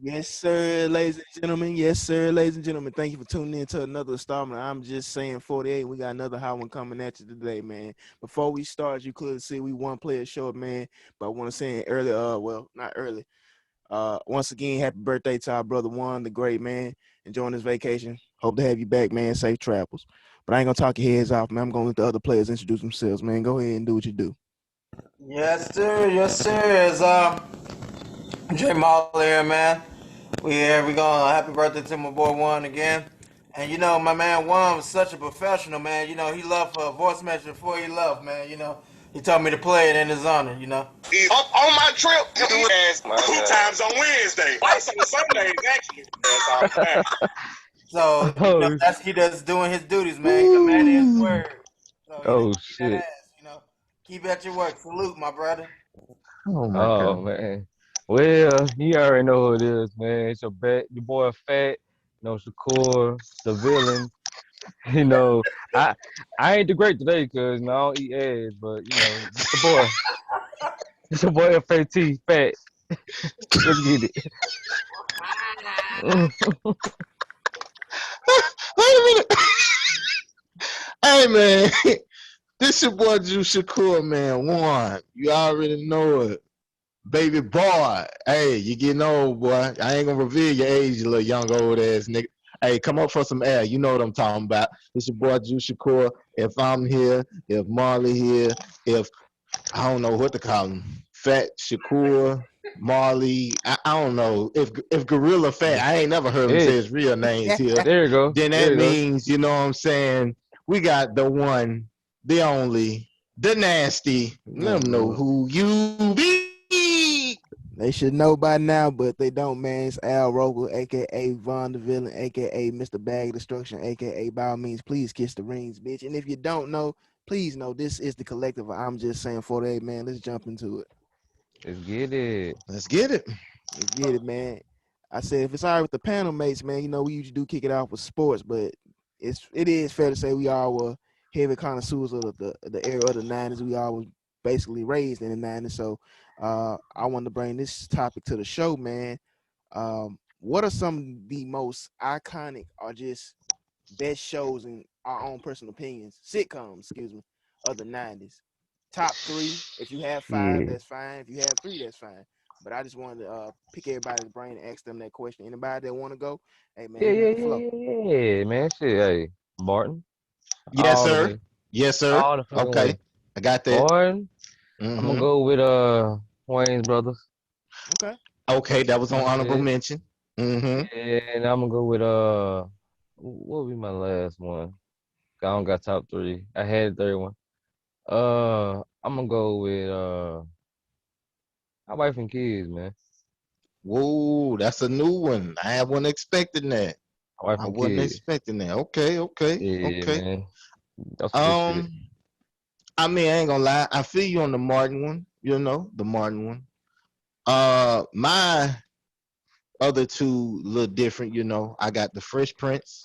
Yes, sir, ladies and gentlemen. Yes, sir, ladies and gentlemen. Thank you for tuning in to another installment. I'm just saying 48. We got another hot one coming at you today, man. Before we start, you clearly see we one player short, man. But I want to say early, well, not early. Once again, happy birthday to our brother Juan, the great man. Enjoying his vacation. Hope to have you back, man. Safe travels. But I ain't gonna talk your heads off, man. I'm gonna let the other players introduce themselves, man. Go ahead and do what you do. Yes, sir. Yes, sir. It's Jay Molly here, man. We here. We going. Happy birthday to my boy Juan again. And my man Juan was such a professional, man. He left a voice message before he left, man. He told me to play it in his honor. On my trip, you do ass 2 times on Wednesday. Twice on Sundays, actually. That's all that. So Oh, that's he does doing his duties, man. He's a man of his Woo! word. So oh keep that shit. ass. Keep at your work. Salute, my brother. Oh my Oh God. man. Well, you already know who it is, man. It's your boy Fat, Shakur, the villain. You know, I I ain't the great today because I don't eat eggs, but it's the boy. It's your boy FAT, Fat. Let's get it. Wait a minute. Hey man, this your boy Drew Shakur, man. One. You already know it. Baby boy. Hey, you getting old, boy. I ain't gonna reveal your age, you little young old ass nigga. Hey, come up for some air. You know what I'm talking about. It's your boy Drew Shakur. If I'm here, if Marley here, if I don't know what to call him. Fat Shakur, Marley. I don't know. If Gorilla Fat, I ain't never heard him say Hey, his real names here. there you go. Then There that you go. means, you know what I'm saying, we got the one, the only, the nasty. Oh Let them know Lord. who you be. They should know by now, but they don't, man. It's Al Roker, aka Von the Villain, aka Mr. Bag of Destruction, aka by all means, please kiss the rings, bitch. And if you don't know, please know this is the collective. I'm just saying 48, man. Let's jump into it. Let's get it. Let's get it. Let's get it, man. I said if it's all right with the panel mates, man, we usually do kick it off with sports, but it is fair to say we all were heavy connoisseurs of the era of the 90s. We all was basically raised in the 90s. So I wanted to bring this topic to the show, man. What are some of the most iconic or just best shows in our own personal opinions, sitcoms, excuse me, of the 90s? Top three. If you have five, Shit. that's fine. If you have three, that's fine. But I just wanted to pick everybody's brain and ask them that question. Anybody that want to go, hey man, Yeah, you yeah, got the yeah, flow. yeah, yeah, man. Shit, hey, Martin, Yes, all the sir. way, Yes, sir. all the fucking Okay. way. I got that. Martin, I'm gonna Mm-hmm. go with Wayne's brothers. Okay. Okay, that was on My honorable shit. mention. Mm-hmm. And I'm gonna go with what would be my last one? I don't got top three. I had a third one. I'm gonna go with my wife and kids, man. Whoa, that's a new one. I wasn't expecting that. My wife I and wasn't kids. expecting that. Okay, okay, Yeah, okay. man. That's good shit. Um, I mean, I ain't gonna lie. I feel you on the Martin one. You know, the Martin one. My other two a little different. You know, I got the Fresh Prince,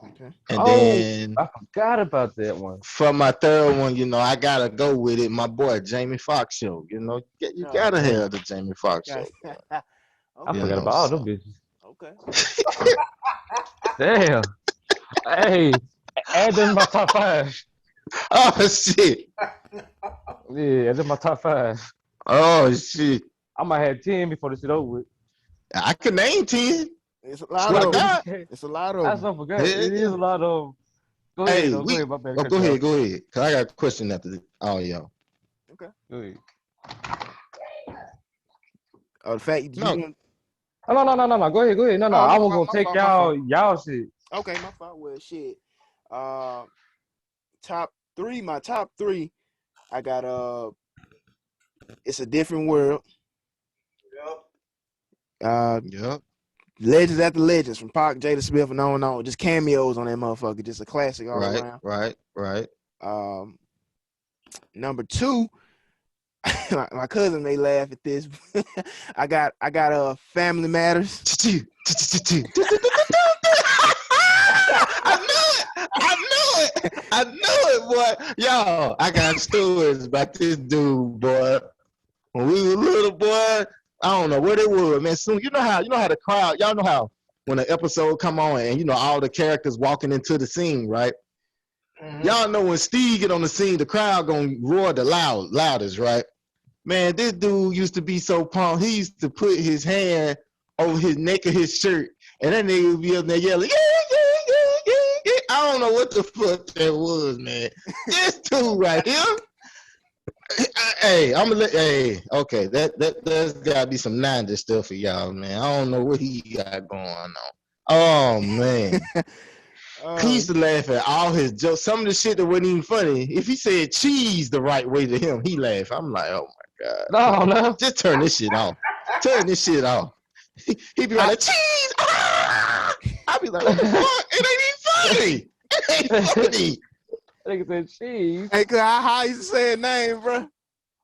Okay. and Oh, then I forgot about that one. for my third one, you know, I gotta go with it. My boy Jamie Foxx show. You know, you Oh gotta man. have the Jamie Foxx Got show. I You okay. forgot know, about all them so bitches. Okay. Damn. Hey, add them in my top five. oh shit, Yeah, add them in my top five. oh shit. I might have 10 before this shit over with. I can name 10. It's a lot Swear to of them. God. It's a lot of I them. so forgot. Hell It is yeah. a lot of. Go ahead, Hey, though. Go ahead, my bad. oh, Cut you off. go ahead. Cause I got a question after all y'all. Okay. Go ahead. Oh, the fact you No, want. Oh, no, no, no, no, no. Go ahead, go ahead. No, no. Oh, I my was fault. gonna My take fault. My fault. y'all shit. Okay, my fault. Well, shit. Uh, top three. My top three. I got It's a Different World. Yep. Uh, yep, Legends After Legends from Park, Jada Smith, and on and on. Just cameos on that motherfucker. Just a classic all right, around. right, right. Um, Number two, my cousin may laugh at this. I got Family Matters. I knew it. I knew it. I knew it, boy. Yo, I got stories about this dude, boy. When we were little, boy. I don't know what it was, man. Soon you know how the crowd, y'all know how when an episode come on and all the characters walking into the scene, right? Mm-hmm. Y'all know when Steve get on the scene, the crowd gonna roar the loudest, right? Man, this dude used to be so pumped. He used to put his hand over his neck of his shirt, and that nigga would be up there yelling, yeah, yeah, yeah, yeah, yeah. I don't know what the fuck that was, man. This dude right here. Hey, okay, that's gotta be some 90s stuff for y'all, man. I don't know what he got going on. Oh man. He used to laugh at all his jokes. Some of the shit that wasn't even funny. If he said cheese the right way to him, he laughed. I'm like, oh my God. No. Just turn this shit off. Turn this shit off. He'd be like, cheese! Ah! I'd be like, what the fuck? It ain't even funny. It ain't funny. Nigga said cheese. Hey, cause how you say a name, bro?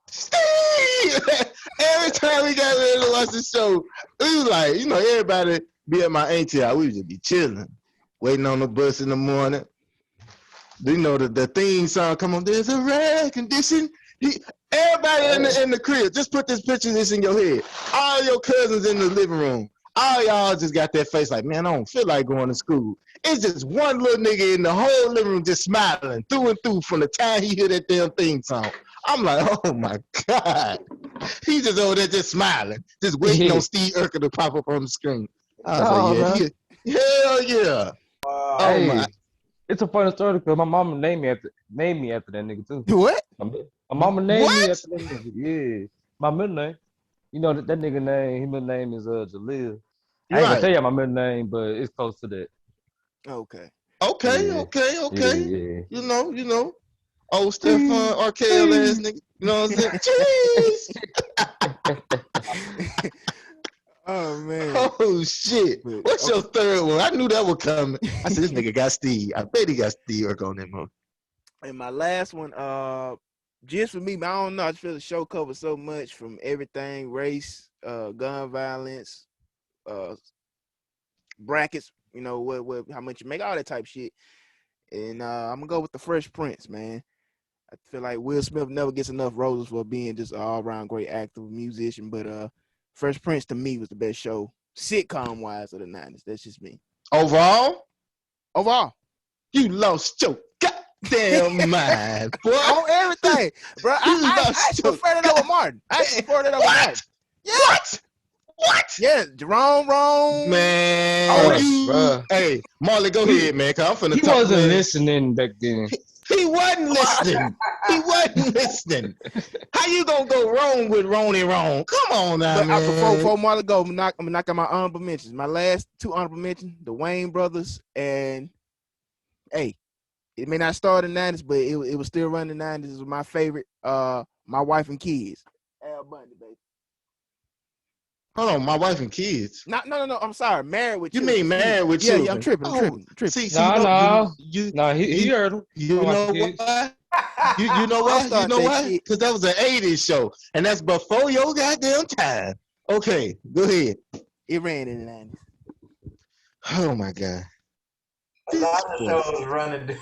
Steve! Every time we got ready to watch the show, we was like, everybody be at my auntie house. We would just be chilling, waiting on the bus in the morning. The theme song come on. There's a rare condition. Everybody in the crib, just put this picture of this in your head. All your cousins in the living room. All y'all just got that face like, man, I don't feel like going to school. It's just one little nigga in the whole living room just smiling through and through from the time he hear that damn theme song. I'm like, oh my God. He just over there just smiling, just waiting on Steve Urkel to pop up on the screen. I was like, yeah, hell yeah. Wow. Oh my. It's a funny story because my mama named me after that nigga too. What? My mama named me What? after that nigga. Yeah. My middle name. You know that nigga name, his middle name is Jalil. I ain't gonna tell you my middle name, but it's close to that. Okay. Okay. Yeah. You know. Old Stephon RKL ass nigga. You know what I'm saying? Jeez. Oh man. Oh shit. What's your third one? I knew that was coming. I said this nigga got Steve. I bet he got Steve Urkel on that movie. And my last one, just for me, I don't know. I just feel the show covers so much from everything: race, gun violence, brackets. What how much you make, all that type of shit. And I'm gonna go with the Fresh Prince, man. I feel like Will Smith never gets enough roses for being just an all-around great actor, musician. But Fresh Prince to me was the best show, sitcom-wise, of the 90s. That's just me. Overall, you lost your goddamn mind, boy. On everything, bro. I prefer it over Martin. I prefer it over Martin. Yeah. What? Yeah, Jerome wrong. Man. Hey, Marley, go ahead, man. Cause I'm finna he talk. He wasn't listening back then. He wasn't listening. He wasn't listening. How you gonna go wrong with Ronnie wrong? Come on now, man. Before Marley go, I'm gonna knock out my honorable mentions. My last two honorable mentions, the Wayne brothers, and hey, it may not start in the 90s, but it was still running the 90s. It was my favorite. My Wife and Kids. Al Bundy, baby. Hold on, My Wife and Kids. No. I'm sorry. Married with Children. You mean Married with Children? Yeah, I'm tripping. See, no. He heard him. You know why? You know why? You know why? Because that was an 80s show, and that's before your goddamn time. Okay, go ahead. It ran in the 90s. Oh my God. A lot of shows running.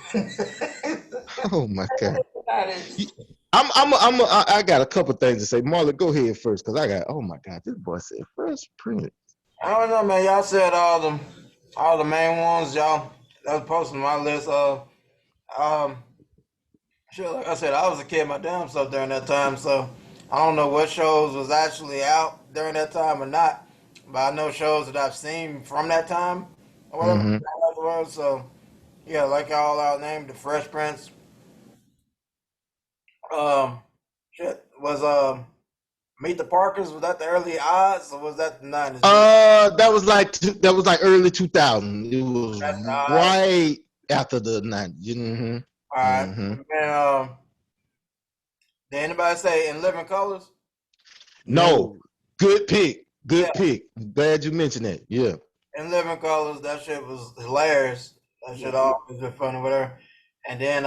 Oh my God. I got a couple things to say. Marlon, go ahead first, cause oh my God, this boy said Fresh Prince. I don't know, man. Y'all said all the main ones, y'all. That was posted on my list. Shit, like I said, I was a kid my damn self during that time, so I don't know what shows was actually out during that time or not. But I know shows that I've seen from that time or whatever. Mm-hmm. So yeah, like y'all out named, the Fresh Prince. Was Meet the Parkers, was that the early odds or was that the 90s? That was like early 2000. It was right after the 90s. Mm-hmm. All right. Mm-hmm. And did anybody say In Living Colors? No. Good pick. Good pick. Glad you mentioned that. Yeah. In Living Colors, that shit was hilarious. That shit always been funny with her. And then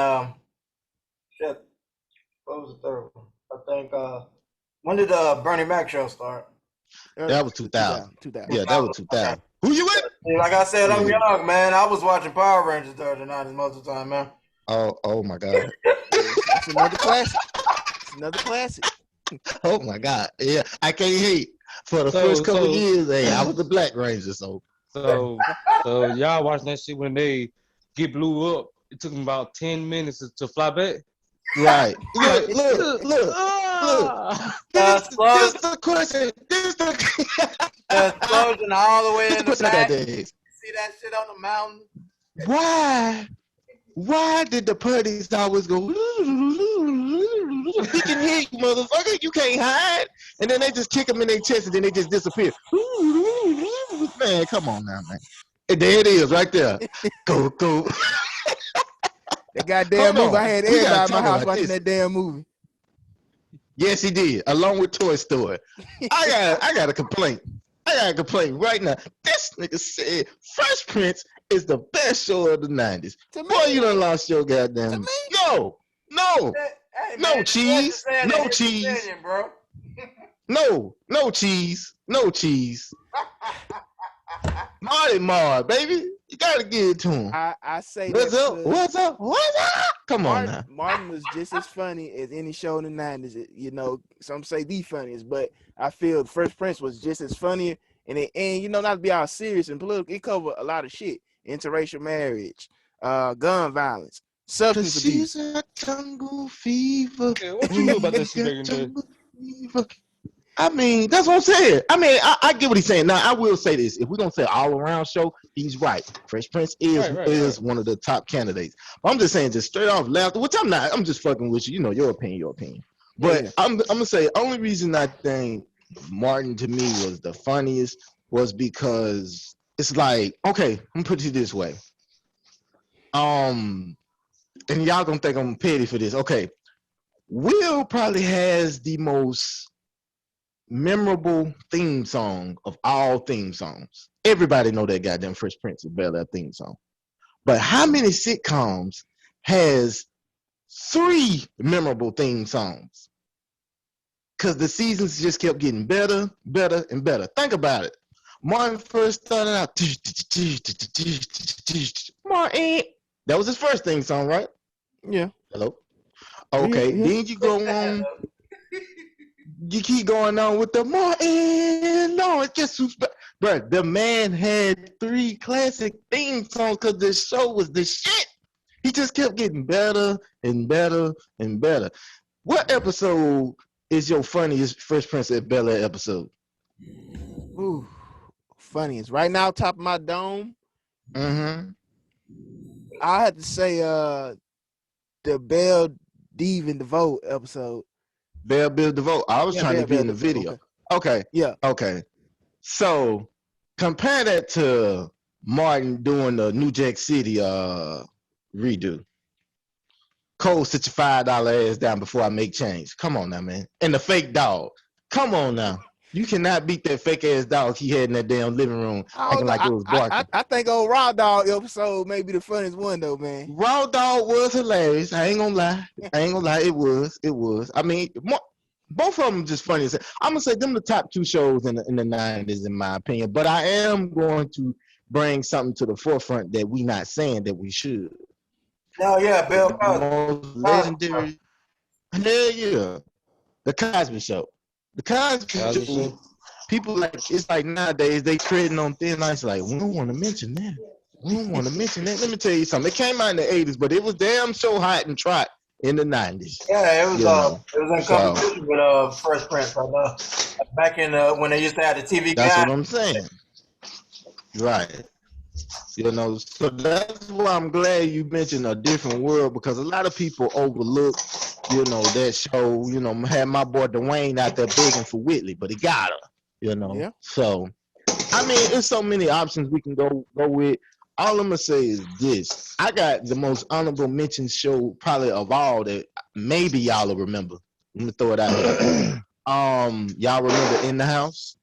shit. What was the third one? I think when did Bernie Mac show start? That was 2000. 2000. Yeah, that was 2000. Okay. Who you with? Like I said, I'm young, man. I was watching Power Rangers during the 90s most of the time, man. Oh my God. It's another classic. Oh my God. Yeah, I can't hate. For the first So couple of so years, hey, I was the Black Ranger, so so y'all watching that shit when they get blew up. It took them about 10 minutes to fly back. right. Look. This Explosion, the question. This the the explosion all the way this the in the question I got back. to ask. See that shit on the mountain? Why? Why did the putties always go? We can hear you, motherfucker. You can't hide. And then they just kick them in their chest, and then they just disappear. Man, come on now, man. And there it is, right there. Go. That goddamn Hold movie, I on. had We gotta everybody in my talk house about watching this. that damn movie. Yes, he did, along with Toy Story. I got a complaint. I got a complaint right now. This nigga said Fresh Prince is the best show of the 90s. To me, Boy, you done lost your to goddamn. me, Hey man, No you're just cheese. saying No his cheese. opinion, bro. No cheese. No cheese. Marty Mar, baby. You gotta give it to him. I say What's that up? because What's up? What's up? Come on now. Martin was just as funny as any show in the '90s. You know, some say the funniest, but I feel Fresh Prince was just as funny. And you know, not to be all serious and political, it covered a lot of shit: interracial marriage, gun violence, Cause substance she's abuse. a jungle fever. Yeah, what you knew about that We shit back got in the day? jungle fever. I mean, that's what I'm saying. I mean, I get what he's saying. Now, I will say this: if we're gonna say all around show, he's right. Fresh Prince is Right. one of the top candidates. I'm just saying, just straight off laughter, which I'm not. I'm just fucking with you. You know, your opinion. But Yeah, I'm gonna say, only reason I think Martin to me was the funniest was because it's like, okay, I'm gonna put it this way. Um, and y'all gonna think I'm petty for this. Okay, Will probably has the most memorable theme song of all theme songs. Everybody know that goddamn Fresh Prince of Bel Air theme song. But how many sitcoms has three memorable theme songs? Because the seasons just kept getting better, and better. Think about it. Martin first started out. Martin. That was his first theme song, right? yeah, Hello. yeah, Okay. yeah. Then you go on. You keep going on with the Martin Lawrence. Guess who's back? Bro, the man had three classic theme songs because the show was the shit. He just kept getting better and better and better. What episode is your funniest Fresh Prince of Bel Air episode? Ooh, funniest. Right now, top of my dome, Mm-hmm. I had to say the Belle Deve and DeVoe episode. Bell Bill DeVoe. I was Yeah, trying to be Belle in the DeVoe. video. Okay. Okay. Yeah. Okay. So compare that to Martin doing the New Jack City redo. Cole, sit your $5 ass down before I make change. Come on now, man. And the fake dog. Come on now. You cannot beat that fake ass dog he had in that damn living room I don't acting know. like it was barking. I think old Raw Dog episode may be the funniest one though, man. Raw dog was hilarious. I ain't gonna lie. It was. It was. I mean, both of them just funny. I'm gonna say them the top two shows in the 90s, in my opinion. But I am going to bring something to the forefront that we not saying that we should. No, yeah, Bill The Cosby. most Cosby. legendary. Hell yeah. The Cosby Show. The Cosby Cosby Show. Show. People like it's like nowadays they treading on thin lines. Like we don't want to mention that. We don't want to mention that. Let me tell you something. It came out in the 80s, but it was damn so hot and trot in the 90s. Yeah, You know. it was in So competition with Fresh Prince. Back in when they used to have the TV that's guide. what I'm saying. Right. You know, so that's why I'm glad you mentioned A Different World, because a lot of people overlook, you know, that show. You know, had my boy Dwayne out there begging for Whitley, but he got her. You know, Yeah. so I mean, there's so many options we can go with. All I'm gonna say is this: I got the most honorable mention show probably of all that maybe y'all will remember. Let me throw it out here. Y'all remember In the House?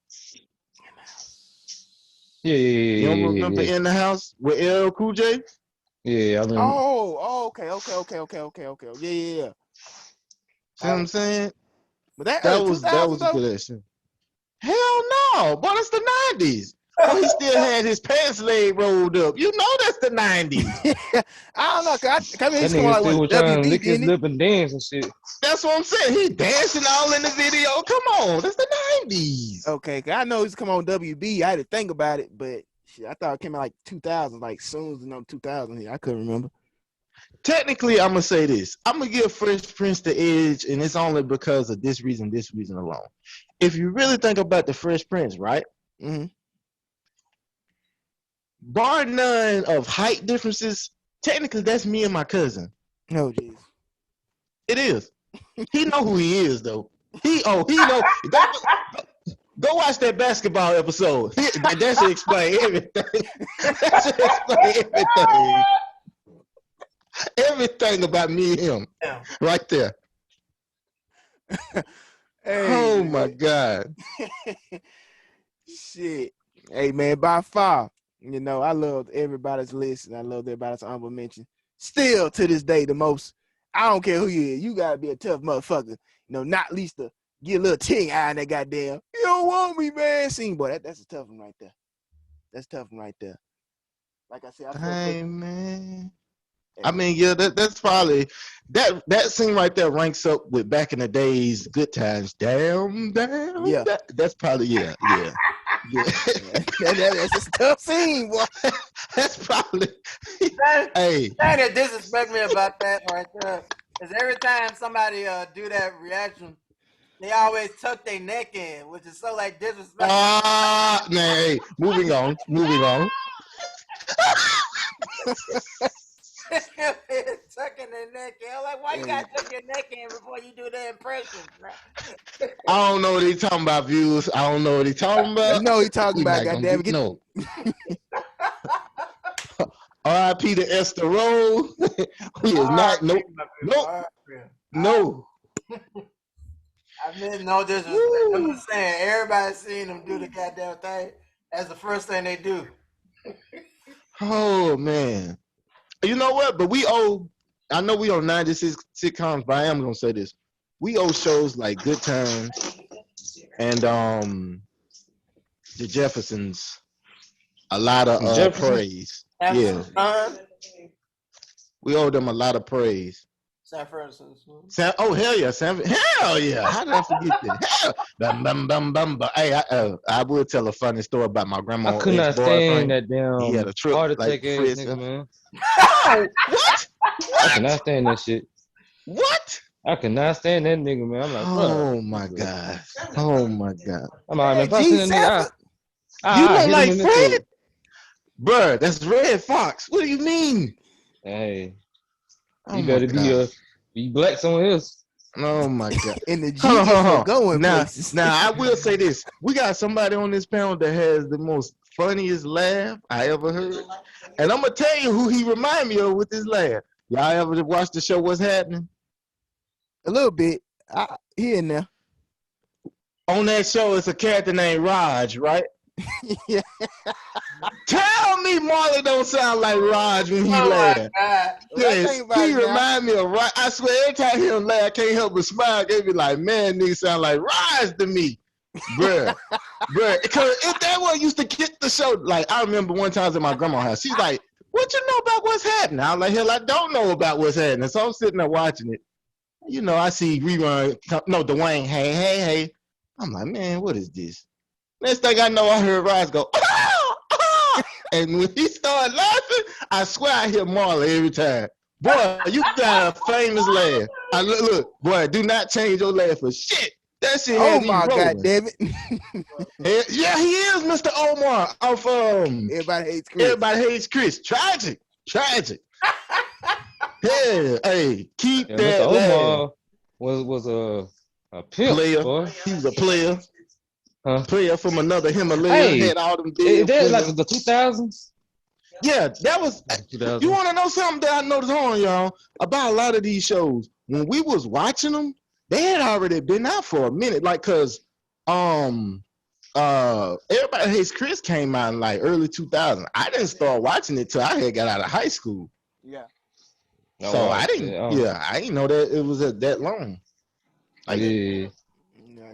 You don't remember Yeah. In the House with LL Cool J? Yeah, I remember. Okay. Yeah. See what I'm saying? But that That early was 2000 a though. good action. Hell no, but it's the 90s. Boy, he still had his pants leg rolled up. You know that's the 90s. I don't know. Cause I mean, That he's coming nigga like still what was trying to WB, lick his didn't he? lip and dance and shit. That's what I'm saying. He dancing all in the video. Come on, that's the 90s. Okay, cause I know he's come on WB. I had to think about it, but shit, I thought it came out like 2000, like soon as 2000 here. I couldn't remember. Technically, I'm gonna say this. I'm gonna give Fresh Prince the edge, and it's only because of this reason alone. If you really think about the Fresh Prince, right? Mm-hmm. Bar none of height differences, technically that's me and my cousin. Oh, jeez. It is. He know who he is though. He know. Go watch that basketball episode. That should explain everything. That should explain everything. Everything about me and him. Yeah. Right there. Hey, Oh man. my God. Shit. Hey, man, by far, I love everybody's list and I love everybody's honorable mention. Still to this day, the most, I don't care who you is, you gotta be a tough motherfucker. Not least to get a little ting eye in that goddamn, you don't want me, man. Scene, boy, that's a tough one right there. That's a tough one right there. Like I said, Hey, man. I mean, yeah, that's probably that scene right there ranks up with back in the days, Good Times. Damn. Yeah. That's probably yeah. That's a tough scene, boy. That's probably Hey. The thing that disrespect me about that right there is every time somebody do that reaction, they always tuck their neck in, which is so like disrespectful. Nay, moving on. Tucking their neck in. Like, why you gotta tuck your neck in before you do the impression? I don't know what he's talking about, views. I don't know what he's talking about. You know he talking about, goddamn it. No. R.I.P. to Esther Roll. He is not. Nope. No. I mean, no disrespect. I'm just saying, everybody's seen them do the goddamn thing. That's the first thing they do. Oh man. You know what? But I know we on 96 sitcoms, but I am gonna say this. We owe shows like Good Times and the Jeffersons a lot of praise. Yeah. We owe them a lot of praise. San Francisco. Hell yeah, hell yeah. How did I forget that? Hey, I will tell a funny story about my grandma. I could not stand that damn he had a trip heart attack like ass nigga, man. Oh, what? I cannot stand that shit. What? I cannot stand that nigga, man. I'm like, oh my God. Oh my God. I'm like, if I see that nigga, you don't like Fred? Bruh, that's Red Fox. What do you mean? Hey. You better be black somewhere else. Oh my God. In the G for going places. Now I will say this. We got somebody on this panel that has the most funniest laugh I ever heard. And I'm gonna tell you who he remind me of with his laugh. Y'all ever watch the show What's Happening? A little bit. Here and there. On that show, it's a character named Raj, right? Yeah. Tell me Marley don't sound like Raj when he laughs. Yes, he remind me of Raj. I swear, every time I hear him laugh, I can't help but smile. They be like, man, nigga sound like Raj to me. Bruh. Because if that one used to get the show, like, I remember one time at my grandma's house, she's like, what you know about What's Happening? I'm like, hell, I don't know about What's Happening. So I'm sitting there watching it. I see rerun, Dwayne, hey. I'm like, man, what is this? Next thing I know, I heard Raj go, and when he started laughing, I swear I hear Marley every time. Boy, you got a famous laugh. Look, boy, do not change your laugh for shit. That shit had me rolling. God damn it. Yeah, he is Mr. Omar of Everybody Hates Chris. Everybody Hates Chris. Tragic. Yeah, hey, keep that Mr. Omar laugh. was a pimp, player. Boy. He was a player. Player from another Himalaya. Hey, had all them is that like the 2000s? Yeah, that was. You want to know something that I noticed on y'all about a lot of these shows? When we was watching them, they had already been out for a minute. Like, cause Everybody Hates Chris came out in like early 2000. I didn't start watching it till I had got out of high school. Yeah. So I didn't. I didn't know that it was that long. Like, yeah.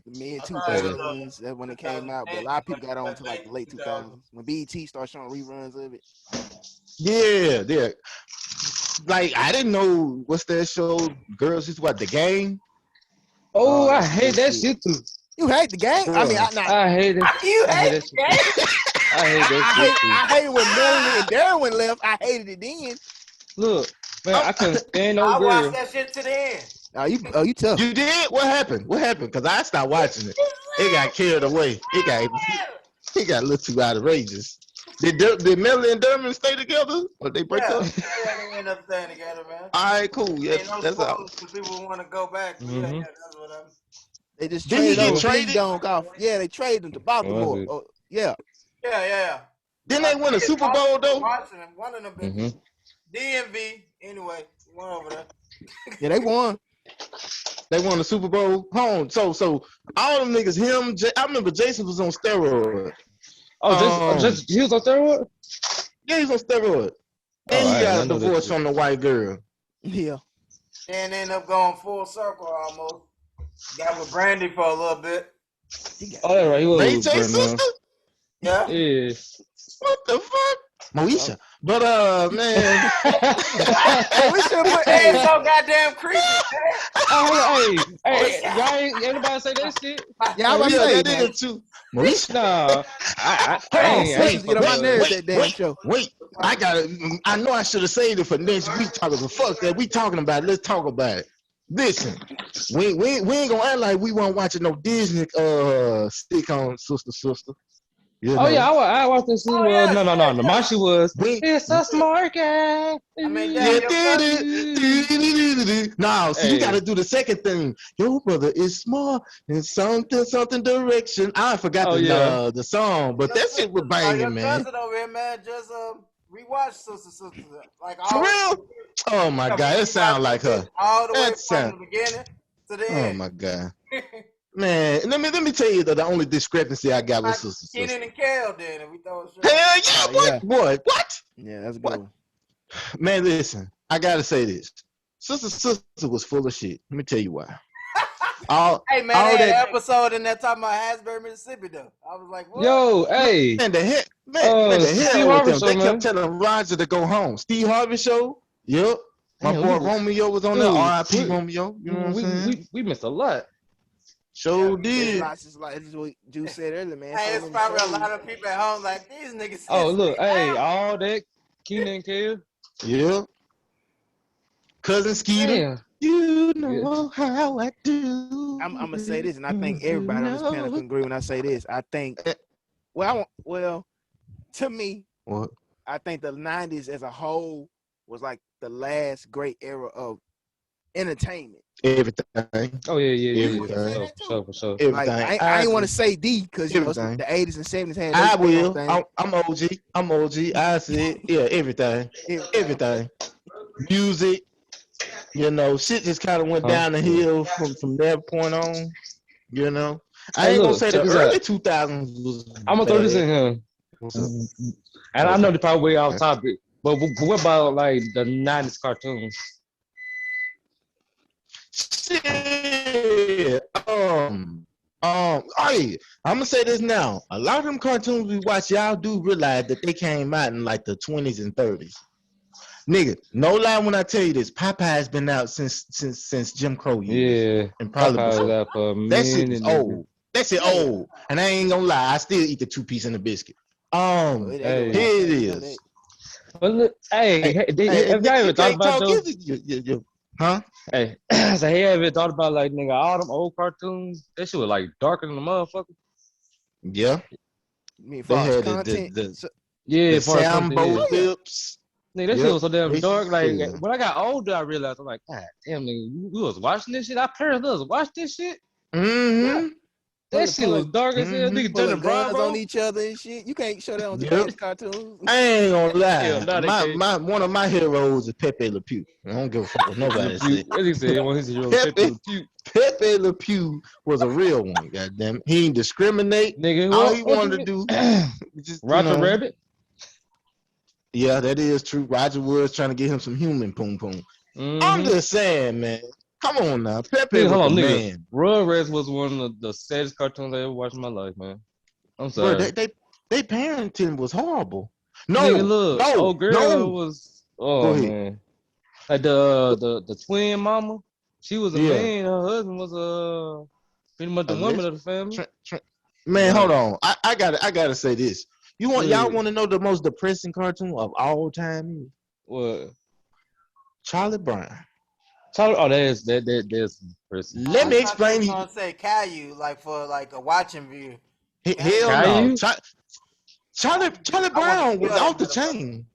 the mid I two thought it was thousands. That's when it came out. But a lot of people got on to like the late 2000s when BET started showing reruns of it. Yeah. Like I didn't know what's that show? Girls used to watch The Game. Oh, I That's some hate good that shit. shit too. You hate the game? I mean, Bruh. I not. I hate it. You I hate hate that the shit too. game? I hate that I shit hate. too. I hated when Melanie and Darwin left. I hated it then. Look, man, Oh, I couldn't stand no I watched girl. that shit to the end. You tough. you did? What happened? What happened? Because I stopped watching it. It got carried away. It got a little too outrageous. Did Melanie and Dermot stay together or they break Yeah, up? they end up staying together, man. All right, cool. Yeah, Ain't no that's all. spoilers for people who want to go back. But yeah, Mm-hmm. that's what I'm. They just Did he traded get old Well, Ding traded? Dong off. Yeah, they traded him to was Baltimore. it? Oh, yeah. Yeah. Didn't I they win a think it's Super Bowl though? Washington, one of them Mm-hmm. bitches. DMV. Anyway, one over there. Yeah, they won. They won the Super Bowl home. So all them niggas, I remember Jason was on steroid. Just he was on steroid. Yeah, he's on steroid. Oh, And he I did got not a know that divorce shit. from the white girl. Yeah. And end up going full circle almost. Got with Brandy for a little bit. Oh, that's right. He was Ray with J Brandon. sister? Yeah. Yeah. What the fuck? Moesha. But man. Hey, we should put. Hey, Hey, it's so goddamn creepy, man. Hey, y'all ain't everybody say that shit? yeah, I was Yeah, say, that man. is too. Moesha. Nah, I Hold on. ain't. I Sisters ain't get fucking on my with her. nerves that damn show. Wait. I know I should have saved it for next week talking, but fuck that. We talking about it. Let's talk about it. Listen, we ain't gonna act like we weren't watching no Disney sitcom, sister. You Oh know. yeah, I watched this shit. Oh, Well, yeah, no. My shit was We it's a smart guy. I mean, yeah, damn, your cousin. no, see, you Hey, gotta do the second thing. Your brother is smart in something direction. I forgot oh yeah. the song, but that shit was Your banging, man. cousin over here, man, just rewatched Sister. Like For all real? Oh my yeah, god, we it sound rewatched like that her. shit all the way That from sound. the beginning to the Oh end. my god, man. Let me tell you the only discrepancy I got with Like sister. Kenan and Kel did, and we throw shit. Hell yeah, Yeah. What? Yeah, that's a What? good one. Man, listen, I gotta say this. Sister was full of shit. Let me tell you why. All Hey man, all they had that an episode in that talking about Hasbury, Mississippi though. I was like, what? Yo, hey, man, the Steve hell with Harvey them. show, They kept man. telling Roger to go home. Steve Harvey show. Yep. My Damn, boy Romeo was on there. R.I.P. Romeo. You know what I'm saying? we missed a lot. Sure It's did. lots. It's like it's what Juice said earlier, man. Hey, So it's many probably a shows. lot of people at home like these niggas. Oh look, hey, down. all that Keenan and Kel. Yep. Cousin Skeeter. Damn. You Yeah. know how I do. I'm gonna say this, and I think everybody on this panel can agree when I say this. I think, to me, What? I think the '90s as a whole was like the last great era of entertainment. Everything. Oh yeah. Everything. For sure. Like Everything. I ain't want to say D because you know Everything. the '80s and '70s had I their own will. thing. I'm OG. I said, yeah, everything. Everything. Music, you know, shit just kind of went down the hill from that point on, you know. I Hey, ain't gonna look, say check the this early out. 2000s was I'm gonna throw this bad. in here, What's up? and I know the probably way off topic, but what about like the '90s cartoons? Shit. Hey, I'm gonna say this now. A lot of them cartoons we watch, y'all do realize that they came out in like the 20s and 30s. Nigga, no lie when I tell you this, Popeye's been out since Jim Crow years. Yeah, And probably Popeye was before. out for a That shit minute. is old. That shit old. And I ain't gonna lie, I still eat the 2-piece and the biscuit. Hey. Here it is. But look, hey, have y'all ever thought about though? Huh? Hey, so have you ever thought about like nigga all them old cartoons? That shit was like darker than the motherfucker. Yeah. I mean, They far as had content, Yeah, the as far as content, Sambo yeah. clips. Nigga, that shit was so damn They dark. Like said- when I got older, I realized I'm like, God damn, nigga, we was watching this shit. Our parents let us watch this shit. Mm-hmm. That shit was dark as hell. Nigga pulling turning guns Bravo. on each other and shit. You can't show that on Yep. today's cartoons. I ain't gonna Hell, lie. nah, they can't. One of my heroes is Pepe Le Pew. I don't give a fuck what nobody said. What he said? When he said, Pepe Le Pew was a real one. Goddamn it. He didn't discriminate. Nigga, All he wanted to do, just, Roger Rabbit. Yeah, that is true. Roger was trying to get him some human poom poom. Mm-hmm. I'm just saying, man. Come on now, Pepe Nigga, was hold the on, nigga. man, Rugrats was one of the saddest cartoons I ever watched in my life, man. I'm bro. sorry. They parenting was horrible. Nigga, No, look, no, old girl no. was, Go oh ahead. man. Like the twin mama, she was a Yeah. man. Her husband was pretty much the woman Unless, of the family. man, hold Right. on. I gotta say this. Y'all Good. want to know the most depressing cartoon of all time? What? Charlie Brown. Charlie, oh, that's person. Let I me thought you explain was to you. gonna say Caillou, like for like a watching view. Hell Caillou. no. Caillou? Charlie I want to Brown was kill that off the motherfucker. chain.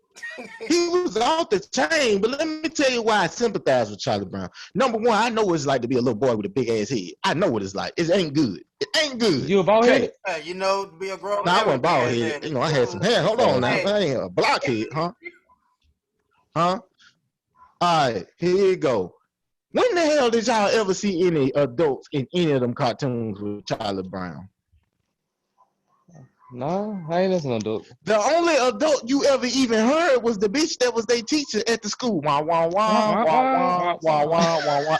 He was off the chain, but let me tell you why I sympathize with Charlie Brown. Number one, I know what it's like to be a little boy with a big ass head. I know what it's like. It ain't good. It ain't good. You a bald Okay. headed? Yeah, you know, to be a grown Now I man with a wasn't big bald ass headed. head. You It's know, I had some cool. hair. Hold on now. Hey, I ain't a blockhead, huh? Huh? All right, here you go. When the hell did y'all ever see any adults in any of them cartoons with Charlie Brown? No, I ain't listening to adult. The only adult you ever even heard was the bitch that was their teacher at the school. Wah wah Wah, wah wah, wah wah, wah wah, wah wah. wah wah wah.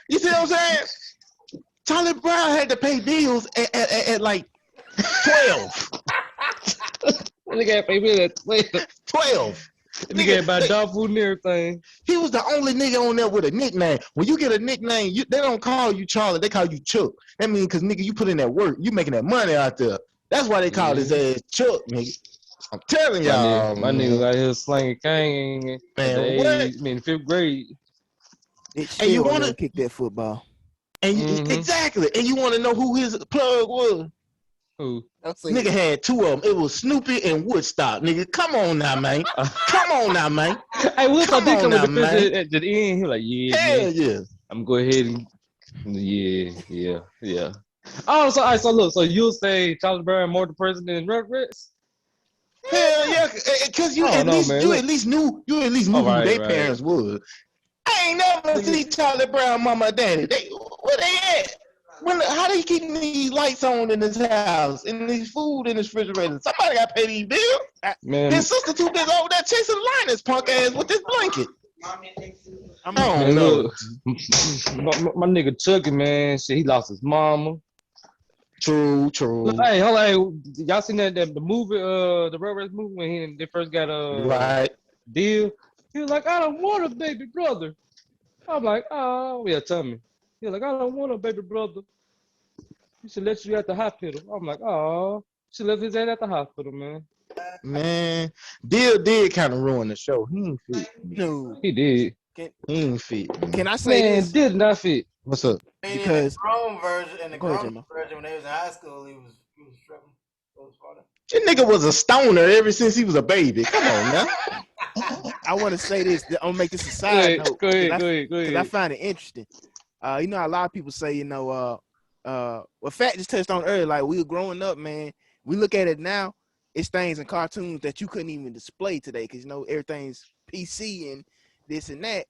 You see what I'm saying? Charlie Brown had to pay bills at like 12. Nigga had baby at 12. 12. Nigga Nigga, had buy dog food and everything. he was the only nigga on there with a nickname. When you get a nickname, they don't call you Charlie, they call you Chuck. That means because nigga, you put in that work, you making that money out there. That's why they call his ass Chuck, nigga. I'm telling y'all, My nigga man. out here slanging cane at the Man, what? age, I mean, 5th grade. It And you still won't want let him to, kick that football. Mm-hmm. exactly. And you want to know who his plug was? Who? I'll say Nigga it. had two of them. It was Snoopy and Woodstock. Nigga, come on now, man. Come on now, man. Hey, Will Come did on come with now, the picture man. at the end. He was like, yeah, man. Hell yeah. I'm going to go ahead and yeah. Oh, so all right, so look, so you'll say Charlie Brown more the president than Rugrats? Hell yeah. Cause I don't know, man. you Look, at least knew all who right, their right. parents was. I ain't never Nigga, see Charlie Brown, mama and daddy. Where they at? How they keeping these lights on in this house and these food in this refrigerator? Somebody got to pay these bills. man, His sister too big over there chasing Linus punk ass with this blanket. I'm I a don't man, know. look, my nigga Chucky, man, shit, he lost his mama. Look, True. hey, hold on, hey, y'all seen that the movie, the Rugrats movie when they first got Right. deal? He was like, I don't want a baby brother. I'm like, oh, yeah, tell me. He was like, I don't want a baby brother. He should let you at the hospital. I'm like, oh, she left his ass at the hospital, man. Man, Dill did kind of ruin the show. He ain't fit me. no. He did. Can He ain't fit me. can I say Man, this? did not fit. What's up? I mean, in the Because grown version, go ahead, Jimbo. when they was in high school, he was stripping. It was funny. That nigga was a stoner ever since he was a baby. Come on now. I want to say this. I'm gonna make this a Go side ahead, note go because ahead, go ahead, go I ahead. find it interesting. You know, a lot of people say, well, Fat just touched on earlier. Like we were growing up, man. We look at it now. It's things in cartoons that you couldn't even display today because everything's PC and this and that.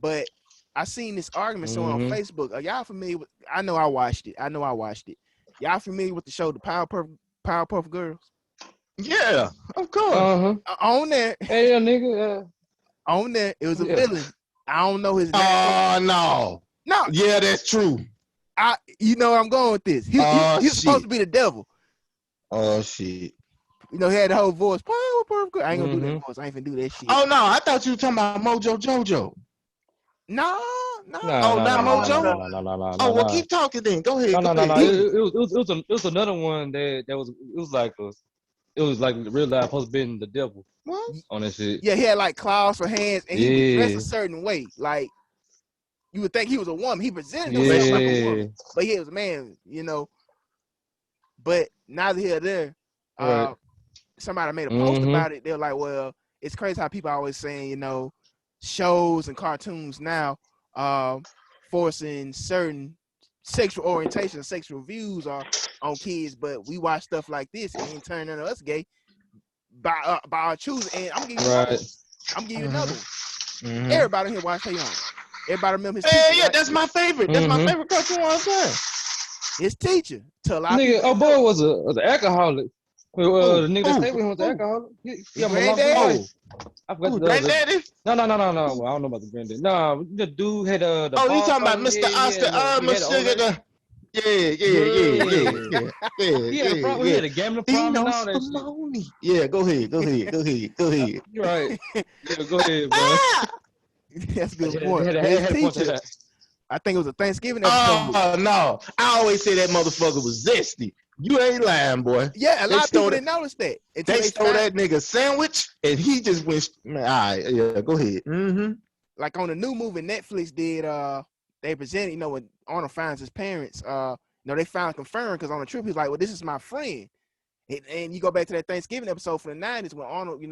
But I seen this argument show on Mm-hmm. Facebook. Are y'all familiar with? I know I watched it. Y'all familiar with the show, the Powerpuff Girls? Yeah, of course. Uh-huh. On there, Hey, yeah, nigga. it was a Yeah. villain. I don't know his name. Oh no. No, Yeah, that's true. you know where I'm going with this. Oh He was supposed to shit. be the devil. Oh shit. He had the whole voice. Powerpuff Girls. I ain't gonna do Mm-hmm. that voice. I ain't gonna do that shit. Oh no, I thought you were talking about Mojo Jojo. No. Nah, Oh, nah, not nah, nah, nah, Mojo. nah, nah, nah, nah, Oh nah, well, nah. keep talking then. Go ahead. No, Go no, no, ahead. no. Go He, ahead. It was another one it was like real life supposed to be the devil What? on that shit. yeah, he had like claws for hands, and he was dressed a Yeah, certain way. Like you would think he was a woman. He presented himself like a yeah. woman, but he was a man. But neither here nor there. Right. Somebody made a post Mm-hmm. about it. They're like, well, it's crazy how people always saying, shows and cartoons now forcing certain sexual orientation, sexual views on kids, but we watch stuff like this and it turn into us gay by our choosing. And I'm gonna give you another Right. one. Mm-hmm. Everybody here watch Taeyong. Everybody remember his Hey, teacher, yeah, right? that's my favorite. That's my Mm-hmm. favorite cartoon all the time. His teacher. To a lot of Nigga, people oh didn't boy know. was an alcoholic. The nigga that stayed with him was the alcoholic. He on my long Granddad? I forgot the Granddaddy? No. Well, I don't know about the granddad. No, the dude had the Oh, you ball talking spot about on his Mr. head. Oscar? He had an old Sugar. lady. Yeah. He had a problem. He had a gambling problem and Dino all that shit. Spumoni. Yeah, go ahead. You're right. Yeah, go ahead, bro. That's a good Had, point. had, But his had a point to teacher, that. I think it was a Thanksgiving episode. Oh no! I always say that motherfucker was zesty. You ain't lying, boy. Yeah, a They lot of people stole didn't notice that until They they stole found, that nigga sandwich, and he just went. Man, all right, yeah, go ahead. Mm-hmm. like on the new movie Netflix did. They presented, when Arnold finds his parents. They found confirmed because on the trip he's like, "Well, this is my friend," and you go back to that Thanksgiving episode from the '90s when Arnold,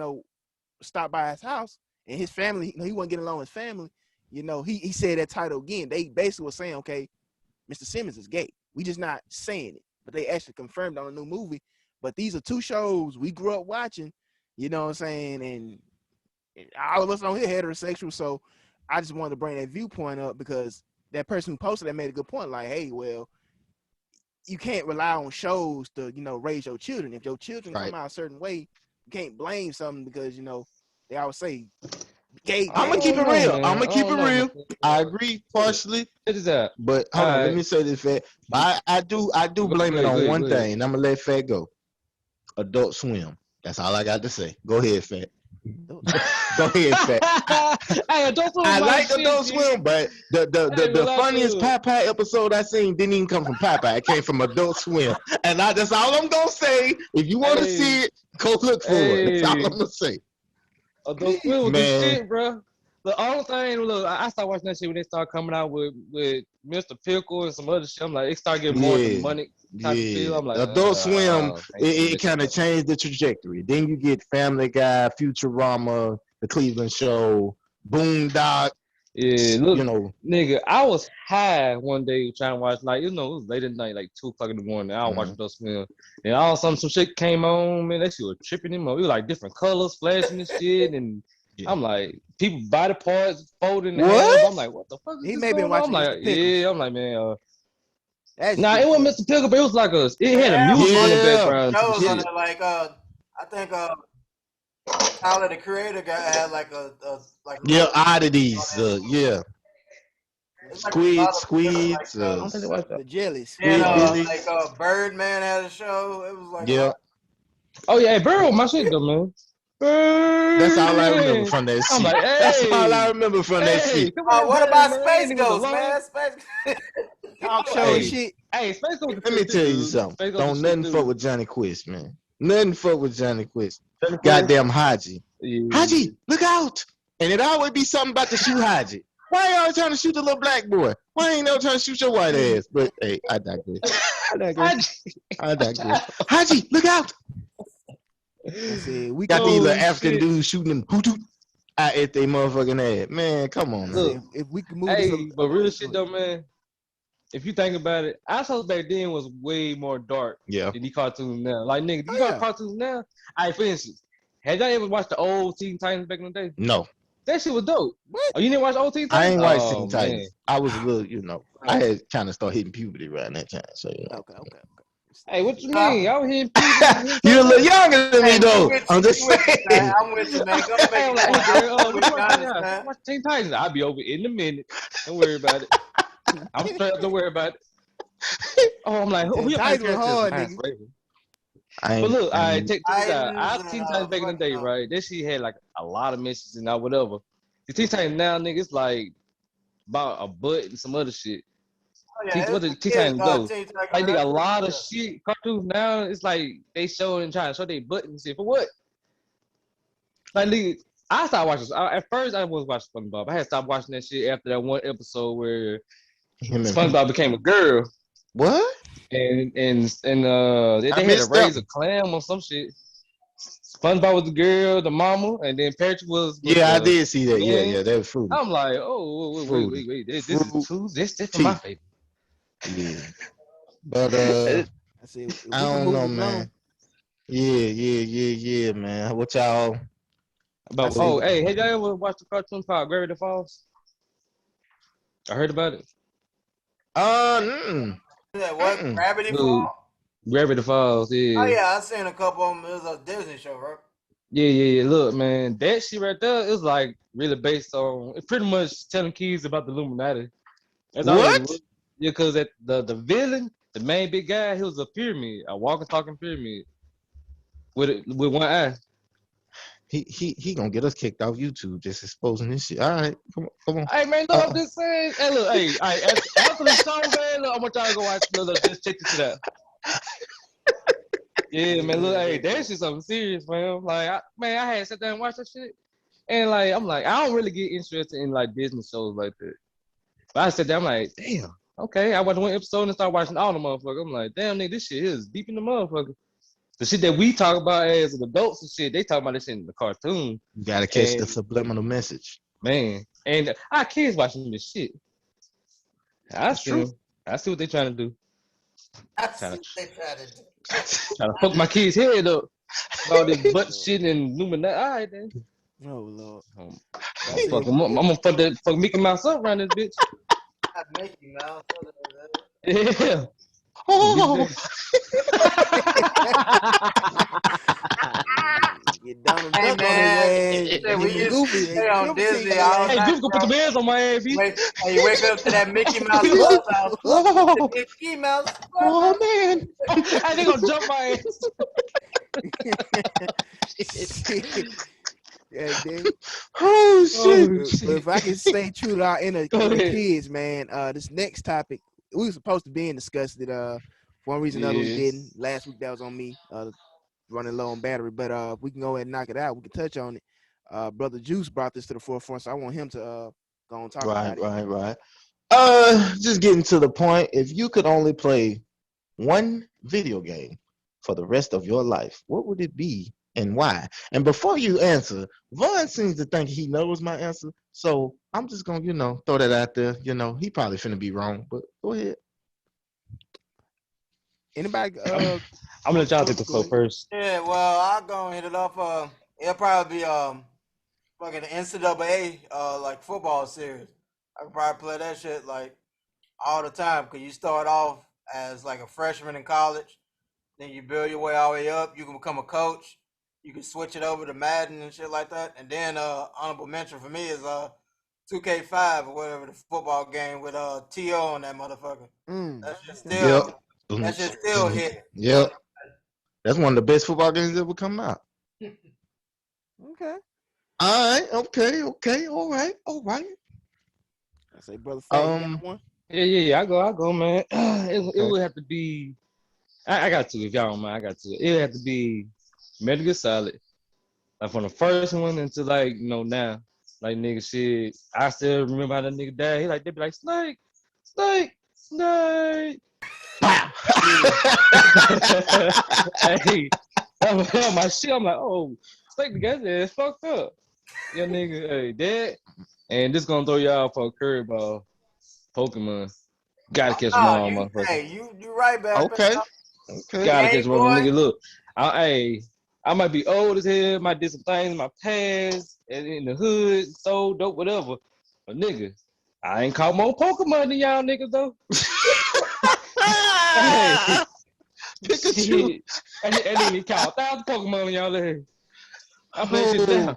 stopped by his house and his family. He wasn't getting along with his family. He said that title again. They basically were saying, okay, Mr. Simmons is gay. We just not saying it, but they actually confirmed on a new movie. But these are two shows we grew up watching, you know what I'm saying? And all of us on here heterosexual. So I just wanted to bring that viewpoint up because that person who posted that made a good point. Like, hey, well, you can't rely on shows to, raise your children. If your children come out a certain way, you can't blame something because, they always say gay. I'm gonna keep it real. I'm gonna keep it real. I agree partially, What is that? but hold on. Let me say this, Fat. I do blame it on one thing, and I'm gonna let Fat go. Adult Swim. That's all I got to say. Go ahead, Fat. Go ahead, Fat. Hey, Adult Swim. I like Adult Swim, but the funniest Popeye episode I seen didn't even come from Popeye. It came from Adult Swim, and that's all I'm gonna say. If you want to see it, go look for it. That's all I'm gonna say. Adult Swim was the shit, bro. The only thing, look, I started watching that shit when they started coming out with Mr. Pickle and some other shit. I'm like, it started getting more demonic type of feel. I'm like, Adult Swim, it kind of changed the trajectory. Then you get Family Guy, Futurama, The Cleveland Show, Boondock. Yeah, look, nigga, I was high one day trying to watch, like, it was late at night, like 2 o'clock in the morning. I was watching Adult Swim, and all of a sudden some shit came on, man. That shit was tripping him. It was like different colors flashing and shit, and I'm like, people body parts folding in half. I'm like, what the fuck is He this may be going on? I'm watching like, Mr. Pickles. I'm like, man, nah, it wasn't Mr. Pickle, but it was like it had a music in the background. Shows on there, like I think Tyler the Creator had like oddities, Squeeds, the jellies. like Birdman had a show. It was like oh yeah, Bird, my shit though, man. That's all I remember from that shit. Like, hey, that's all I remember from that shit. What about Space Ghost, man? Space talk show shit. Hey, Space Ghost. Let me tell you something. Don't nothing fuck with Johnny Quest, man. Nothing fuck with Johnny Quest. Goddamn Haji. Haji, look out! And it always be something about the shoe Haji. Why you always trying to shoot the little black boy? Why ain't never trying to shoot your white ass? But hey, I digress. Haji, look out! We got these little African dudes shooting them poo-too at they motherfucking ass. Man, come on, man. If we can move but real shit though, man. If you think about it, assholes back then was way more dark than these cartoons now. Like, nigga, you got cartoons now? All right, for instance, had y'all ever watched the old Teen Titans back in the day? No. That shit was dope. What? Oh, you didn't watch old Teen I Titans? ain't watched Teen Titans. I was a little, I had kind of started hitting puberty around that time. So, Okay. Hey, what you mean? I was hitting puberty. You're a little younger than me, though. I'm just saying. I'm with you, man. Go back. Watch Teen Titans. I'll be over in a minute. Don't worry about it. I'm straight up. Don't worry about it. Oh, I'm like, who your favorite hard, nigga? But look, I take this out. I Teen Titans back in the day, right? That shit had like a lot of missions and whatever. The Teen Titans now, nigga, it's like about a butt and some other shit. What the Teen Titans go? Like, nigga, a lot of shit cartoons now. It's like they trying to show their butt and shit for what? Like, nigga, I started watching. At first, I was watching SpongeBob. I had stopped watching that shit after that one episode where SpongeBob became a girl. What? And they had to raise a clam or some shit. SpongeBob was the girl, the mama, and then Patrick was. I did see that. Yeah, that was fruity. I'm like, oh, wait. This is too. This for my favorite. Yeah, but I don't know, man. Yeah, man. What y'all? Hey, have y'all ever watched the cartoon called Gravity Falls? I heard about it. What? Gravity Falls? Gravity Falls. Oh Yeah. yeah, I seen a couple of them. It was a Disney show, right? Yeah. Look, man, that shit right there is like really based on. It's pretty much telling kids about the Illuminati. That's all it really What? was. Yeah, because the villain, the main big guy, he was a pyramid, a walking, talking pyramid with one eye. He gonna get us kicked off YouTube just exposing this shit. All right, come on. Hey man, look, I'm just saying. Hey, look, hey, after the show, man, look, I want y'all to go watch. Look, just check this shit out. Yeah, man, look, hey, that shit something serious, man. Like, man, I had sat down and watched that shit, and like, I'm like, I don't really get interested in like Disney shows like that. But I sat down, I'm like, damn, okay. I watched one episode and started watching all the motherfuckers. I'm like, damn, nigga, this shit is deep in the motherfucker. The shit that we talk about as adults and shit, they talk about this shit in the cartoon. You gotta catch the And subliminal message. man, and our kids watching this shit. I That's see true. them. I see what they trying to do. I Trying see to what they try to do. trying to fuck my kid's head up. All this butt shit and Illuminati. All right, then. Oh Lord. I'm fuck him up. I'm gonna fuck Mickey Mouse up around this bitch. I make you, man. Yeah. Oh, Get Donald Hey Duck on his man, ass. shit, we Him and used to Goofy, they stay on triple team Disney their all ass. Hey, night, Goofy gonna put bro. the bands on my ass, B. You wake up to that Mickey Mouse clubhouse. oh, Mickey Mouse oh clubhouse. man. Hey, they gonna jump my ass. Shit. Yeah, dude. Oh shit. Oh But shit. if I can stay true to our inner Go ahead. kids, man, this next topic we were supposed to be in discussed it. For one reason or another we Yeah. didn't. Last week that was on me. Running low on battery, but we can go ahead and knock it out. We can touch on it. Brother Juice brought this to the forefront, so I want him to go and talk about it. Right. Just getting to the point. If you could only play one video game for the rest of your life, what would it be and why? And before you answer, Vaughn seems to think he knows my answer, so I'm just gonna, throw that out there. He probably finna be wrong, but go ahead. Anybody? I'm gonna let y'all take the floor first. Yeah, well, I'll go and hit it off. It'll probably be fucking NCAA like football series. I could probably play that shit like all the time because you start off as like a freshman in college, then you build your way all the way up. You can become a coach. You can switch it over to Madden and shit like that. And then honorable mention for me is 2K5 or whatever the football game with To on that motherfucker. That shit Yep. still hit. Yep. That's one of the best football games that ever come out. Okay. All right. Okay. All right. I say, brother Fat, you got one? Yeah. I go, man. It would have to be. I got to, if y'all don't mind. I got to. It would have to be Metal Gear Solid. Like from the first one until like now, like nigga shit. I still remember how that nigga died. They be like Snake. Wow. Hey, that was my shit. I'm like, oh, Snake the guy that's fucked up. Yeah, nigga, hey, that. And this gonna throw y'all for a curveball. Pokemon. Gotta catch them all, motherfucker. Hey, you right, man. Okay. Gotta Hey, catch them all. Nigga, look. I might be old as hell, might do some things in my past, and in the hood, so dope, whatever. But nigga, I ain't caught more Pokemon than y'all niggas though. Hey, Pikachu. shit. I didn't even count 1,000 Pokemon on y'all there. I play shit down.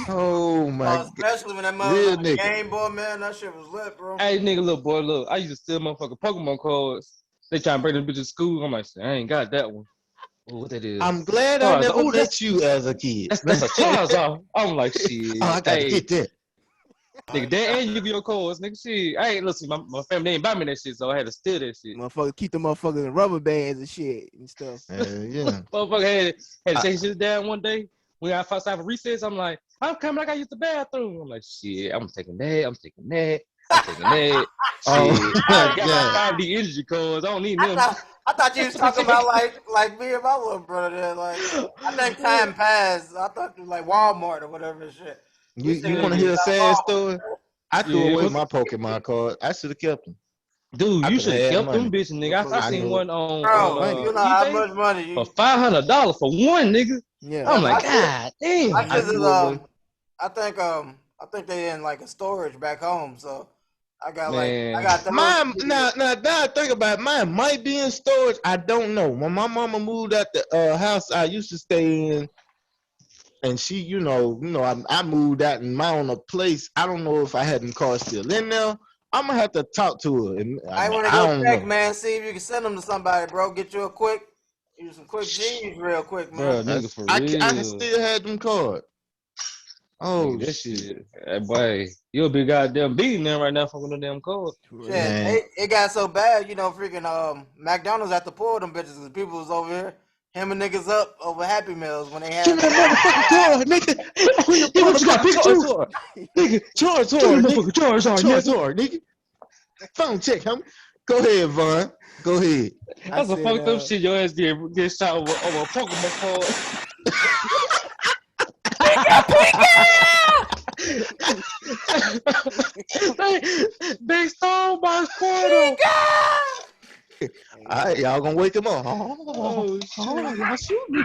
Oh my god. especially when that Real motherfucker nigga. Game Boy, man, that shit was lit, bro. Hey, nigga, little boy, look. I used to steal motherfucking Pokemon cards. They trying to bring them bitches to school. I'm like, I ain't got that one. Ooh, what that is? I'm glad I never Charizard. met you as a kid. That's a Charizard. I'm like, shit. Oh, I gotta get that. Nigga, that and Yu-Gi-Oh cards, nigga, shit. Hey, listen, my family didn't buy me that shit, so I had to steal that shit. Motherfucker, keep the motherfuckers in rubber bands and shit and stuff. Yeah. Motherfucker had to take shit down one day. When I first have a recess, I'm like, I'm coming, I gotta use the bathroom. I'm like, shit, I'm taking that. Shit. Oh, I got yeah. my 5D energy cards. I don't need them. I thought you was talking about like me and my little brother there. Like I think time passed. I thought it was like Walmart or whatever and shit. You want to hear a sad story? I threw away my Pokemon card. I should have kept them. Dude, I you coulda should have had kept money. them bitches, nigga. I seen know. one on Bro, you know how eBay much money you for $500 for one, nigga. Yeah. I'm like, my God damn. My shit threw is away. I think they in like a storage back home, so I got Man. I got the Mine now think about it, mine might be in storage. I don't know. When my mama moved out the house I used to stay in, and she, I moved out and my own place. I don't know if I had them cars still in there. I'm gonna have to talk to her, and I want to I go don't check, know. man. See if you can send them to somebody, bro. Get you some quick G's real quick, man. Bro, nigga, for I can real. still have them cards. Oh Nigga, that shit, shit. Boy, you'll be goddamn beating them right now from the damn code. For real. Shit, man. it got so bad, freaking McDonald's had to pull them bitches because people was over here hemming niggas up over Happy Meals when they Give had me that motherfucking card, nigga. Where your Hey, what you got, motherfucking Pikachu? Charizard, nigga? Give Charizard, me the nigga. motherfucking Charizard, nigga. Charizard, nigga. Phone check, homie. Go ahead, Vaughn. Go ahead. I That's a said, fucked up shit. Your ass get shot over a Pokemon card. they stole my Squirtle. All right, y'all gonna wake him up. Oh shit. Y'all shoot me.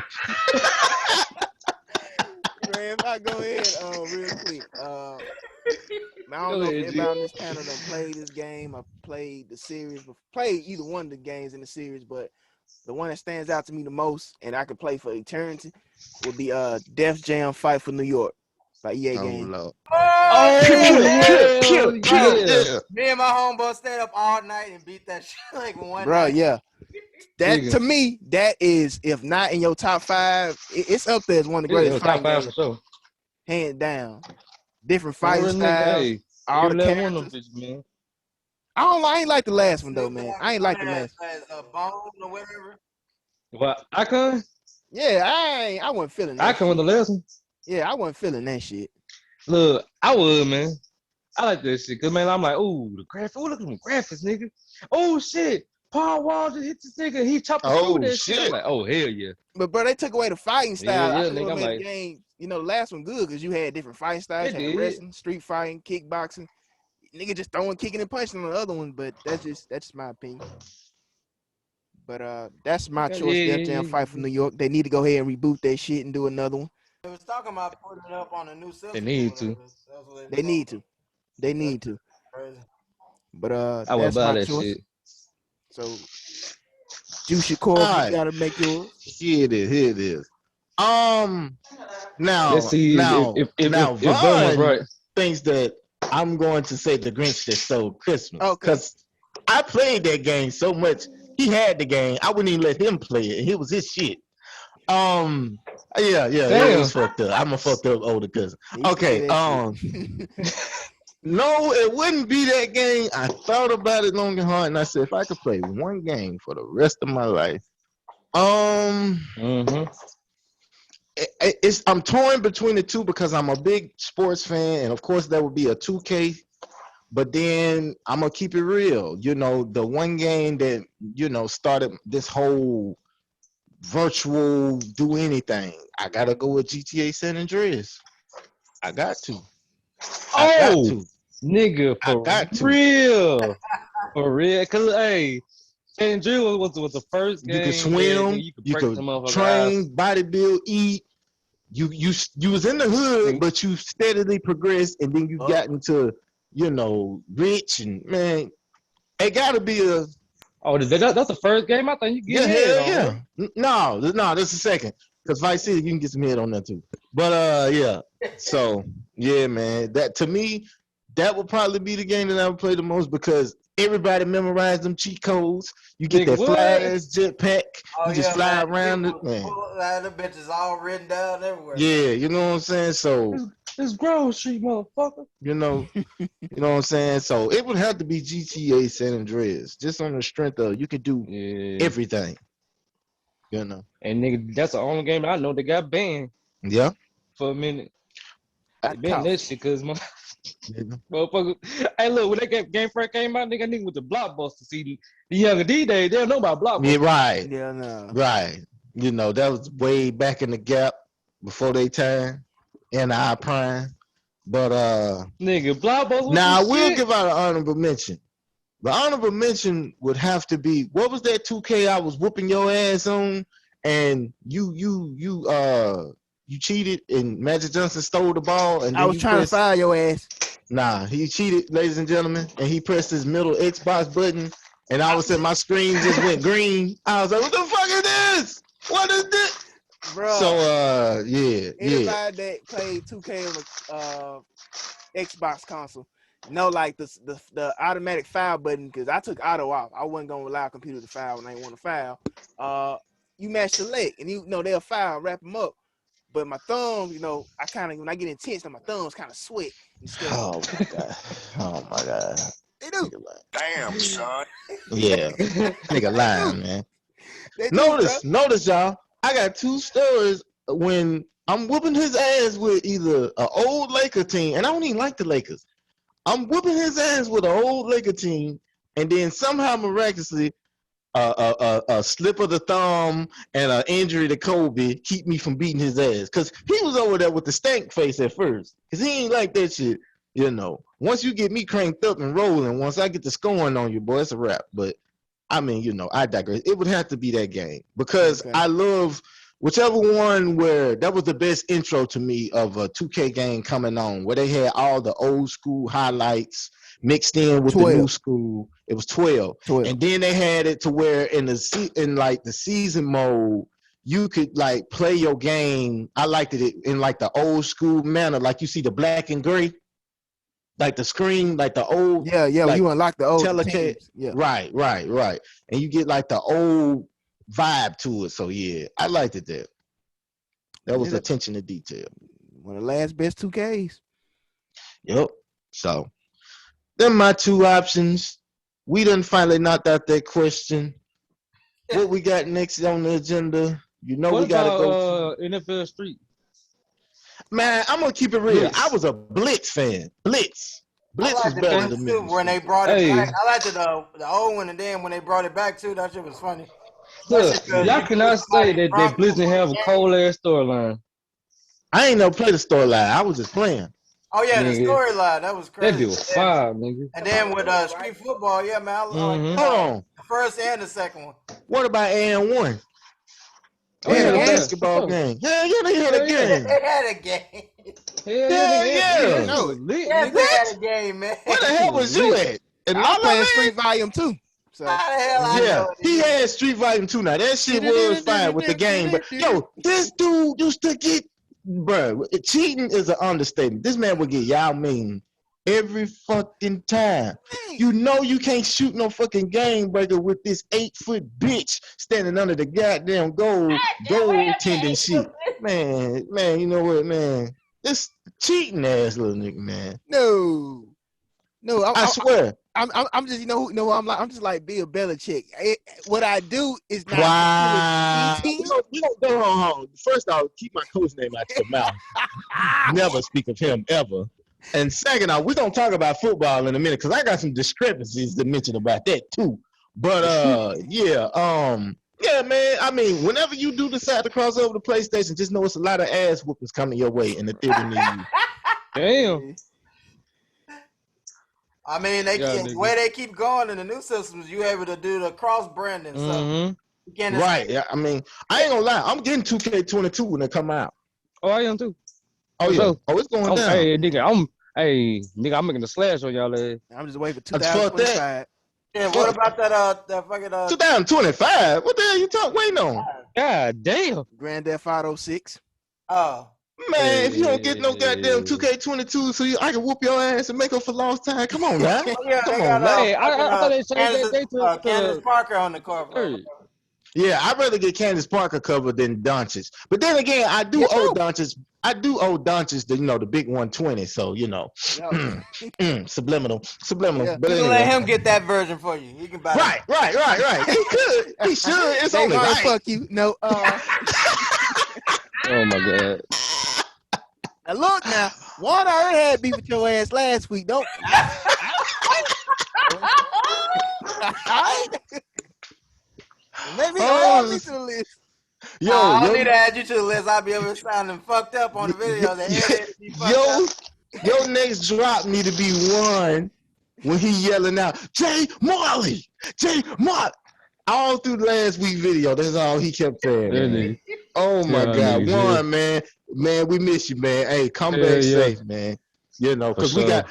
man, if I go ahead, real quick, I don't Go know if ahead, G. everybody on this panel done played this game. I played the series, but played either one of the games in the series, but the one that stands out to me the most, and I could play for eternity, would be Def Jam Fight for New York by EA Oh Game. Lord. Oh Pew yeah, pew pew Oh, pew bro. pew. hell yeah. Yeah. Me and my homeboy stayed up all night and beat that shit like one Bro, night. yeah. That Nigga. to me, that is, if not in your top 5, it's up there as one of the Yeah, greatest yo, top fighting 5 for games, sure. hands down. Different For fighting real, nigga. styles, Hey, all every the last one of them characters. bitches, man. I ain't like the That last one though, Snoop man. Dogg I ain't like the joint last. has a bone or whatever. What? Icon? Yeah, I wasn't feeling that Icon was shit. the last one. Yeah, I wasn't feeling that shit. Look, I would, man. I like that shit. Cause man, I'm like, ooh, the graphics. Ooh, look at them graphics, nigga. Oh shit. Paul Wall just hit this nigga. He chopped the screw with Oh that shit. I'm shit. like, oh hell yeah. But bro, they took away the fighting Yeah, style. I yeah, think nigga. what I'm made the like, game, the last one good because you had different fighting styles. they You had did. wrestling, street fighting, kickboxing. Nigga just throwing, kicking, and punching on the other one. But that's just my opinion. But that's my Okay, choice. yeah, Def yeah, Jam yeah, Fight for yeah. New York. They need to go ahead and reboot that shit and do another one. They was talking about putting it up on a new They system or need whatever. to. That's what they was They need talking to. They about. need to. That's crazy. But I would that's buy my that choice. shit. So Juicy Corp, All you right. gotta make yours. Here it is. Here it is. Um. Let's Now, see now, now, if Bun was Vaughn right. thinks that I'm going to say the Grinch that stole Christmas Okay. because I played that game so much. He had the game. I wouldn't even let him play it. It was his shit. Um. Yeah, it was Damn. fucked up. I'm a fucked up older cousin. You can say Okay. that shit. No, it wouldn't be that game. I thought about it long and hard, and I said if I could play one game for the rest of my life, um, Mm-hmm. it's I'm torn between the two because I'm a big sports fan, and of course that would be a 2K. But then I'm gonna keep it real. The one game that started this whole virtual do anything. I gotta go with GTA San Andreas. I got to. I got Oh, to. nigga, I for got to. real. For real. Cause hey, San Andreas was the first You could game that nigga, swim. you could You break the could motherfucker eyes. train, bodybuild, eat. You was in the hood, Nigga, but you steadily progressed, and then you Fuck. got into rich and man. It got to be a oh, that's the first game I think you yeah, get head hell on, yeah. bro. No, that's the second. Because Vice City, you can get some head on that too. But yeah. So yeah, man. That to me, that would probably be the game that I would play the most because everybody memorized them cheat codes. You get Nigga, that fly what? ass jetpack. Oh You just yeah, fly man. around People it, was man. full of the bitches all written down everywhere, man. Yeah, you know what I'm saying. So This Grove Street, motherfucker. you know, you know what I'm saying. So it would have to be GTA San Andreas, just on the strength of you can do Yeah. everything. You know. And nigga, that's the only game I know that got banned Yeah. for a minute. I They banned that cough. shit because Yeah. motherfucker. Hey, look, when that game first came out, nigga with the Blockbuster. See, the younger D-Day, they don't know about Yeah. Blockbuster. Right. Yeah, no. Right. That was way back in the gap before they time in our prime. But Nigga, Blockbuster was the now I will shit. give out an honorable mention. The honorable mention would have to be what was that 2K I was whooping your ass on and you cheated and Magic Johnson stole the ball and I then was you trying to press fire your ass. Nah, he cheated, ladies and gentlemen, and he pressed his middle Xbox button, and all of a sudden my screen just went green. I was like, "What the fuck is this? What is this?" Bro, So, yeah. anybody that played 2K on the Xbox console know like the automatic foul button, because I took auto off. I wasn't gonna allow a computer to foul when I didn't want to foul. You match the leg, and you know they'll foul, wrap them up. But my thumb, I kind of, when I get intense, my thumbs kind of sweat instead of. Oh my god. Oh my god. They do. Damn, son. Yeah. Nigga lying, man. They do, Notice, y'all. I got two stories when I'm whooping his ass with either an old Laker team, and I don't even like the Lakers. I'm whooping his ass with an old Laker team, and then somehow miraculously, a slip of the thumb and an injury to Kobe keep me from beating his ass. Cause he was over there with the stank face at first. Cause he ain't like that shit. Once you get me cranked up and rolling, once I get the scoring on you, boy, it's a wrap. But I mean, I digress. It would have to be that game because I love whichever one where that was the best intro to me of a 2K game coming on, where they had all the old school highlights mixed in with 12. the new school. It was 12. And then they had it to where in the season mode, you could like play your game. I liked it in like the old school manner, like you see the black and gray, like the screen, like the old. Yeah, like, you unlock the old telecast. Yeah. Right. And you get like the old vibe to it. So yeah, I liked it there. That was attention to detail. One of the last best 2Ks. Yep. So them my two options. We done finally knocked out that question. What we got next on the agenda? We gotta go. NFL Street. Man, I'm gonna keep it real. Blitz. I was a Blitz fan. Blitz was better than me. When they brought it back, I liked the old one, and then when they brought it back too, that shit was funny. Look, y'all cannot say that Blitz didn't have a cold ass storyline. I ain't never played the storyline. I was just playing. Oh yeah, the storyline, that was crazy. That dude was fire, nigga. And then with street football, yeah, man, I like Hold on. the first and the second one. What about AN1? Oh, They had a yeah. basketball game. Yeah, they had a game. They had a game. Yeah. No, Yes, they had a game, man. Where the hell was you at? I playing Street Volume 2. So. How the hell I Yeah, know he had Street Volume 2 now. That shit was fine with the game. But, yo, this dude used to get, bro, cheating is an understatement. This man would get Yao Ming every fucking time. You know you can't shoot no fucking game breaker with this 8-foot bitch standing under the goddamn goaltending shit. Man, you know what, man? This cheating ass little nigga, man. No, I swear. I'm just I'm just like Bill Belichick. What I do is not. Wow. We don't go home. First off, keep my coach name out your mouth. Never speak of him ever. And second off, we're gonna talk about football in a minute because I got some discrepancies to mention about that too. But yeah, man. I mean, whenever you do decide to cross over to PlayStation, just know it's a lot of ass whoopings coming your way in the theater near you. Damn. I mean, the way they keep going in the new systems, you able to do the cross branding stuff. Right. Yeah. I mean, I ain't gonna lie. I'm getting 2K22 when they come out. Oh, I am too. Oh yeah. So, it's going down. Hey, nigga, I'm making a slash on y'all ass. I'm just waiting for 2025. Yeah, what about that fucking 2025? What the hell you waiting on? God damn. Grand Theft Auto 6. Oh. Man, if you don't get no goddamn 2K22 so I can whoop your ass and make up for lost time, come on now. Come on now. Hey, I thought they changed that to Candace Parker on the cover. Yeah, I'd rather get Candace Parker covered than Doncic. But then again, I do owe Doncic the big 120. So subliminal. Yeah. But anyway. Let him get that version for you. You can buy Right. He could. He should. It's only right. Fuck you. No. Oh my god. Now look now, Juan already had beef with your ass last week. Don't. Maybe add me to the list. I don't need to add you to the list. I'll be able to sounding fucked up on the video. Your next drop need to be one when he yelling out, Jay Marley. All through the last week video, that's all he kept saying. Man. Oh my God, Juan, man, we miss you, man. Hey, come back safe, man. You know, For because we sure. got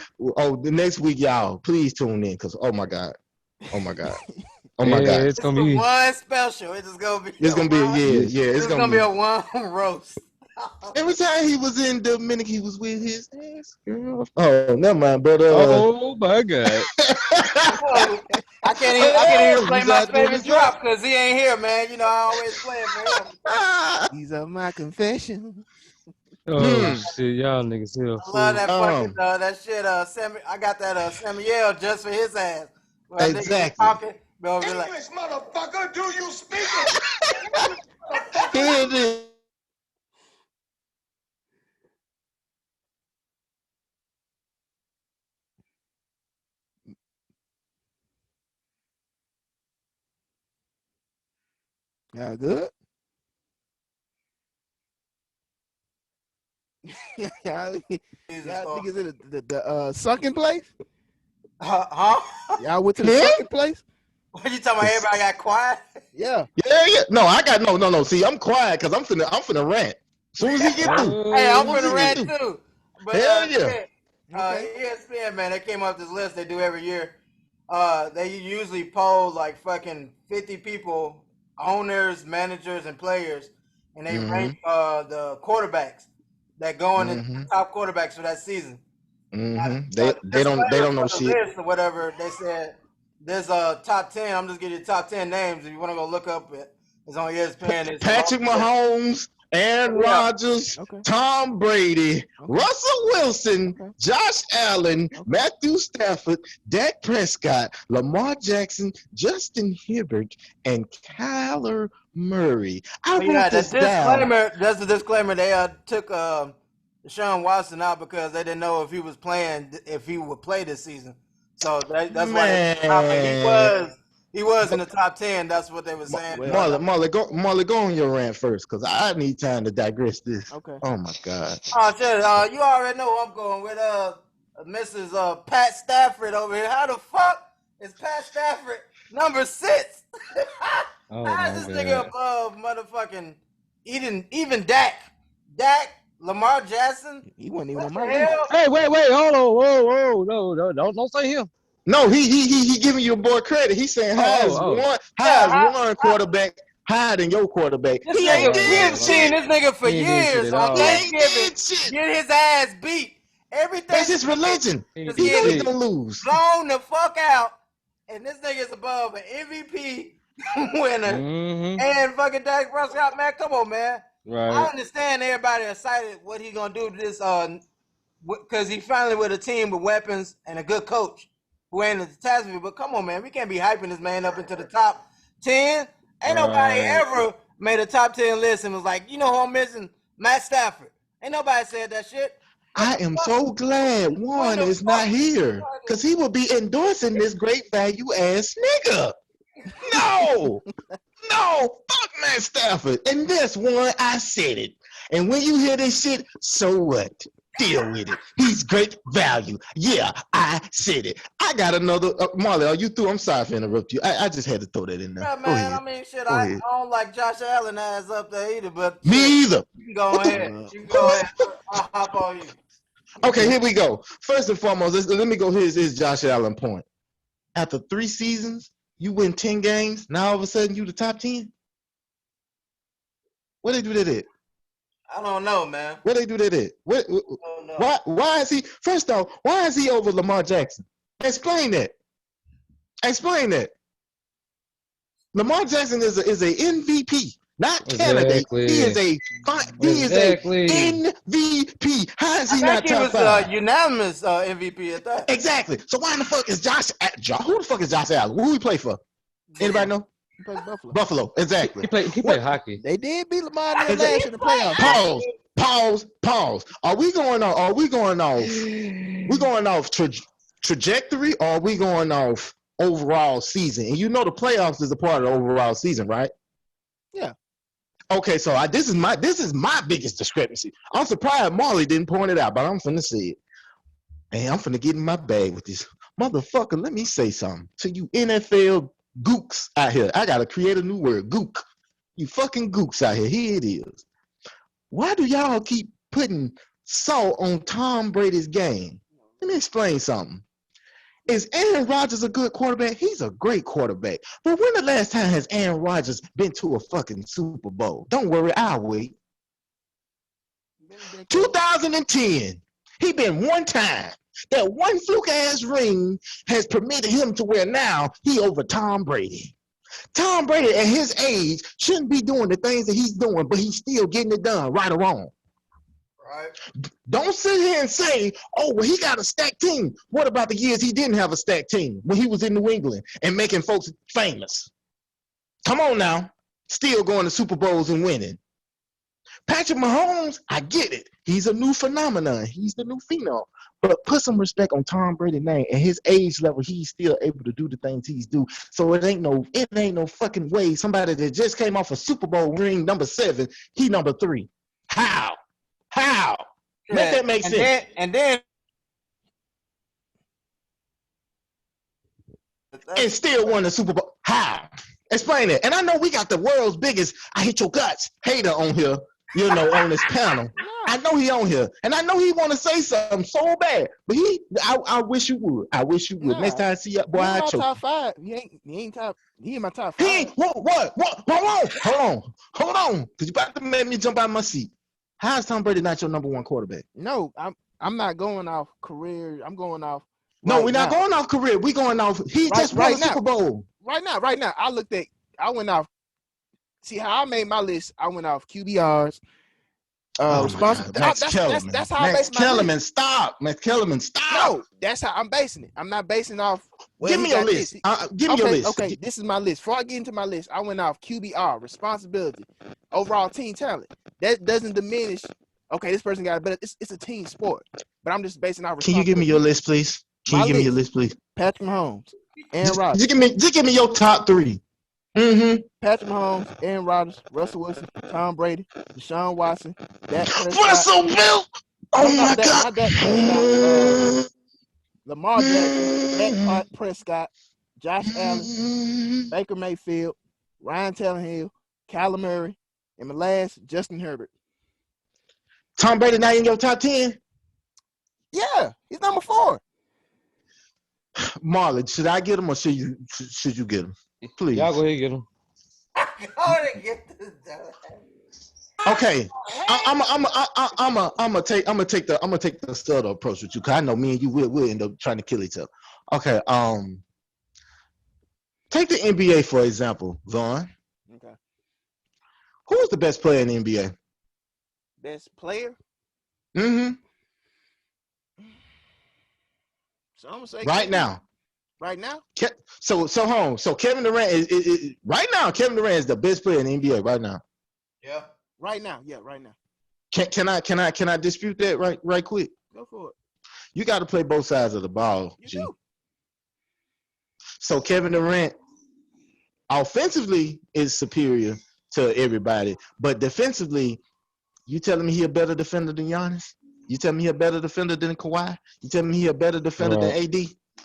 the next week, y'all. Please tune in, because oh my god, oh my god, oh Yeah, my god, it's It's gonna the be. one special. It's just gonna be it's a gonna be one. yeah, Yeah. yeah, it's It's gonna gonna be be. a one roast. Every time he was in Dominican, he was with his ex girl. Oh, never mind. But Oh my God. Oh, I can't even oh, you play my start doing the favorite drop. drop because he ain't here, man. You know I always play it for him. These are my confessions. Oh Hmm. shit, y'all niggas here I love fool. that fucking that shit. I got that Samuel just for his ass. When a nigga be Exactly. talking, bro, be like, English, motherfucker, do you speak it? English, motherfucker. Here it is. Y'all good? y'all, Jesus, y'all Lord. niggas in the sunken place? Huh? Y'all went to the Hmm? sunken place? What you talking about? This- Everybody got quiet. Yeah. Yeah, yeah. No, I got no. See, I'm quiet because I'm finna rant. Soon as he get through. Hey, I'm Oh Soon as finna he get rant shit. through. too. But Hell yeah. yeah, Okay. ESPN, man, they came up with this list they do every year. They usually poll like fucking 50 people, owners, managers, and players, and they Mm-hmm. rank the quarterbacks that go in the Mm-hmm. top quarterbacks for that season. Mm-hmm. Now, They the they don't they disclaimer don't know for the shit. list or whatever, they said there's a top 10. I'm just giving you the top 10 names. If you want to go look up it, it's on ESPN. It's a long Patrick list. Mahomes, Aaron Yeah. Rodgers, Okay. Tom Brady, Okay. Russell Wilson, Okay. Josh Allen, Okay. Matthew Stafford, Dak Prescott, Lamar Jackson, Justin Herbert, and Kyler Murray. I But wrote yeah, the this down. disclaimer. That's the disclaimer. They took Deshaun Watson out because they didn't know if he was playing, if he would play this season. So that's why they took him out. But Man. he was in the top 10. That's what they were saying. Well, Marley, go on your rant first, because I need time to digress this. okay. Oh my God. Oh shit! You already know who I'm going with Mrs. Pat Stafford over here. How the fuck is Pat Stafford number 6? Oh How my is this nigga God. above motherfucking even Dak? Dak, Lamar Jackson. He wasn't even What on the my list. hell? Hey, wait, hold on, whoa, no, don't say him. No, he giving your boy credit. He's saying Oh. how Yeah, is one quarterback higher than your quarterback? this He ain't nigga, My we did have bad, my bad. seen shit. this nigga for He ain't did shit years at on He all. ain't Thanksgiving did shit. get his ass beat every That's his Thanksgiving. religion. He ain't Just He did know he get shit. gonna lose. blown the fuck out, and this nigga is above an MVP winner Mm-hmm. and fucking Dak Prescott. Man, come on, man. I Right. understand everybody excited what he gonna do to this because he finally with a team with weapons and a good coach who ain't a catastrophe. But come on, man, we can't be hyping this man up into the top 10. Ain't nobody Right. ever made a top 10 list and was like, you know who I'm missing? Matt Stafford. Ain't nobody said that shit. What I the am fuck? so glad When Juan the is not fuck? here, because he would be endorsing this great value ass nigga. No, no, fuck Matt Stafford. And this one, I said it. And when you hear this shit, so what? Deal with it. He's great value. Yeah, I said it. I got another. Marley, are you through? I'm sorry for interrupt you. I just had to throw that in there. Yeah, Go man. I ahead. mean, shit. Go I ahead. don't like Josh Allen ass up there either, but shit, Me either. you can go What the? ahead. Well, You can go ahead. I'll hop on you. Okay, okay. here we go. First and foremost, let me go. Here's Josh Allen point. After 3 seasons, you win 10 games. Now all of a sudden, you the top 10. What they do that at? I don't know, man. What they do that at? I don't know. Why is he? First off, why is he over Lamar Jackson? Explain that. Explain that. Lamar Jackson is a MVP, not candidate. He is Exactly. a Exactly. MVP. How is I he think not he top was five? unanimous MVP at that. Exactly. So why in the fuck is who the fuck is Josh Allen? Who he play for? Anybody know? He played Buffalo. Buffalo. Exactly. He What? played hockey. They did beat Lamar in there Is it? last in the playoffs, though. Pause. Are we going on? Are we going off? We going off trajectory, or are we going off overall season? And you know the playoffs is a part of the overall season, right? Yeah. Okay, so this is my biggest discrepancy. I'm surprised Marley didn't point it out, but I'm finna say it. Man, I'm finna get in my bag with this motherfucker. Let me say something to you NFL gooks out here. I gotta create a new word, gook. You fucking gooks out here. Here it is. Why do y'all keep putting salt on Tom Brady's game? me explain something. Is Aaron Rodgers a good quarterback? He's a great quarterback. But when the last time has Aaron Rodgers been to a fucking Super Bowl? Don't worry, I'll wait. 2010. He been one time. That one fluke ass ring has permitted him to where now he over Tom Brady. Tom Brady at his age shouldn't be doing the things that he's doing, but he's still getting it done, right or wrong. Right. Don't sit here and say, oh, well, he got a stacked team. What about the years he didn't have a stacked team when he was in New England and making folks famous? Come on now. Still going to Super Bowls and winning. Patrick Mahomes, I get it. He's a new phenomenon. He's the new phenom. But put some respect on Tom Brady's name. At his age level, he's still able to do the things he's do. So it ain't no fucking way somebody that just came off a Super Bowl ring number 7, he number 3. How? Make that make sense. And then and still won the Super Bowl. How? Explain it. And I know we got the world's biggest I hate your guts hater on here, on this panel. I know he on here. And I know he want to say something so bad. But I wish you would. I wish you would. Next time I see you, boy, I choke. Top 5. He ain't top. He in my top 5. He ain't, what? Hold on. Because you about to make me jump out of my seat. How is Tom Brady not your number 1 quarterback? No, I'm not going off career. I'm going off. No, we're not going off career. We're going off. He just won a Super Bowl. Right now. I went off. See how I made my list. I went off QBRs. Responsible. Max Kellerman. That's how I base my list. Stop. Max Kellerman, stop. No, that's how I'm basing it. I'm not basing off. Give me your list. Give me your list. Okay, this is my list. Before I get into my list, I went off QBR, responsibility, overall team talent. That doesn't diminish. Okay, this person got it, but it's a team sport. But I'm just basing off. Can you give me your list, please? Can you give me your list, please? Patrick Mahomes, Aaron Rodgers. Just give me your top 3. Mm-hmm. Patrick Mahomes, Aaron Rodgers, Russell Wilson, Tom Brady, Deshaun Watson, Dak Prescott. Russell Wilson. Oh my God. Dak Prescott, Lamar Jackson, Dak Prescott, Josh Allen, Baker Mayfield, Ryan Tannehill, Kyler Murray, and my last, Justin Herbert. Tom Brady not in your top 10? Yeah, he's number 4. Marlon, should I get him or should you get him? Please. Y'all go ahead and get him. I to get this done. Okay, I'm gonna take the subtle approach with you because I know me and you will end up trying to kill each other. Okay, take the NBA for example, Vaughn. Okay. Who's the best player in the NBA? Best player? Mm-hmm. So I'm gonna say right now. Right now? So Kevin Durant is right now. Kevin Durant is the best player in the NBA right now. Yeah. Right now. Yeah, right now. Can I dispute that right quick? Go for it. You got to play both sides of the ball. You do. So Kevin Durant offensively is superior to everybody, but defensively, you telling me he a better defender than Giannis? You telling me he a better defender than Kawhi? You telling me he a better defender than AD?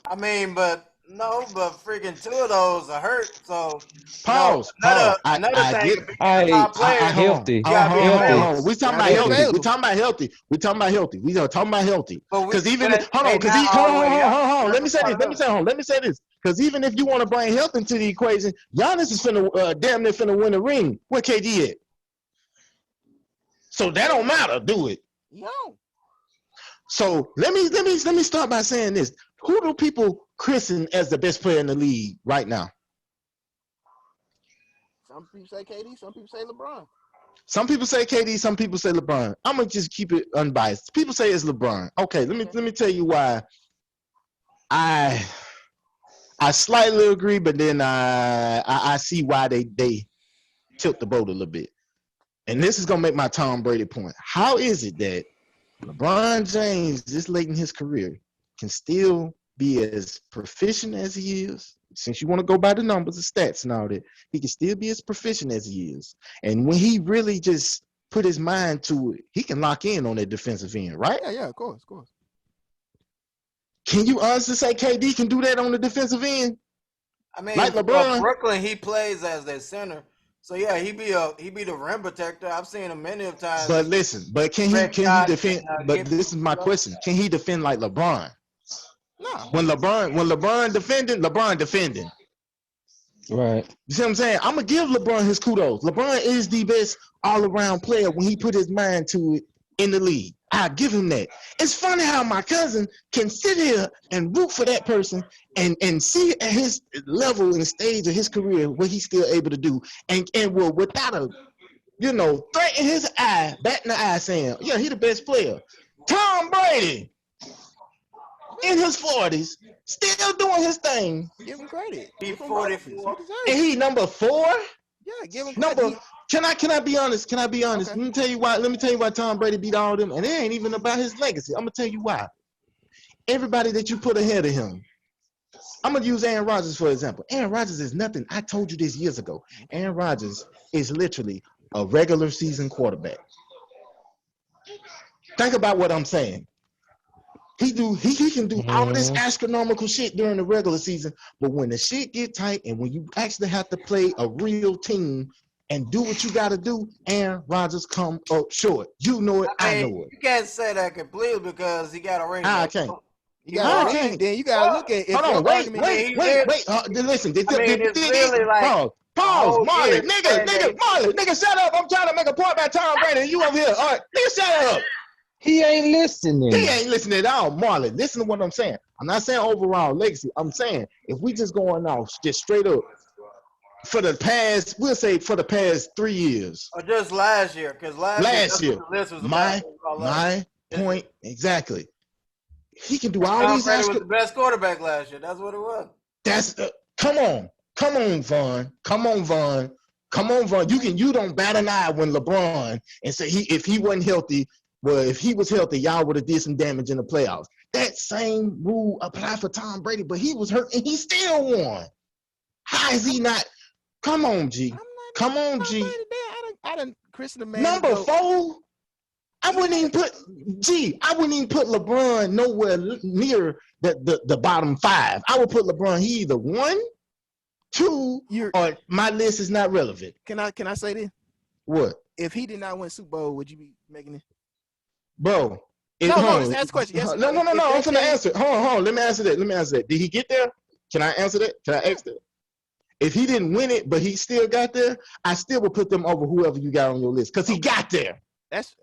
I mean, but freaking 2 of those are hurt. So pause. Another thing. Healthy. We talking about healthy. We talking about healthy. Because even hold on. Let me say this. Because even if you want to bring health into the equation, Giannis is damn near finna win a ring. Where KD at? So that don't matter, do it? No. So let me start by saying this. Who do people christen as the best player in the league right now? Some people say KD, some people say LeBron. Some people say KD, some people say LeBron. I'm gonna just keep it unbiased. People say it's LeBron. Okay, let me tell you why. I slightly agree, but then I see why they tilt the boat a little bit. And this is gonna make my Tom Brady point. How is it that LeBron James, this late in his career, can still be as proficient as he is? Since you want to go by the numbers, the stats and all that, he can still be as proficient as he is. And when he really just put his mind to it, he can lock in on that defensive end, right? Yeah, of course. Can you honestly say KD can do that on the defensive end? I mean, like LeBron, Brooklyn, he plays as their center. So yeah, he be the rim protector. I've seen him many of times. But listen, can he defend? But this is my question: can he defend like LeBron? Nah. When LeBron defending. Right. You see what I'm saying? I'm gonna give LeBron his kudos. LeBron is the best all-around player when he put his mind to it in the league. I give him that. It's funny how my cousin can sit here and root for that person and see at his level and stage of his career what he's still able to do, and will without a threat in his eye, bat in the eye, saying, yeah, he the best player. Tom Brady in his 40s, still doing his thing. Give him credit. He Give him both. He 44. deserves And it. he number 4? Yeah, give him credit. Number can I be honest? Can I be honest? Okay. Let me tell you why Tom Brady beat all of them. And it ain't even about his legacy. I'm gonna tell you why. Everybody that you put ahead of him. I'm gonna use Aaron Rodgers for example. Aaron Rodgers is nothing. I told you this years ago. Aaron Rodgers is literally a regular season quarterback. Think about what I'm saying. He can do all this astronomical shit during the regular season, but when the shit get tight and when you actually have to play a real team and do what you got to do, Aaron Rodgers come up short. You know it, I know it. You can't say that completely because he got a ring. I can't. You got I can't. then you gotta look at if Hold on, wait. Listen, it's really like pause, Marley, nigga, shut up. I'm trying to make a point about Tom Brady, and you over here. All right, nigga, shut up. He ain't listening. He ain't listening at all, Marley. Listen to what I'm saying. I'm not saying overall legacy. I'm saying if we just going off just straight up for the past, we'll say for the past 3 years. Or just last year, because last year the list was my point exactly. He can do all Tom these. Brady was the best quarterback last year. That's what it was. That's come on, Vaughn. Come on, Vaughn. You don't bat an eye when LeBron and say if he wasn't healthy. Well, if he was healthy, y'all would have did some damage in the playoffs. That same rule applied for Tom Brady, but he was hurt and he still won. How is he not? Come on, G. Come on, G. I done christened the man. Number 4. I wouldn't even put LeBron nowhere near the bottom 5. I would put LeBron. He either 1, 2, or my list is not relevant. Can I say this? What? If he did not win Super Bowl, would you be making it? Bro. Let's ask a question. Yes, no. I'm finna answer. Hold on. Let me answer that. Did he get there? Can I answer that? Can I ask that? If he didn't win it, but he still got there, I still would put them over whoever you got on your list because he got there. That's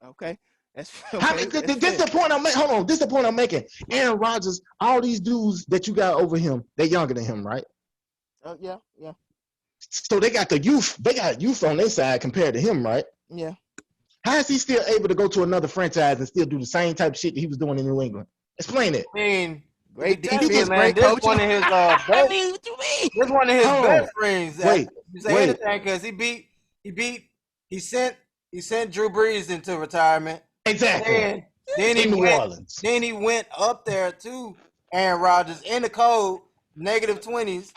okay. That's okay. This is the point I'm making. Hold on. This is the point I'm making. Aaron Rodgers, all these dudes that you got over him, they're younger than him, right? Yeah. So they got youth on their side compared to him, right? Yeah. How is he still able to go to another franchise and still do the same type of shit that he was doing in New England? Explain it. I mean, great defense, man. This one of his best. I mean, what you mean? This one of his best rings. Wait. Anything because he sent Drew Brees into retirement. Exactly. Then in New Orleans. Then he went up there to Aaron Rodgers in the cold, -20s,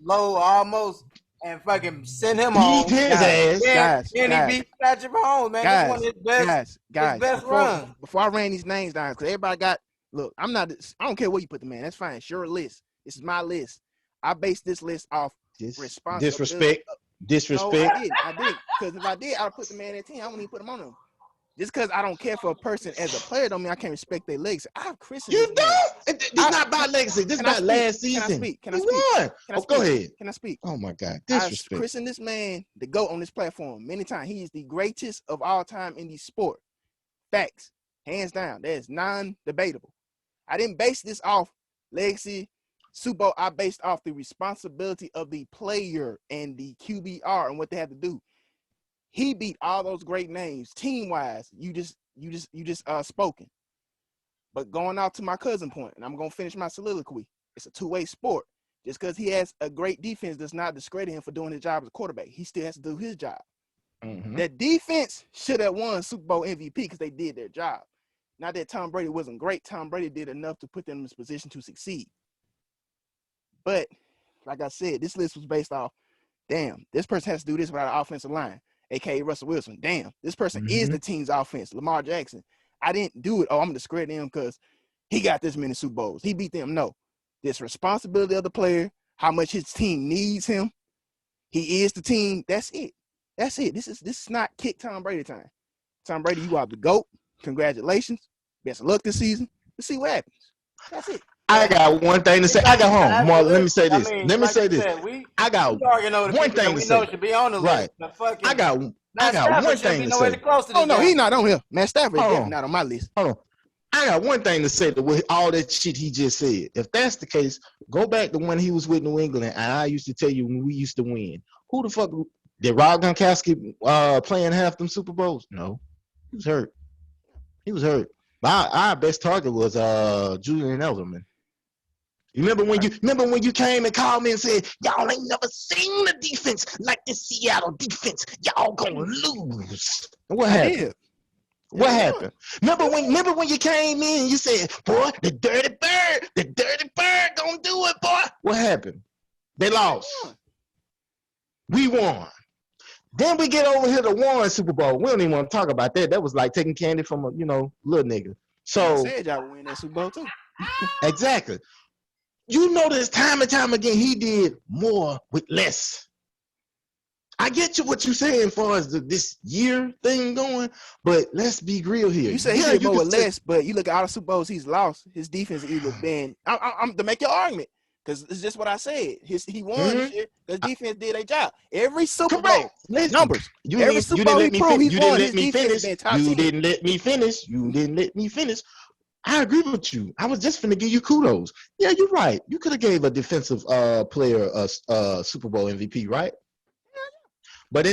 low almost, and fucking send him home. Beat his ass. Then he beat Patrick Mahomes, man. This one of his best runs. Before I ran these names down, because everybody got, look, I don't care where you put the man. That's fine. It's your list. This is my list. I based this list off responsibility. Disrespect. No, I did. Because if I did, I'd put the man at 10. I wouldn't even put him on him. Just because I don't care for a person as a player don't mean I can't respect their legacy. I've christened You don't. This is not about legacy. This is about last season. Can I speak? Go ahead. Can I speak? Oh my God. Disrespect. I've christened this man the GOAT on this platform many times. He is the greatest of all time in the sport. Facts. Hands down. That is non-debatable. I didn't base this off legacy, Super Bowl. I based off the responsibility of the player and the QBR and what they had to do. He beat all those great names team-wise. You just spoken. But going out to my cousin point, and I'm gonna finish my soliloquy. It's a two-way sport. Just because he has a great defense does not discredit him for doing his job as a quarterback. He still has to do his job. Mm-hmm. That defense should have won Super Bowl MVP because they did their job. Not that Tom Brady wasn't great. Tom Brady did enough to put them in this position to succeed. But like I said, this list was based off, damn, this person has to do this without an offensive line. A.K.A. Russell Wilson. Damn, this person is the team's offense. Lamar Jackson. I didn't do it. Oh, I'm going to discredit him because he got this many Super Bowls. He beat them. No. This responsibility of the player, how much his team needs him. He is the team. That's it. This is not kick Tom Brady time. Tom Brady, you are the GOAT. Congratulations. Best of luck this season. Let's see what happens. That's it. I got one thing to say. I not got even home. half the Mark, let me list. say I this. mean, Let me like say you this. said, we I got already know the one people that thing to we know say. should be on the list. Right. But I fucking got Matt one Stafford shouldn't thing be to nowhere say. close to Oh this no, damn. he not on here. Matt Stafford is Hold definitely on. not on my list. Hold on. I got one thing to say to with all that shit he just said. If that's the case, go back to when he was with New England, and I used to tell you when we used to win. Who the fuck did Rob Gronkowski playing half them Super Bowls? No, he was hurt. He was hurt. Our best target was Julian Edelman. You remember when you came and called me and said, y'all ain't never seen the defense like this Seattle defense. Y'all gonna lose. And what I happened? did. What They happened? Remember when you came in and you said, boy, the dirty bird gonna do it, boy. What happened? They lost. We won. Then we get over here to one Super Bowl. We don't even want to talk about that. That was like taking candy from a little nigga. And I So said y'all would win that Super Bowl too. exactly. You notice time and time again he did more with less. I get you what you're saying as far as this year thing going, but let's be real here. You say he did more or less, but you look at all the Super Bowls he's lost. His defense either been. I'm to make your argument because it's just what I said. He won this year because defense did their job. Every Super Bowl numbers. Every Super Bowl he proved he's won. His defense been top 10. You didn't let me finish. I agree with you. I was just finna give you kudos. Yeah, you're right. You could have gave a defensive player a Super Bowl MVP, right? But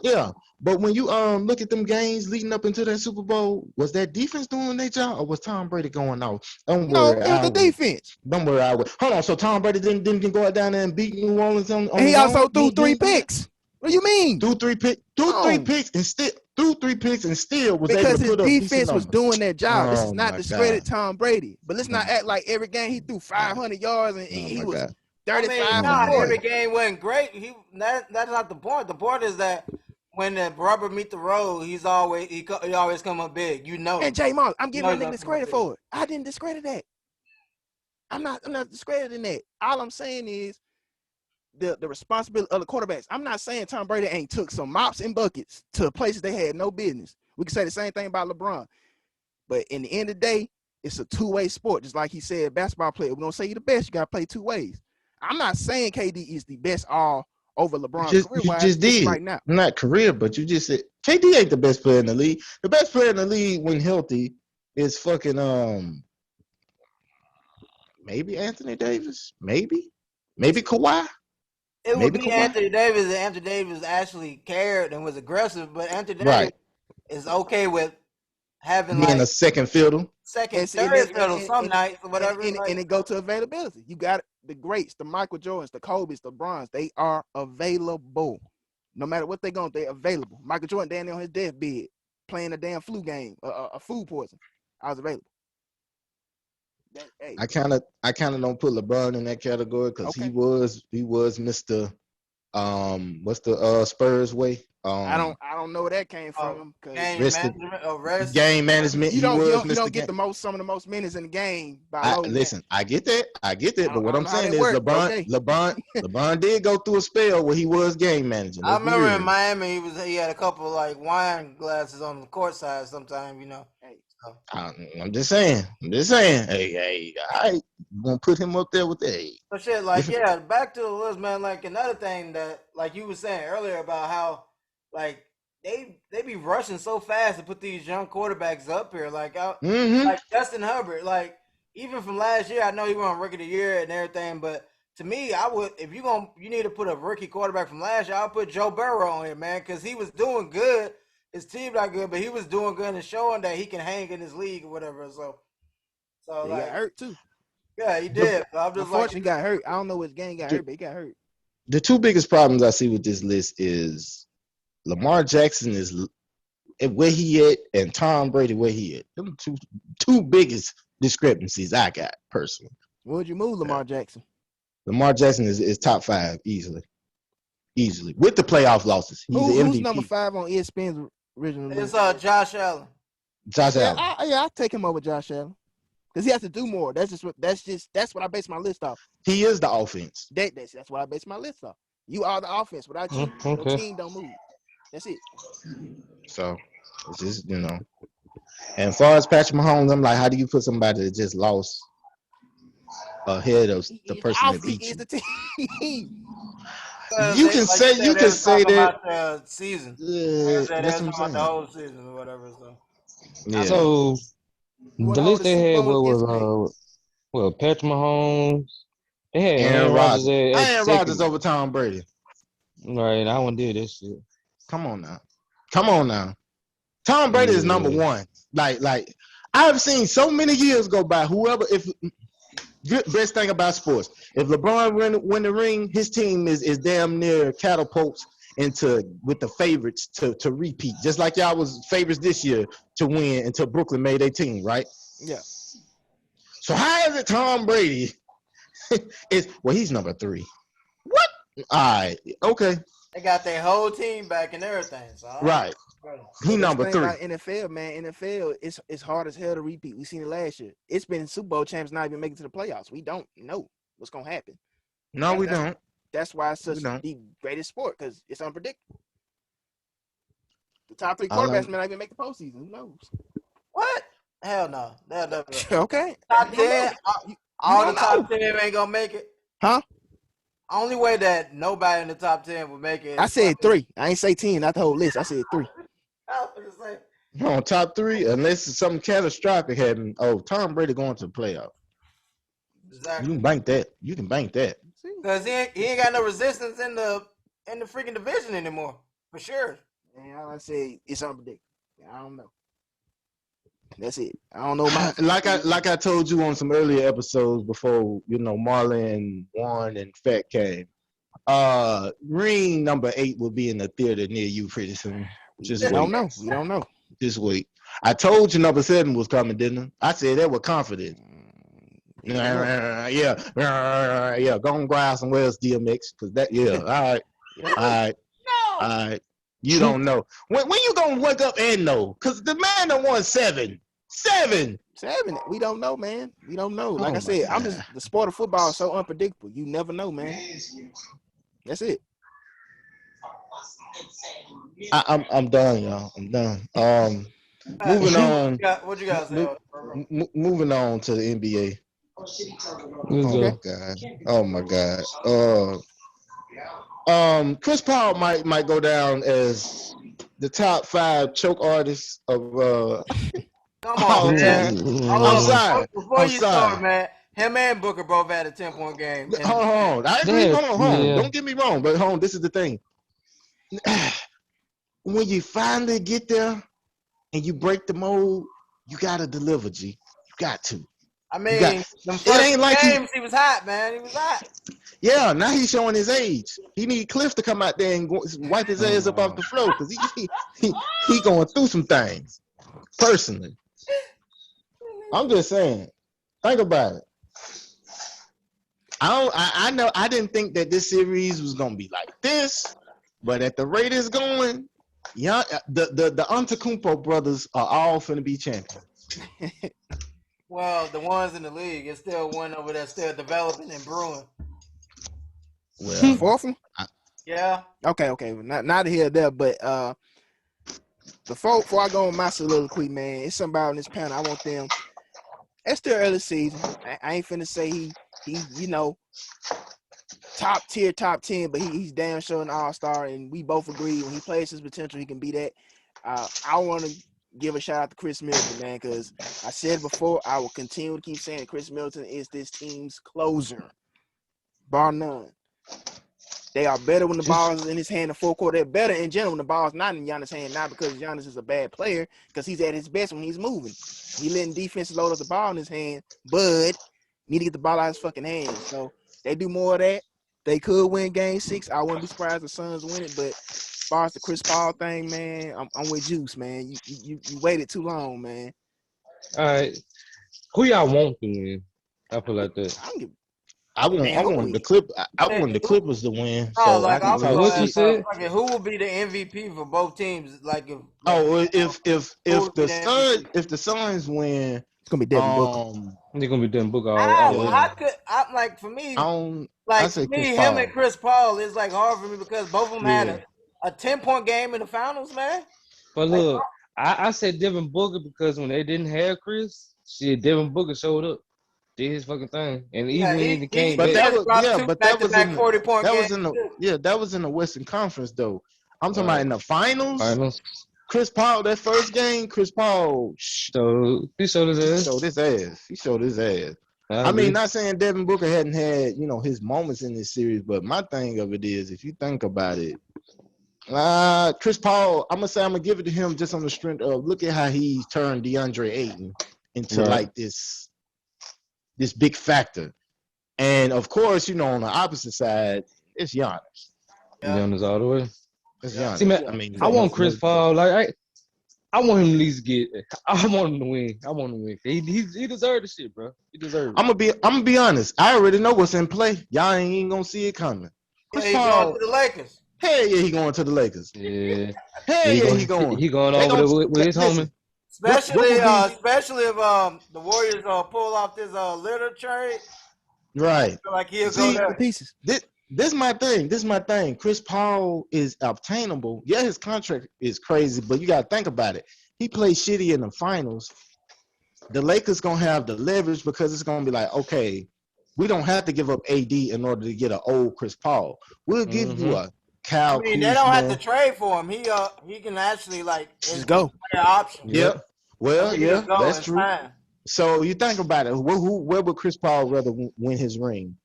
yeah. But when you look at them games leading up into that Super Bowl, was that defense doing their job or was Tom Brady going off? No, it was the defense. Don't worry, I would. Hold on. So Tom Brady didn't go out down there and beat New Orleans on and he his also own? threw 3 picks. What do you mean? Threw three picks and still was able Because to his put up decent defense was numbers. doing their job. This is Oh not my discredit God. Tom Brady, but let's not act like every game he threw 500 yards and Oh he my was God. 35 Nah, and 40. every game wasn't great. That's not the point. The point is that when the rubber meet the road, he always come up big. You know. And Jay Moss, I'm giving he's my gonna niggas come up credit big. for it. I didn't discredit that. I'm not discrediting that. All I'm saying is the responsibility of the quarterbacks. I'm not saying Tom Brady ain't took some mops and buckets to places they had no business. We can say the same thing about LeBron. But in the end of the day, it's a two-way sport. Just like he said, basketball player, we're going to say you're the best. You got to play 2 ways. I'm not saying KD is the best all over LeBron career-wise just right now. Not career, but you just said KD ain't the best player in the league. The best player in the league when healthy is fucking maybe Anthony Davis, maybe Kawhi. It would Maybe be Kawhi. Anthony Davis if Anthony Davis actually cared and was aggressive, but Anthony Davis Right. is okay with having Being like a second fiddle. second, third fiddle some nights or whatever. And it go to availability. You got the greats, the Michael Jordans, the Kobe's, the Bronze. They are available. No matter what they're going, they're available. Michael Jordan down there on his deathbed playing a damn flu game, a food poison. I was available. Hey. I kind of don't put LeBron in that category because he was Mr. What's the Spurs way? I don't know where that came from. Game management. You don't get some of the most minutes in the game by low. Listen, I get that, but what I'm saying is LeBron did go through a spell where he was game managing. I remember in Miami he had a couple like wine glasses on the court side sometime, Hey, I'm just saying. Hey, I gonna put him up there with that. But shit, back to the list, man. Like another thing that, like you were saying earlier about how, like they be rushing so fast to put these young quarterbacks up here, like like Justin Herbert. Like even from last year, I know he won Rookie of the Year and everything, but to me, I would if you need to put a rookie quarterback from last year, I'll put Joe Burrow on here, man, because he was doing good. His team not good, but he was doing good and showing that he can hang in this league or whatever. So he got hurt too. Yeah, he did. Unfortunately, got hurt. I don't know which game got hurt, but he got hurt. The 2 biggest problems I see with this list is Lamar Jackson is where he at and Tom Brady where he at. Them two biggest discrepancies I got personally. Where would you move Lamar Jackson? Lamar Jackson is top 5 easily with the playoff losses. He's the MVP. Who's number 5 on ESPN's original list? It's Josh Allen. Allen. I'll take him over Josh Allen because he has to do more. That's what I base my list off. He is the offense. That's what I base my list off. You are the offense. Without you, your team don't move. That's it. So it's just And as far as Patrick Mahomes, I'm like, how do you put somebody that just lost ahead of the person that He beat is you? the team. Because You they, can like you say said, they was talking that. about the season. They said they That's was what I'm talking about the saying. whole season or whatever. So Yeah. So You want the to hold list the they Super had Bowl was against me? Patrick Mahomes. They had Aaron Aaron Rodgers Rodgers. at Aaron Rodgers second. over Tom Brady. Right, I wouldn't do this shit. Come on now. Come on now. Tom Brady is number Yeah. one. Like I've seen so many years go by. If best thing about sports, if LeBron win the ring, his team is damn near catapults into with the favorites to repeat. Just like y'all was favorites this year to win until Brooklyn made their team, right? Yeah. So how is it Tom Brady he's number 3. What? All right. Okay. they got their whole team back and everything. So Right. He But that's the number thing 3. about NFL, man. NFL, it's hard as hell to repeat. We seen it last year. It's been Super Bowl champs not even making it to the playoffs. We don't know what's gonna happen. No, we don't. That's why it's We such don't. the greatest sport because it's unpredictable. The top 3 All quarterbacks I'm, may not even make the postseason. Who knows? what? Hell no. They'll never. Okay. Top You don't 10. know. You All the don't top know. 10 ain't gonna make it. Huh? Only way that nobody in the top 10 would make it I is said 3. I ain't say 10, not the whole list. I said 3. I was gonna say, on top 3, unless something catastrophic happened. Oh, Tom Brady going to the playoff. exactly. You can bank that. You can bank that. Because he ain't got no resistance in the freaking division anymore. For sure. And I say it's unpredictable. I don't know. That's it. I don't know my like I told you on some earlier episodes before, Marlon and Warren and Fat came. Ring number 8 will be in the theater near you pretty soon. Just we wait. don't know. We don't know. Just wait. I told you number 7 was coming, didn't I? I said that with confidence. Yeah. Go and grab some Wells DMX because that. Yeah. All right. All right. No. All right. You don't know when you gonna wake up and know? Because the man that won 7. 7. We don't know, man. We don't know. Like I said, I'm just the sport of football is so unpredictable. You never know, man. That's it. I'm done, y'all. I'm done. Moving on. What you got to say? Moving on to the NBA. Okay. Oh my God. Chris Paul might go down as the top 5 choke artists of Come all on, man. time. Hold I'm up. sorry. Before you start, man, him and Booker both had a 10-point game. Hold on. I agree. Hold on. Yeah. Don't get me wrong, but hold on. This is the thing. When you finally get there and you break the mold, you gotta deliver, G. You got to. I mean, them It first ain't like games, he was hot, man. He was hot. Yeah, now he's showing his age. He need Cliff to come out there and wipe his ass up off the floor because he going through some things. Personally, I'm just saying. Think about it. I know I didn't think that this series was gonna be like this, but at the rate it's going, yeah, the Antetokounmpo brothers are all finna be champions. Well, the ones in the league, it's still one over there still developing and brewing. Well, Fourth one? Yeah. Okay. Not here there, but before I go on my soliloquy, man, it's somebody on this panel. I want them. It's still early season. I ain't finna say he top tier, top 10, but he's damn sure an all-star, and we both agree when he plays his potential, he can be that. I want to give a shout out to Chris Middleton, man, because I said before, I will continue to keep saying Chris Middleton is this team's closer, bar none. They are better when the ball is in his hand in full court. They're better in general when the ball is not in Giannis' hand, not because Giannis is a bad player, because he's at his best when he's moving. He letting defense load up the ball in his hand, but need to get the ball out of his fucking hands. So they do more of that. They could win game 6. I wouldn't be surprised if the Suns win it, but as far as the Chris Paul thing, man, I'm with Juice, man. You waited too long, man. All right. Who y'all want to win? I feel like that. I want the Clippers to win. Oh, So like I I can was talk What gonna you shit. said? who will be the MVP for both teams? Like if If the Suns win, It's gonna be Devin Booker. They're gonna be doing book all the way. I like for me, I say Chris him Paul. and Chris Paul is like hard for me because both of them had a 10-point game in the finals, man. But look, I said Devin Booker because when they didn't have Chris, shit, Devin Booker showed up, did his fucking thing, and Yeah, even when he came But back, that just was dropped two but that was back-to-back in 40-point games. that was in the Western Conference though. I'm talking about right, in the finals. finals. Chris Paul, that first game, Chris Paul So he showed his ass. showed his ass. He showed his ass. I I mean, agree. not saying Devin Booker hadn't had, his moments in this series, but my thing of it is, if you think about it, Chris Paul, I'm gonna give it to him just on the strength of look at how he's turned DeAndre Ayton into Right. like this big factor. And of course, on the opposite side, it's Giannis. Yeah, Giannis all the way. It's yeah. See, man, Giannis. I mean, I want no Chris debate. Paul. Like I want him to at least get. I want him to win. I want him to win. He deserved the shit, bro. He deserved it. I'm gonna be honest. I already know what's in play. Y'all ain't gonna see it coming. Yeah, Chris he going to Paul, the Lakers. hell yeah, he going to the Lakers. Yeah. Hell He yeah, going. he going. He going They over gonna there with his listen. homie. What would be Especially if the Warriors pull off this litter trade. right? I feel like he'll go See, The there. pieces. this is my thing. This is my thing. Chris Paul is obtainable. Yeah, his contract is crazy, but you gotta think about it. He played shitty in the finals. The Lakers gonna have the leverage because it's gonna be like, okay, we don't have to give up AD in order to get an old Chris Paul. We'll give you a I Kyle mean, they don't have to Kuzma. trade for him. He can actually Just it's go. a player option. Yep. Yep. So Well, he can yeah, just go that's and true. sign. So you think about it. Where would Chris Paul rather win his ring?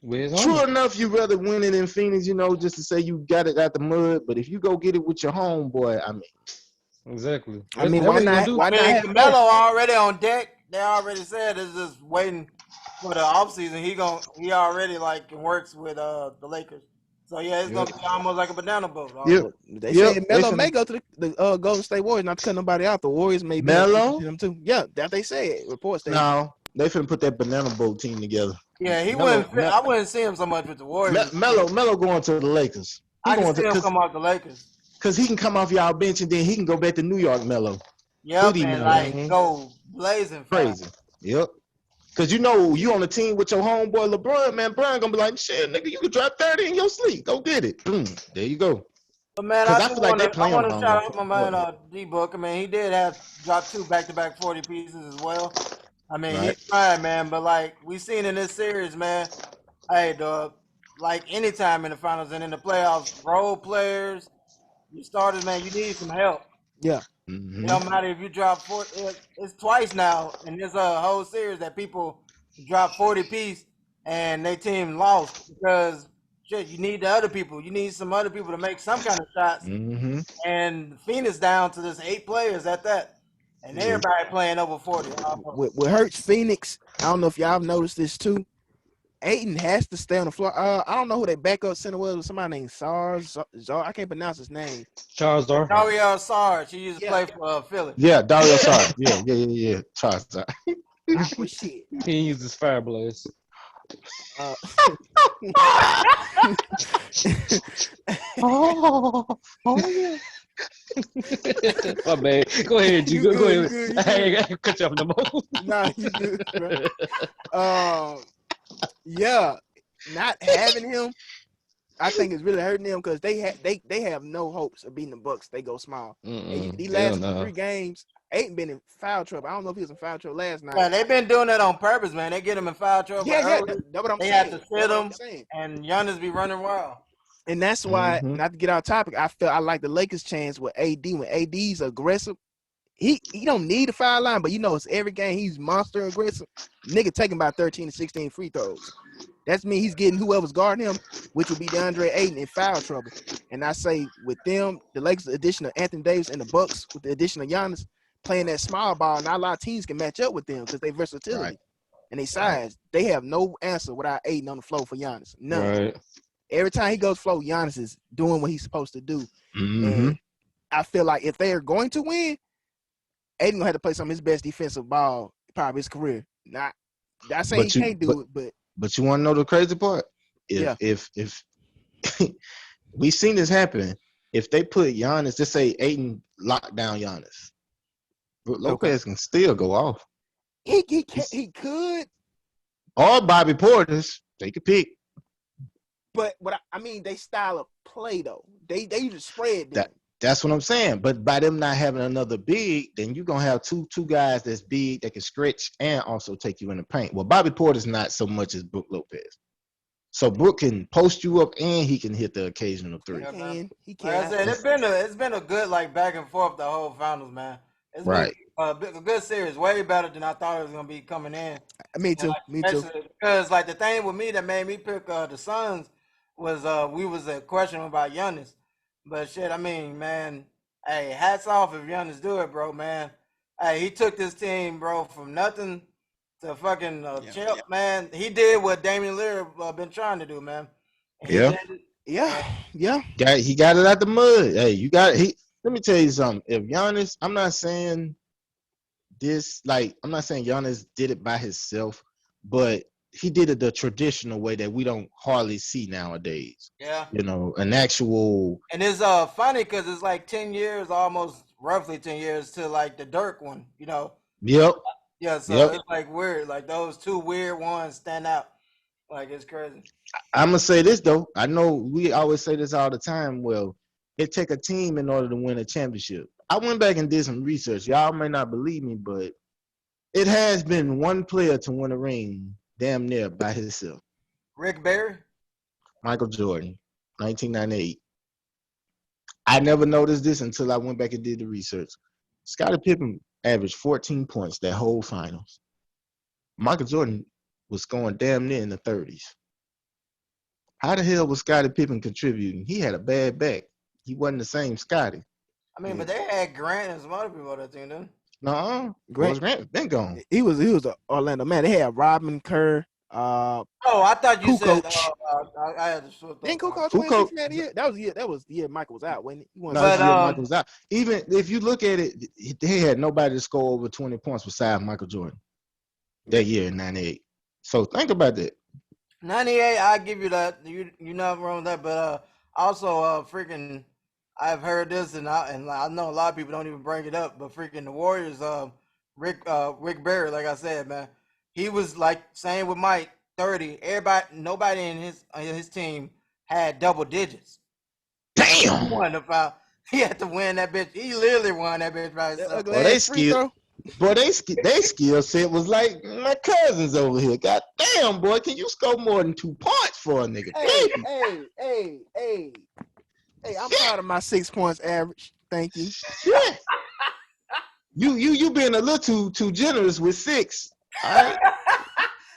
With his True homie. enough, you rather win it in Phoenix, just to say you got it out the mud. But if you go get it with your homeboy, I mean, Exactly. I That's mean, what why they gonna not? do. Why I not mean, have both? Carmelo already on deck. They already said it's just waiting for the offseason. He already works with the Lakers. So yeah, it's yep, gonna be almost like a banana boat. yep, They yep. said They Melo may finna go to the Golden State Warriors, not to cut nobody out. The Warriors may be interested Melo. in him too. Yeah, that they said. Reports they. No, they finna put that banana boat team together. Yeah, he Melo, wouldn't. I wouldn't see him so much with the Warriors. Melo going to the Lakers. He I can going see to him come off the Lakers. because he can come off y'all bench and then he can go back to New York. Melo, Yep, Hoodie and Melo, go blazing fast. crazy. Yep. Because you on the team with your homeboy LeBron, man. Brian gonna be like, shit, nigga, you can drop 30 in your sleep. Go get it. Boom. There you go. But man, Because I feel like they I play him want to wrong on shout the out my court. man D Book. I mean, he did have dropped two back-to-back 40 pieces as well. I mean, Right. he's trying, man. But we seen in this series, man. Hey, dog. Anytime in the finals and in the playoffs, role players, you starters, man, you need some help. Yeah. It Mm-hmm. don't matter if you drop four. It's twice now in this whole series that people drop 40 piece and their team lost because shit. You need the other people. You need some other people to make some kind of shots. Mm-hmm. And Phoenix down to just 8 players at that, and Yeah. everybody playing over 40. What hurts Phoenix? I don't know if y'all have noticed this too. Aiton has to stay on the floor. I don't know who their backup center was. Somebody named Zar. I can't pronounce his name. Charles Dar. Dario Sarge, he used to Yeah. play for Philly. Yeah, Dario Sar. Yeah. Charles. Well, shit. He uses fire blast. Uh, oh yeah. My bad. Go ahead, G. You Go good, ahead. you good, you I ain't got to cut you off no more. nah, you good, bro. Yeah, not having him, I think it's really hurting them because they have no hopes of beating the Bucks. They go small. These Hell last no. 3 games, Aiton been in foul trouble. I don't know if he was in foul trouble last night. Yeah, they've been doing that on purpose, man. They get him in foul trouble Yeah, early. that's what I'm They saying. have to That's sit what I'm him, saying. and Giannis be running wild. And that's why, Mhm. not to get off topic, I felt I like the Lakers' chance with AD. When AD's aggressive, he don't need a foul line, but it's every game he's monster aggressive. Nigga taking about 13 to 16 free throws. That's mean he's getting whoever's guarding him, which would be DeAndre Ayton, in foul trouble. And I say with them, the Lakers' addition of Anthony Davis and the Bucks with the addition of Giannis playing that small ball, not a lot of teams can match up with them because they versatility and they size. They have no answer without Ayton on the floor for Giannis. None. Right. Every time he goes flow, Giannis is doing what he's supposed to do. Mm-hmm. And I feel like if they are going to win, Aiden gonna have to play some of his best defensive ball probably his career. Not saying he can't do it, but you want to know the crazy part? If we seen this happen, if they put Giannis, just say Aiden lock down Giannis, Lopez can still go off. he could, Or Bobby Portis, they could pick. but what I mean, they style of play though. They usually spread them. That's what I'm saying. But by them not having another big, then you're gonna have two guys that's big that can stretch and also take you in the paint. Well, Bobby Porter's not so much as Brook Lopez. So Brook can post you up and he can hit the occasional He three. Yeah, man. can. He Like I can. said, it's been a good like back and forth the whole finals, man. It's been Right. a good series, way better than I thought it was gonna be coming in. Me And too. like Me too. especially because like the thing with me that made me pick the Suns was we was a question about Giannis. But shit, I mean, man, hey, hats off if Giannis do it, bro, man. Hey, he took this team, bro, from nothing to fucking Yeah. chip, man. He did what Damian Lillard been trying to do, man. And he Yeah. did it. Yeah. And Yeah. He got it out the mud. Hey, you got it. Let me tell you something. If Giannis, I'm not saying this like I'm not saying Giannis did it by himself, but he did it the traditional way that we don't hardly see nowadays. yeah. You know, an actual And it's funny because it's like 10 years, almost roughly 10 years to like the Dirk one, you know. yep, Yeah, so yep. it's like weird. Like those two weird ones stand out. Like it's crazy. I'm gonna say this though. I know we always say this all the time. Well, it take a team in order to win a championship. I went back and did some research. Y'all may not believe me, but it has been one player to win a ring damn near by himself. Rick Barry. Michael Jordan, 1998. I never noticed this until I went back and did the research. Scottie Pippen averaged 14 points that whole finals. Michael Jordan was scoring damn near in the 30s. How the hell was Scottie Pippen contributing? He had a bad back. He wasn't the same Scottie. I mean, Yeah. but they had Grant and some other people on that team, didn't No, Grant. Grant been gone. He was a Orlando man. They had Rodman, Kerr, Oh, I thought you said. Kukoc. I had to flip Didn't up. Kukoc win Kukoc, six man of the year? That was the year Michael was out. When he won no, six this But man. year Michael was out. Even if you look at it, they had nobody to score over 20 points besides Michael Jordan that year in '98. So think about that. 98, I give you that. You not wrong with that. But also freaking, I've heard this and I know a lot of people don't even bring it up. But freaking the Warriors, Rick Barry, like I said, man, he was like same with Mike 30. Nobody in his team had double digits. He Damn. won the foul. He had to win that bitch. He literally won that bitch by That himself. ugly Boy, they ass free skill. throw. Boy, they skill set was like my cousins over here. God damn, boy, can you score more than 2 points for a nigga? Hey, Please. hey, I'm Shit. proud of my 6 points average. Thank you. Shit. You being a little too generous with 6. All right.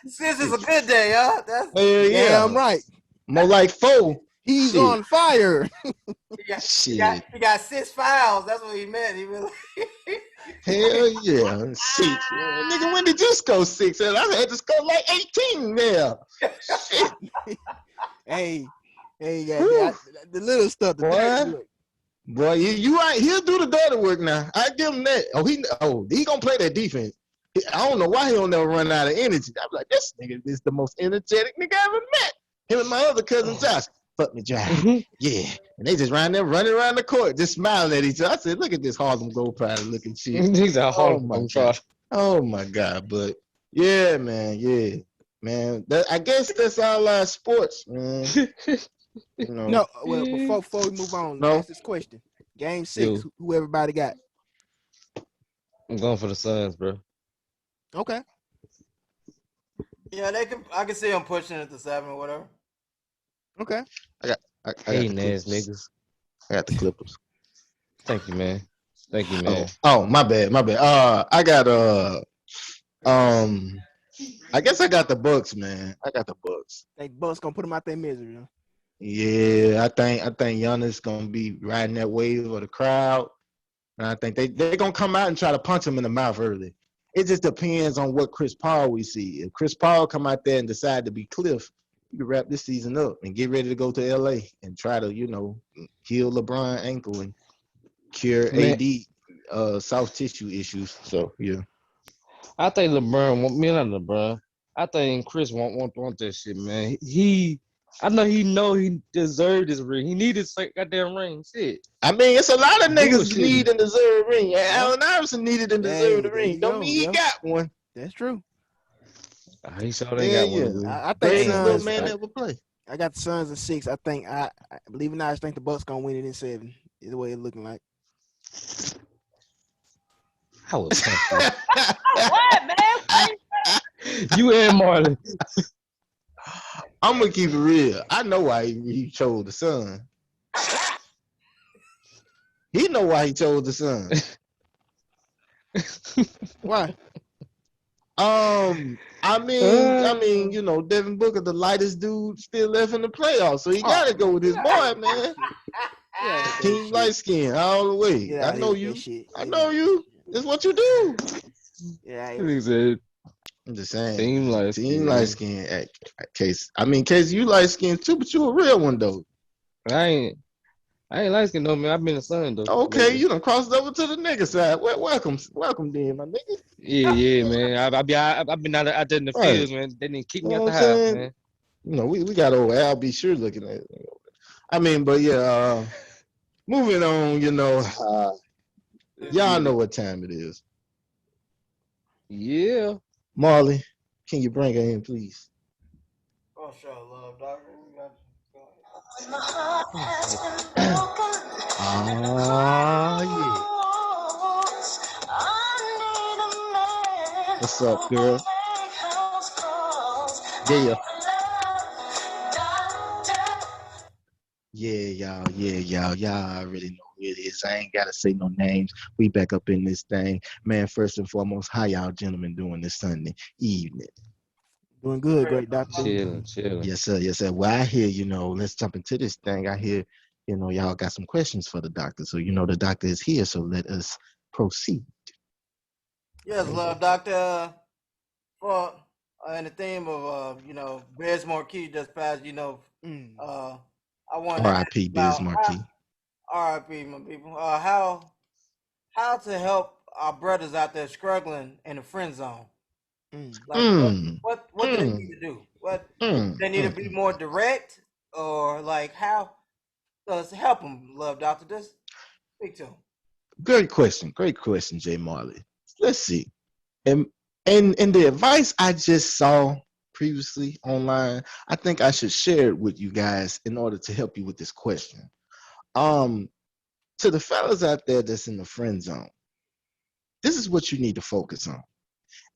This is a good day, huh? That's Hell yeah. Damn right. More like 4. He's Shit. on fire. Shit. he got 6 fouls. That's what he meant. He really. Hell yeah. 6. Nigga, when did you score 6? I had to score like 18 there. Shit. hey, yeah, Whew. the little stuff, the Boy. dirty work. Boy, you right. He'll do the dirty work now. I give him that. He gonna play that defense. I don't know why he don't never run out of energy. I'm like, this nigga is the most energetic nigga I ever met. Him and my other cousin Josh. Fuck me, Josh. Yeah. And they just running around the court, just smiling at each other. I said, look at this Harlem Globetrotter looking shit. He's a Oh Harlem my Globetrotter. god. Oh my god. But yeah, man. Yeah. Man. I guess that's all our sports, man. You know. No, well, before we move on, No. ask this question. Game 6, who everybody got? I'm going for the Suns, bro. Okay. Yeah, I can see him pushing it to 7 or whatever. Okay. I got Hating the ass Clippers. niggas. I got the Clippers. Thank you, man. Thank you, man. Oh, my bad. I got I guess I got the Bucks, man. I got the Bucks. Think Bucks gonna put them out their misery, huh? Yeah, I think Giannis gonna be riding that wave of the crowd, and I think they're gonna come out and try to punch him in the mouth early. It just depends on what Chris Paul we see. If Chris Paul come out there and decide to be Cliff, you can wrap this season up and get ready to go to LA and try to heal LeBron ankle and cure Man. AD soft tissue issues. So yeah. I think LeBron not LeBron. I think Chris won't want that shit, man. I know he deserved this ring. He needed this goddamn ring. Shit. I mean, it's a lot of niggas Bullshit. need and deserve a ring. Allen Iverson needed and deserved a There ring. you Don't go. mean he Yeah. got one. That's true. He sure they got one. Dude. I think Greatest Suns. little man ever play. I got the Suns in 6. I think I believe it or not, I think the Bucks gonna win it in 7. Is the way it's looking like. I was confused. What, man? You and Marlon. I'm gonna keep it real. I know why he chose the sun. He know why he chose the sun. Why? I mean, you know, Devin Booker, the lightest dude, still left in the playoffs, so he gotta go with his boy, man. Get out with that Team shit. light skin all the way. Get I out here know with that you. shit. I Get know out. you. That's what you do. Get out here. He said, I'm just saying. Team Man. light Team skin. light skin. Case. I mean, Case, you light skin too, but you a real one though. I ain't light skin though, man. I've been the sun though. Okay, Lately. you done crossed over to the nigga side. Welcome, then, my nigga. Yeah, man. I've been out there in the Right. fields, man. They didn't kick You me know out what the I'm house, saying? man. You know, we got old Al be sure looking at it. I mean, but yeah, moving on, you know, y'all know what time it is. Yeah. Marley, can you bring her in, please? Oh, sure, love, doctor. We got you. Yeah. What's up, girl? Yeah. Y'all already know who it is. I ain't gotta say no names. We back up in this thing. Man, first and foremost, how y'all gentlemen doing this Sunday evening? Doing good, great Dr. D. Chilling. Yes, sir. Yes, sir. Well, I hear, you know, let's jump into this thing. I hear, you know, y'all got some questions for the doctor. So, you know, the doctor is here, so let us proceed. Yes, love, doctor. For in the theme of you know, Biz Marquis just passed. You know, Mm. I wanted to ask R.I.P. Biz about Marquis. RIP, my people. How to help our brothers out there struggling in the friend zone. Mm. Like Mm, what do they mm, need to do? What mm, they need to mm. be more direct, or like how does help them, love, doctor? Just speak to them. Great question. Great question, Jay Marley. Let's see. And and the advice I just saw previously online, I think I should share it with you guys in order to help you with this question. Um, to the fellas out there that's in the friend zone, this is what you need to focus on.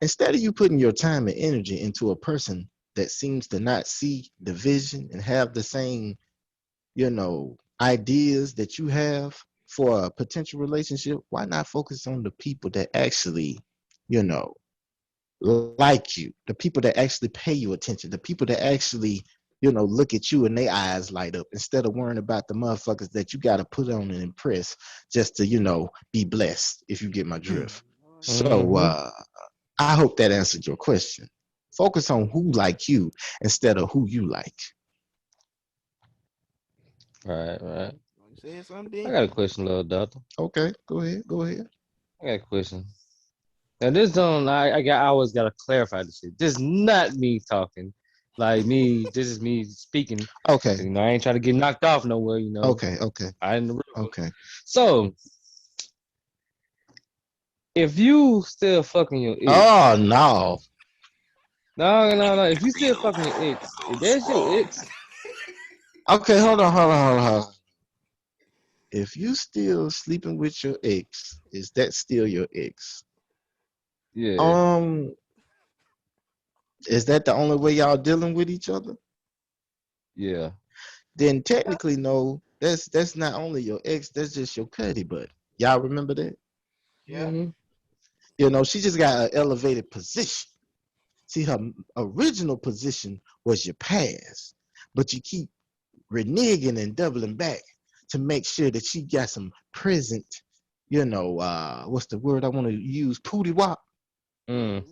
Instead of you putting your time and energy into a person that seems to not see the vision and have the same, you know, ideas that you have for a potential relationship, why not focus on the people that actually, you know, like you, the people that actually pay you attention, the people that actually, you know, look at you and their eyes light up instead of worrying about the motherfuckers that you got to put on and impress just to, you know, be blessed, if you get my drift. So Mm-hmm. I hope that answered your question. Focus on who like you instead of who you like. Right. You said something I then. got a question, little doctor. Okay, go ahead. I got a question. Now this don't I always gotta clarify this shit. This is not me talking. Like me, this is me speaking. Okay, You know, I ain't trying to get knocked off nowhere, you know. okay, okay, I in the real book. okay. So if you still fucking your ex, Oh no. no. If you still fucking your ex, if that's your ex, Okay, hold on. If you still sleeping with your ex, is that still your ex? yeah, Um, is that the only way y'all dealing with each other? yeah. Then technically, no. That's not only your ex. That's just your cuddy buddy. Y'all remember that? Yeah, Mm-hmm. You know, she just got an elevated position. See, her original position was your past, but you keep reneging and doubling back to make sure that she got some present, you know, what's the word I want to use? Pootie wop Mm.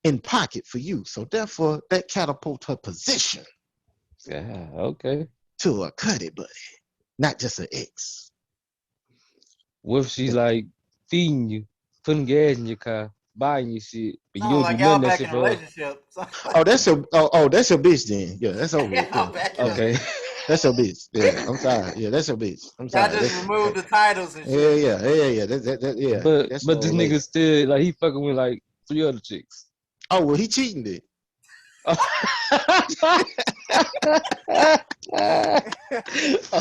in pocket for you. So therefore, that catapult her position Yeah, okay. to a cuddy buddy, not just an ex. What if she's like feeding you, putting gas in your car, buying you shit, but you sound don't do like nothing y'all that back shit in a for her? relationship. Oh, that's your bitch then. Yeah, that's over with. Y'all Yeah, back in yeah, a. Okay. that's your bitch. Yeah, I'm sorry. Yeah, that's your bitch. I'm Y'all sorry. just That's removed the titles and yeah, shit. yeah. Yeah. That's your But this old lady. nigga still like he fucking with like 3 other chicks. Oh well, he cheating then.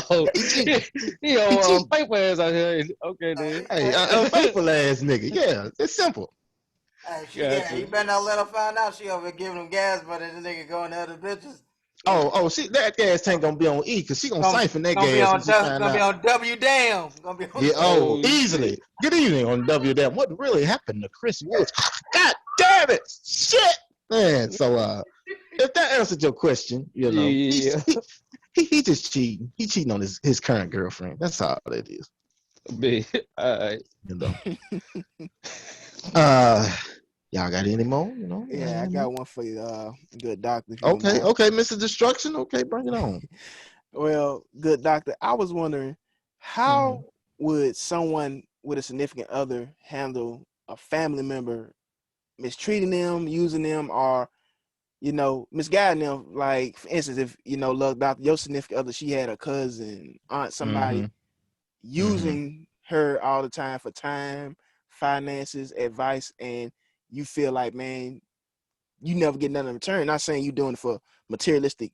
Oh, He cheat. he He cheat. on paper ass out here. Okay, then. Hey, a faithful ass nigga. Yeah, it's simple. You Gotcha. better not let her find out she over here giving him gas money. This nigga going to other bitches. She that gas tank gonna be on E because she gonna Gonna, siphon that gonna be gas when on she find gonna be out. on W damn. Gonna be on Yeah, W. Oh shit. easily. Good evening on WDM. What really happened to Chris Woods? God damn it! Shit, man. So, if that answered your question, Yeah, he just cheating. He cheating on his current girlfriend. That's all it is. big. All right. You know. Uh, y'all got any more? Y'all got Yeah, I any more? got one for you, good doctor, if you don't Okay, mind. okay, Mr. Destruction. Okay, bring it on. Well, good doctor, I was wondering, Mm-hmm. how would someone with a significant other handle a family member mistreating them, using them, or misguiding them? Like, for instance, if look, doctor, your significant other, she had a cousin, aunt, Mm-hmm. somebody Mm-hmm. using her all the time for time, finances, advice, and you feel like, man, you never get nothing in return. Not saying you doing it for materialistic,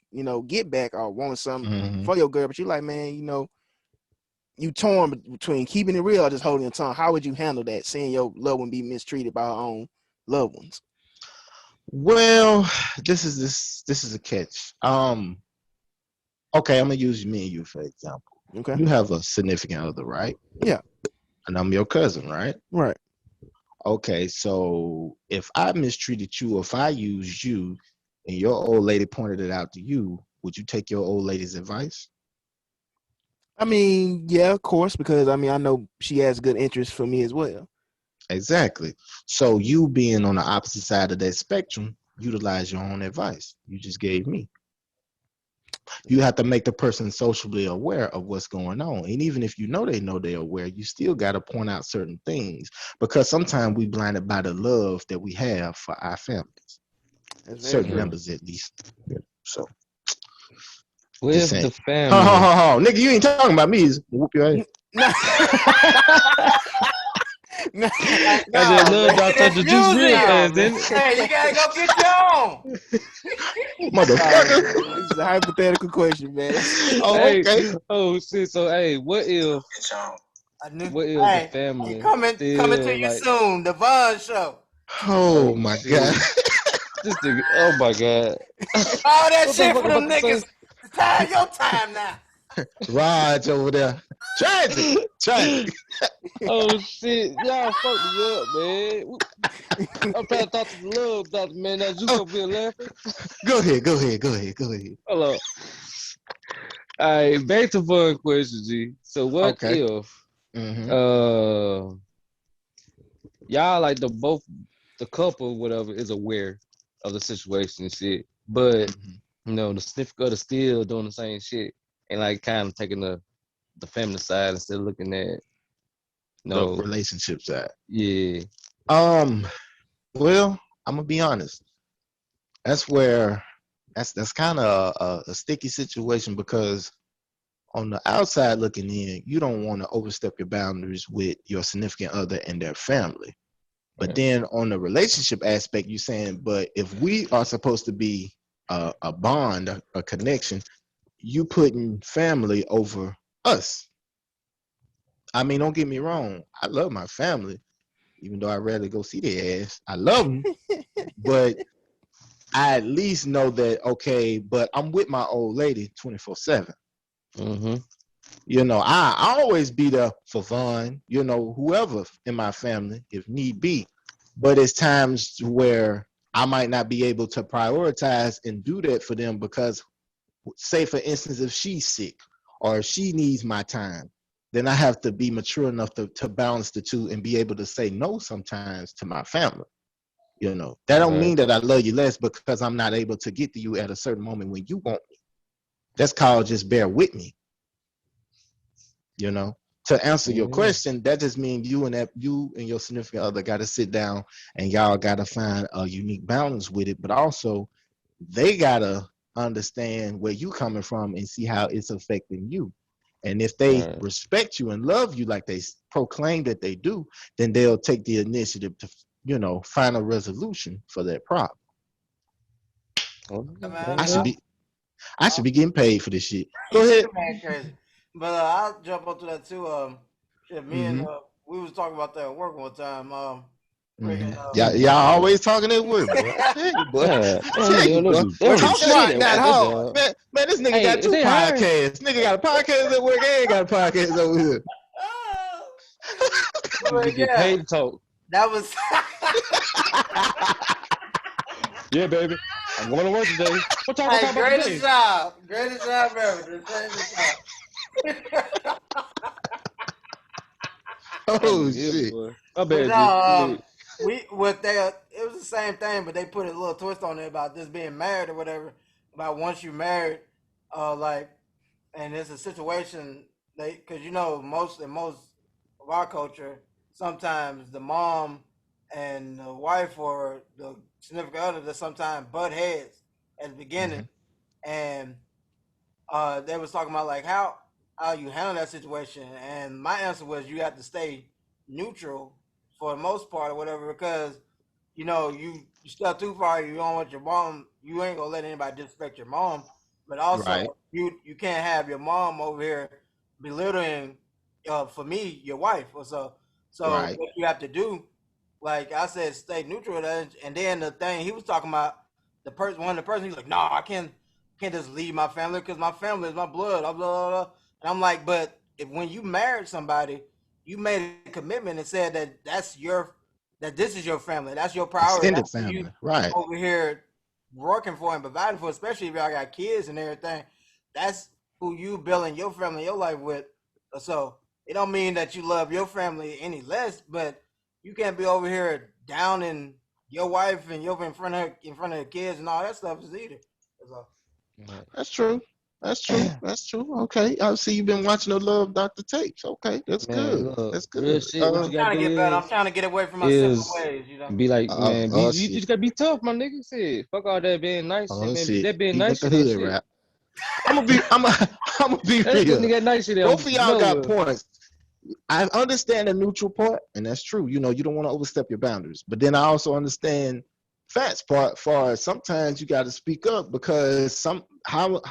get back or wanting something Mm-hmm. for your girl, but you like, man, you torn between keeping it real or just holding your tongue. How would you handle that? Seeing your loved one be mistreated by her own loved ones. Well, this is a catch. Okay, I'm gonna use me and you for example. Okay. You have a significant other, right? Yeah. And I'm your cousin, right? Right. Okay, so if I mistreated you, if I used you, and your old lady pointed it out to you, would you take your old lady's advice? I mean, yeah, of course, because I mean, I know she has good interest for me as well. Exactly. So you being on the opposite side of that spectrum, utilize your own advice. You just gave me. You have to make the person socially aware of what's going on. And even if you know they're aware, you still got to point out certain things because sometimes we blinded by the love that we have for our families, That's very certain true. Mm. members at least. So just With saying. the Ha ha family. ha ha. Nigga, you ain't talking about me. Whoop your ass. No, no, I just No, love man. Dr. That's the juice real music. no, fast, man. didn't it? Hey, you gotta go get your own. No, Motherfucker. man. This is a hypothetical question, man. Oh, Hey, okay. oh shit. So hey, I knew. what if the Hey, he family coming to still you like, soon. The Von Show. Oh oh my God. shit. This nigga, oh my god. All that What the shit fuck for I'm them about to niggas. say? It's time your time now. Raj over there. Tragic. Tragic. Oh shit. Y'all fucked me up, man. I'm trying to talk to the love doctor, man. That juice Oh, over here laughing. go ahead. Go ahead. Go ahead. Go ahead. Hold on. All right, back to fun question, G. So what Okay. if Mm-hmm. uh y'all like the couple, whatever, is aware of the situation and shit, but Mm-hmm. the significant other still doing the same shit and like kind of taking the feminine side instead of looking at The no, relationship side. yeah, Um, well, I'm gonna be honest. That's where that's kind of a sticky situation because on the outside looking in, you don't want to overstep your boundaries with your significant other and their family. But right, then on the relationship aspect, you're saying, but if we are supposed to be a bond, a connection, you putting family over us. I mean, don't get me wrong. I love my family, even though I'd rather go see their ass. I love them, but I at least know that, okay, but I'm with my old lady 24/7. mm-hmm, I always be there for Vaughn, whoever in my family, if need be. But it's times where I might not be able to prioritize and do that for them because, say, for instance, if she's sick or if she needs my time, then I have to be mature enough to balance the two and be able to say no sometimes to my family. That don't right, mean that I love you less because I'm not able to get to you at a certain moment when you want me. That's called just bear with me. you know to answer your mm-hmm, question, that just means you and your significant other got to sit down and y'all got to find a unique balance with it, but also they got to understand where you coming from and see how it's affecting you. And if they right. respect you and love you like they proclaim that they do, then they'll take the initiative to find a resolution for that problem. I should be getting paid for this shit. Go ahead. Man, crazy. But I'll jump onto that too. Shit, me and Mm-hmm. we was talking about that at work one time. Mm-hmm. Freaking Y'all always talking at work, boy. I tell you, boy. Yeah, I tell you, boy. Where the Talk shot shit, got man. hard. Man, this nigga Hey, got is 2 they hiring? podcasts. Nigga got a podcast at work and got a podcast over here. We but get yeah, paid to talk. that was Yeah, baby. I'm going to work today. What y'all gonna hey, talk about today? greatest job ever. Oh Yeah, shit. boy. My But bad, no, G. Yeah. it was the same thing, but they put a little twist on it about this being married or whatever. About once you're married, like, and it's a situation because most of our culture, sometimes the mom and the wife or the significant other that sometimes butt heads at the beginning, Mhm. and they was talking about like how you handle that situation, and my answer was you have to stay neutral for the most part or whatever because you step too far, you don't want your mom, you ain't gonna let anybody disrespect your mom, but Right. also you can't have your mom over here belittling for me your wife or so Right. what you have to do, like I said, stay neutral. And then the thing he was talking about, one of the person, he's like, no, I can't just leave my family because my family is my blood, blah, blah, blah. And I'm like, but if when you married somebody, you made a commitment and said that this is your family, that's your priority, Extended that's who you family. Right. over here working for and providing for, especially if y'all got kids and everything. That's who you building your family, your life with. So it don't mean that you love your family any less, but you can't be over here downing your wife and your in front of the kids and all that stuff is either. So, That's true. That's true. That's true. Okay. I see you've been watching the Love Dr. tapes. Okay. That's Man, good. look, That's real good. shit. What you I'm gotta trying to do get better. I'm trying to get away from my simple is ways. be like, man, Oh you shit. just gotta be tough, my nigga. Shit, fuck all that being nice shit, Oh man. shit. That being He nice got the shit ain't hood shit. rap. I'm gonna be That real. nigga that nice shit Both don't of y'all got nowhere. points. I understand the neutral part, and that's true. You don't want to overstep your boundaries. But then I also understand Fat's part. Far as sometimes you got to speak up because how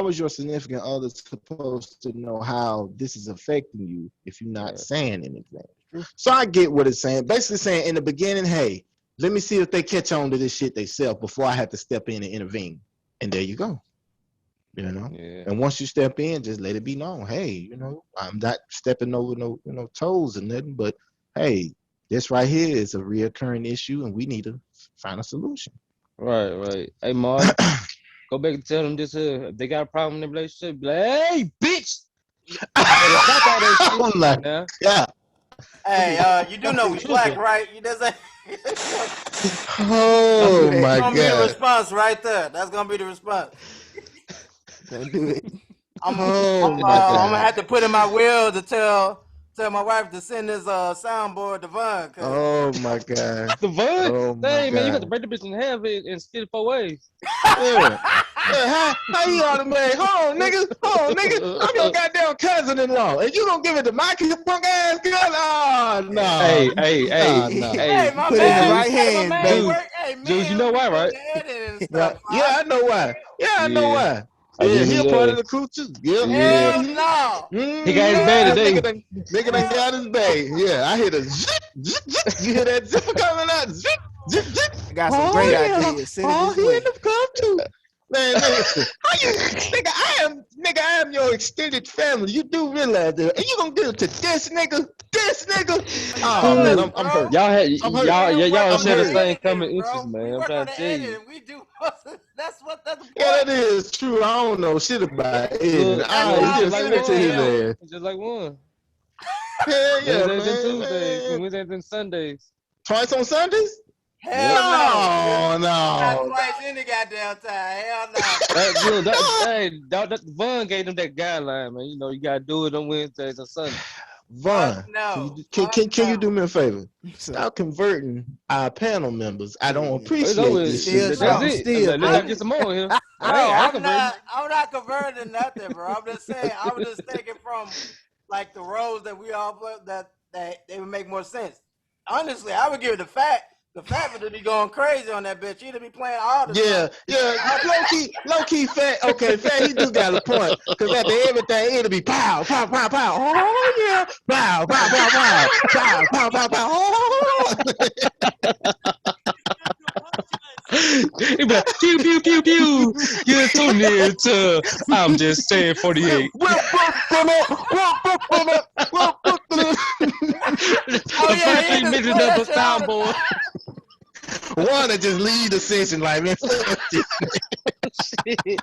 is your significant other supposed to know how this is affecting you if you're not Yeah, saying anything? true. So I get what it's saying. Basically saying in the beginning, hey, let me see if they catch on to this shit themselves before I have to step in and intervene. And there you go. Yeah. And once you step in, just let it be known, hey, I'm not stepping over no toes or nothing, but hey, this right here is a reoccurring issue and we need to find a solution. Right, right. Hey, Marty, go back and tell them this here. If they got a problem in their relationship, be like, hey, bitch, you better stop all that shit Oh my now. god. Hey, you do know we black, Sister. right? You just Don't do Oh that. my gonna be the god. response right there. That's gonna be the response. Don't do it. Oh my I'm gonna god. have to put in my will to tell my wife to send this soundboard to Vaughn, cause Oh my god. The Vaughn? Oh my Dang, man, you got to god. break the bitch in half and split it 4 ways. Yeah. Yeah, how you ought to make? Hold on, nigga. I'm your goddamn cousin-in-law, and you gonna give it to my punk ass cousin? Oh no, Hey, hey, hey, no, no. hey, hey, my Put it in hey, the man, right Juice, hey, my hands, man, baby. Juice, work. Hey, Juice, you man, know be why, doing right? the editing and Right? stuff. Yeah, I know why. Yeah, I know Yeah, why. I Yeah, just he knew a part of that. the crew too. Yep. Yeah, Hell Mm-hmm. no. he got his Mm-hmm. bag Hell, Nigga today. done, nigga done hell. got his bag. Yeah, I hear the zip, zip, zip. You hear that zipper coming out? Zip, zip, zip. I got some great Oh yeah. ideas. Send it Oh, this he in way. the club too. Man, nigga, how you, I am your extended family. You do realize that, and you gonna give it to this nigga. Oh man, No, I'm hurt. bro. I'm hurt. We don't work Y'all on I'm the share the hurt. same common editing, interest, bro. We man. I'm work trying on to the tell you. editing. We do. That's the Yeah, point. that is true. I don't know shit about it. Look, That's Ah, what look, you it's I just just like do send it to for his one. him. ass. It's just like one. Hell yeah, Wednesdays and man, Tuesdays, man. Wednesdays and Sundays. Twice on Sundays? Yep. Hell no. No, Not no, twice any goddamn time. Hell no. no. That Vaughn gave them that guideline, man. You know, you gotta do it on Wednesdays and Sundays. Fuck Vaughn, no. Fuck can you no. do me a favor? So, Stop converting our panel members. I don't yeah. It's appreciate always this shit Still that that's y'all. talk. it. Still Let's not think. get some more here. Bro, I ain't converting. I'm not converting nothing, bro. I'm just saying I was just thinking from the roles that we all play that they would make more sense. Honestly, I would give it the fact The fat would be going crazy on that bitch. He'd be playing all the Yeah, songs. yeah. Low key, fat. Okay, fat. He do got a point. Cause after everything, it'll be pow, pow, pow, pow. Oh yeah, pow, pow, pow, pow, pow, pow, pow, pow. Oh. He be like, pew, pew, pew, pew. You're so near to, I'm just saying 48. Oh The yeah, first he 3 just minutes play of that a shit all the soundboard. time. Wanna just leave the session like man. Shit.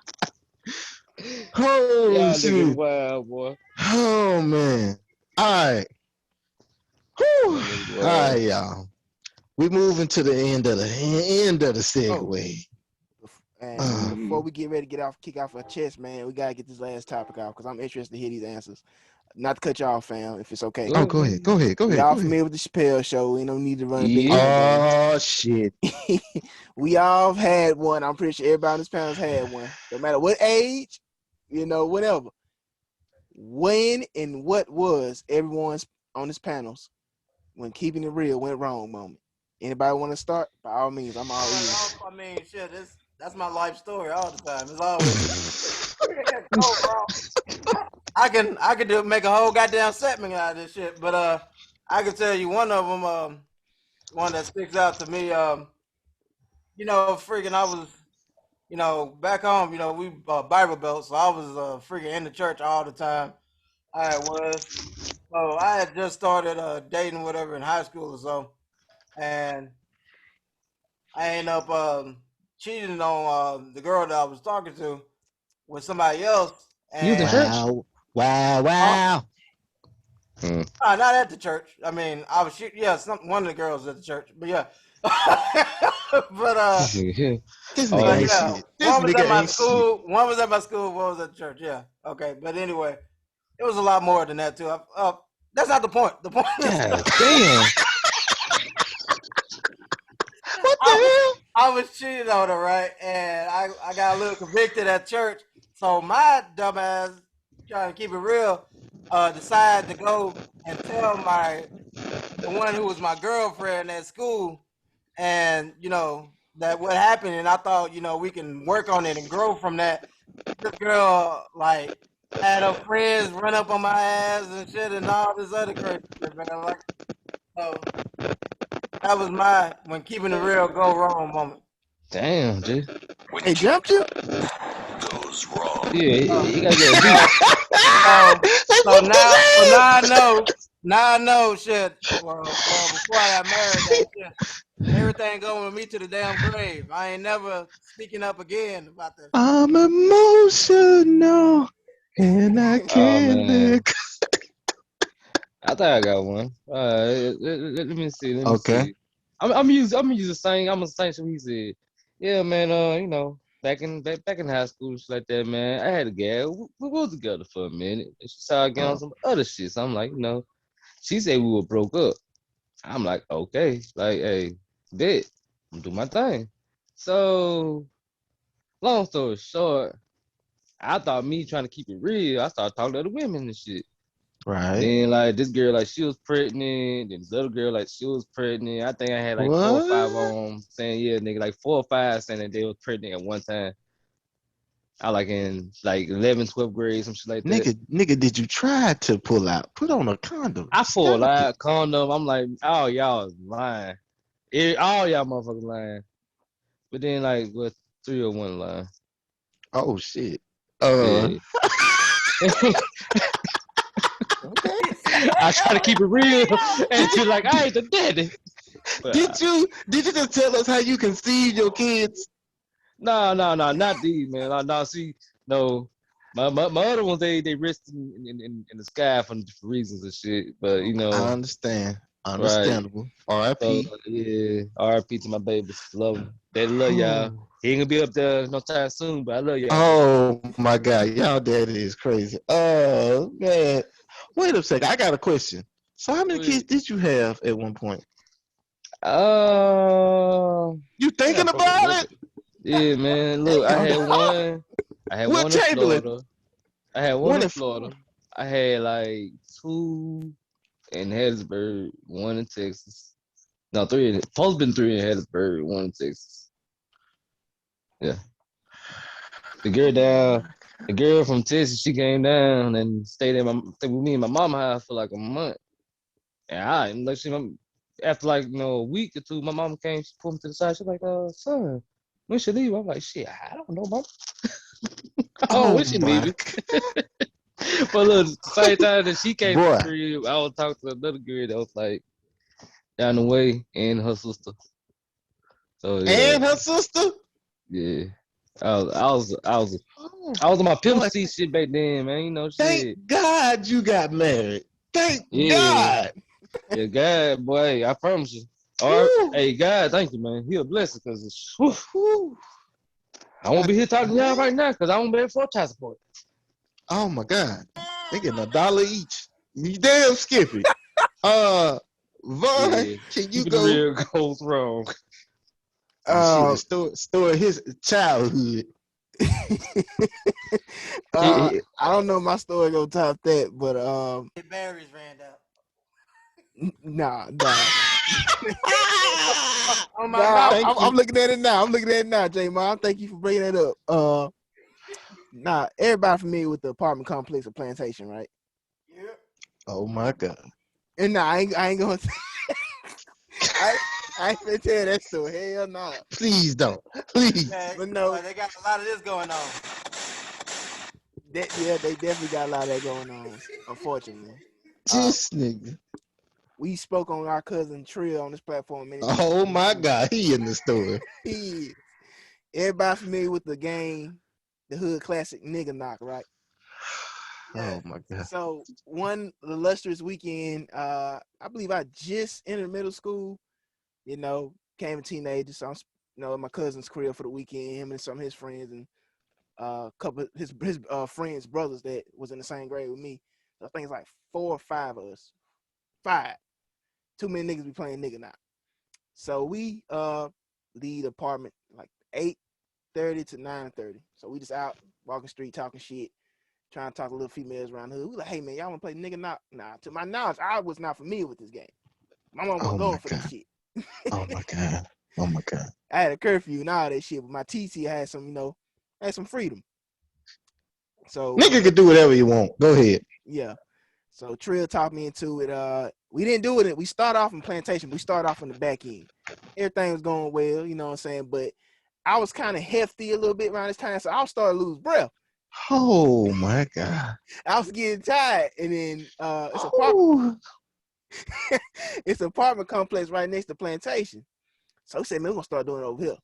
Oh Y'all niggas shoot. wild, boy. Oh man. All right. Whew. Y'all niggas All right, wild. y'all. We moving to the end of the Oh, segue. and Uh, before we get ready to kick off our chest, man, we gotta get this last topic off because I'm interested to hear these answers. Not to cut you off, fam, if it's okay. oh, Go go ahead. Go ahead. ahead. Go We ahead. all Go ahead. familiar with the Chappelle show. We don't need to run it big Yeah. again, Oh shit. but we all have had one. I'm pretty sure everybody on this panel's had one. No matter what age, whatever. When and what was everyone's on this panel's when keeping it real went wrong moment? Anybody want to start? By all means, I'm all ears. I mean, shit, that's my life story all the time. It's always go wrong. I can make a whole goddamn segment out of this shit, but I can tell you one of them, one that sticks out to me. Freaking, I was, back home, we Bible Belt, so I was freaking in the church all the time. I was, so I had just started dating whatever in high school or so, and I ended up cheating on the girl that I was talking to with somebody else, You was in and church? Wow. Wow. huh? Wow. Mm. Not at the church. I mean, I was shooting. Yeah, one of the girls at the church, but yeah, but This nigga Oh, ain't yeah, shit. This one was nigga at my ain't shit. school. One was at my school. One was at the church. Yeah, okay. But anyway, it was a lot more than that too. That's not the point. The point is, God damn. What the I, hell? I was cheating on her, right? And I got a little convicted at church. So my dumbass, trying to keep it real, decided to go and tell the one who was my girlfriend at school, and that what happened, and I thought we can work on it and grow from that. This girl like had her friends run up on my ass and shit and all this other crazy shit, man. Like, so that was my when keeping it real go wrong moment. Damn, G. When They jumped you? goes wrong. Yeah, Uh, he gotta get a beat. so so They so whooped his now ass. I know. Now I know shit. Well, before I got married, that shit, everything going with me to the damn grave. I ain't never speaking up again about that shit. I'm emotional and I Oh can't man. look. I thought I got one. Let me see. Let me Okay. see. I'm use the same. I'm gonna say what he said. Yeah, man. Back in high school, shit like that, man. I had a gal. We was together for a minute. And she started getting on some other shit. So I'm like, she said we were broke up. I'm like, okay, like, hey, bet, I'm do my thing. So, long story short, I thought me trying to keep it real. I started talking to other women and shit. Right. Then like this girl like she was pregnant, then this other girl like she was pregnant. I think I had like 4 or 5 What? on saying yeah, nigga, like 4 or 5 saying that they was pregnant at one time. I like in like 11th, 12th grade, some shit like that. Nigga, did you try to pull out? Put on a condom. I pulled Stop it. out condom. I'm like, oh y'all is lying. All y'all motherfuckers lying. But then like what 301 lying. Oh shit. Yeah. Okay. I try to keep it real and did you be like, I ain't the daddy. But did you just tell us how you conceived your kids? no, not these, man. No, see, no. My other ones they rest in the sky for different reasons and shit. But I understand. right. Understandable. So R.I.P. yeah, RP to my babies. Love them. They love y'all. Oh. He ain't gonna be up there no time soon, but I love y'all though. Oh my God, y'all daddy is crazy. Oh man. Wait a second. I got a question. So how many kids did you have at one point? Uh, You I thinking got fucking about remember. it? Yeah, man. Look, I Damn, had dog. one. I had What one in tablet? Florida. I had one One in in Florida. Florida. I had like two in Hattiesburg, one in Texas. No, three. Supposed to been three in Hattiesburg, one in Texas. Yeah. The girl from Texas, she came down and stayed with me and my mama house for like a month. And after like a week or two, my mom came, she pulled me to the side. She's like, son, when she leave? I'm like, shit, I don't know, mom. Oh, when she leaving? But look, the same time that she came to the crib, I was talking to another girl that was like down the way and her sister. So yeah. And her sister? Yeah. I was on my pimp C shit back then, man. Shit. Thank God you got married. Thank Yeah. God. Yeah, God, boy, I promise you. Hey, God, thank you, man. He a blessing because I won't be here talking to y'all right now because I won't be here for child support. Oh my God. They getting $1 each. You damn Skippy. Vaughn, can you Keeping go? the real goes wrong. The story of his childhood. I don't know if my story gonna top that, but The berries ran out. nah. Oh my God. I'm looking at it now. J Mom. Thank you for bringing that up. Everybody familiar with the apartment complex of Plantation, right? Yeah. Oh my God. And I ain't gonna I ain't gonna tell that story. Hell no. Please don't. Please. But no, Boy, they got a lot of this going on. they definitely got a lot of that going on, unfortunately. This nigga. We spoke on our cousin Trill on this platform many times. Oh my God. He in the story. Everybody familiar with the game, the hood classic Nigga Knock, right? Oh my God. So one illustrious weekend, I believe I just entered middle school, became a teenager. So I'm at my cousin's crib for the weekend, him and some of his friends and a couple of his friends' brothers that was in the same grade with me. So I think it's like 4 or 5 of us. 5. Too many niggas be playing Nigga Knock. So we leave the apartment like 8:30 to 9:30. So we just out walking street talking shit, trying to talk to little females around the hood. We like, hey man, y'all wanna play Nigga Knock? Nah, to my knowledge, I was not familiar with this game. My mom wasn't going for this shit. Oh my God. Oh my God. I had a curfew and all that shit, but my TC had some freedom. So nigga can do whatever you want. Go ahead. Yeah. So Trill talked me into it. We didn't do it. We start off in Plantation. We start off on the back end. Everything was going well, you know what I'm saying? But I was kind of hefty a little bit around this time, so I was starting to lose breath. Oh my God. I was getting tired, and then it's an apartment complex right next to Plantation. So we said, man, we're gonna start doing it over here.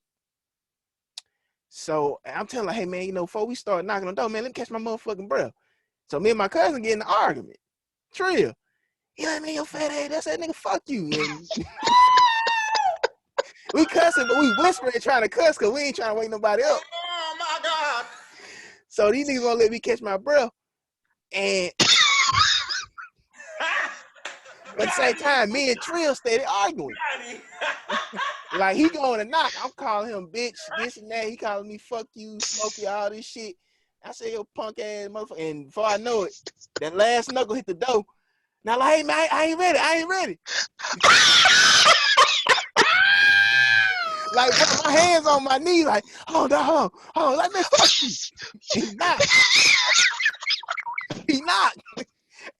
So I'm telling her, hey man, before we start knocking on the door, man, let me catch my motherfucking breath. So me and my cousin get in an argument. Trill, man, your fat ass, that's that nigga, fuck you. And we cussing, but we whispering trying to cuss because we ain't trying to wake nobody up. Oh my God. So these niggas won't let me catch my breath. And at the same time, me and Trill steady arguing. Like he going to knock. I'm calling him bitch, this and that. He calling me fuck you, Smokey, all this shit. I say, yo, punk ass motherfucker. And before I know it, that last knuckle hit the door. Now, like, hey, man, I ain't ready. Like, my hands on my knees, like, hold on. Like, man, fuck you. He knocked.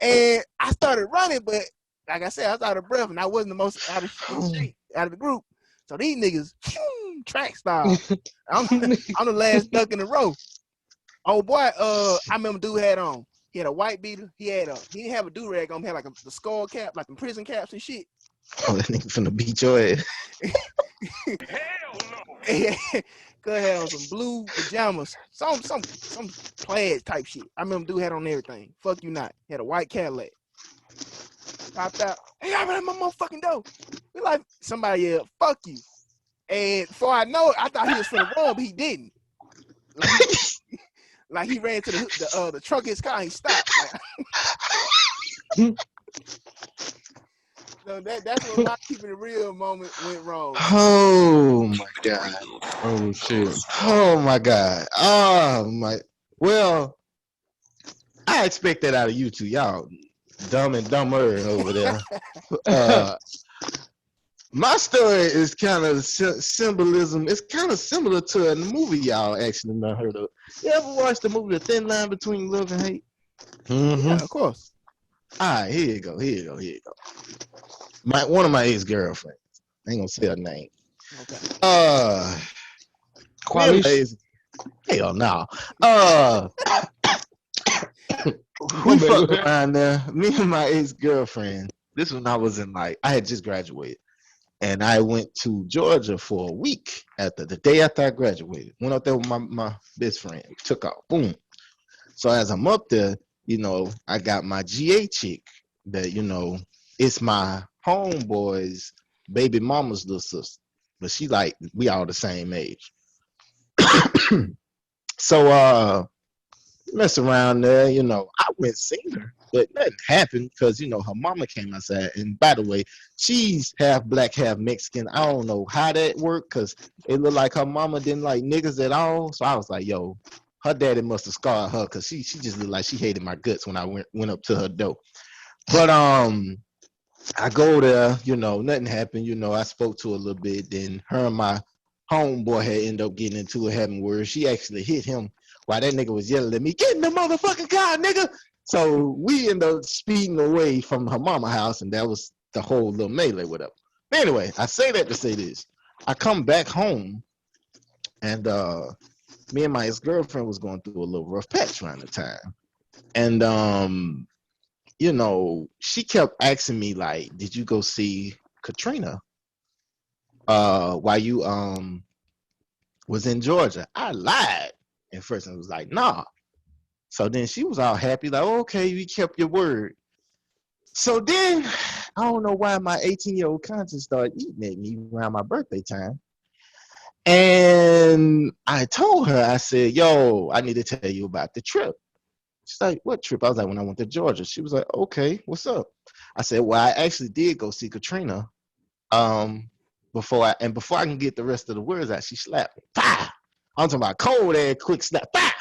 And I started running, but like I said, I was out of breath, and I wasn't the most out of shape out of the group. So these niggas, track style. I'm the last duck in the row. Oh boy, I remember dude had on. He had a white beater. He didn't have a do-rag on. He had like the skull cap, like the prison caps and shit. Oh, that nigga finna beat your ass. Hell no. Cuz had on some blue pajamas, some plaid type shit. I remember dude had on everything. Fuck you not. He had a white Cadillac. Popped out. Hey, I ran my motherfucking door. We like somebody yelled, fuck you. And before I know it, I thought he was finna run, but he didn't. Like he ran to the trunk of his car and he stopped. So that's when my keeping it real moment went wrong. Oh my God. Oh shit. Oh my God. Oh my. Well, I expect that out of you two. Y'all dumb and dumber over there. My story is kind of symbolism. It's kind of similar to a movie y'all actually not heard of. You ever watched the movie The Thin Line Between Love and Hate? Yeah, of course. All right, here you go. One of my ex-girlfriends. I ain't gonna say her name. Okay. Me and my Qualish. ex, hell no. Uh, we Go fucked ahead. around there. Me and my ex-girlfriend. This when I was in I had just graduated. And I went to Georgia for a week after the day after I graduated. Went up there with my best friend. Took off. Boom. So as I'm up there, I got my GA chick that, it's my homeboy's baby mama's little sister. But she like, we all the same age. So mess around there, I went and seen her, but nothing happened because her mama came outside. And by the way, she's half black, half Mexican. I don't know how that worked because it looked like her mama didn't like niggas at all. So I was like, yo, her daddy must have scarred her because she just looked like she hated my guts when I went up to her door. But I go there, nothing happened. I spoke to her a little bit. Then her and my homeboy had ended up getting into it, having words. She actually hit him while that nigga was yelling at me, "Get in the motherfucking car, nigga!" So we ended up speeding away from her mama house, and that was the whole little melee with her. Anyway, I say that to say this. I come back home, and me and my ex-girlfriend was going through a little rough patch around the time. And she kept asking me, like, did you go see Katrina while you was in Georgia? I lied. And first I was like, nah. So then she was all happy, like, okay, you kept your word. So then I don't know why my 18-year-old conscience started eating at me around my birthday time. And I told her, I said, yo, I need to tell you about the trip. She's like, what trip? I was like, when I went to Georgia. She was like, okay, what's up? I said, well, I actually did go see Katrina. Before I can get the rest of the words out, she slapped me. Bah! I'm talking about cold air, quick snap. Bah!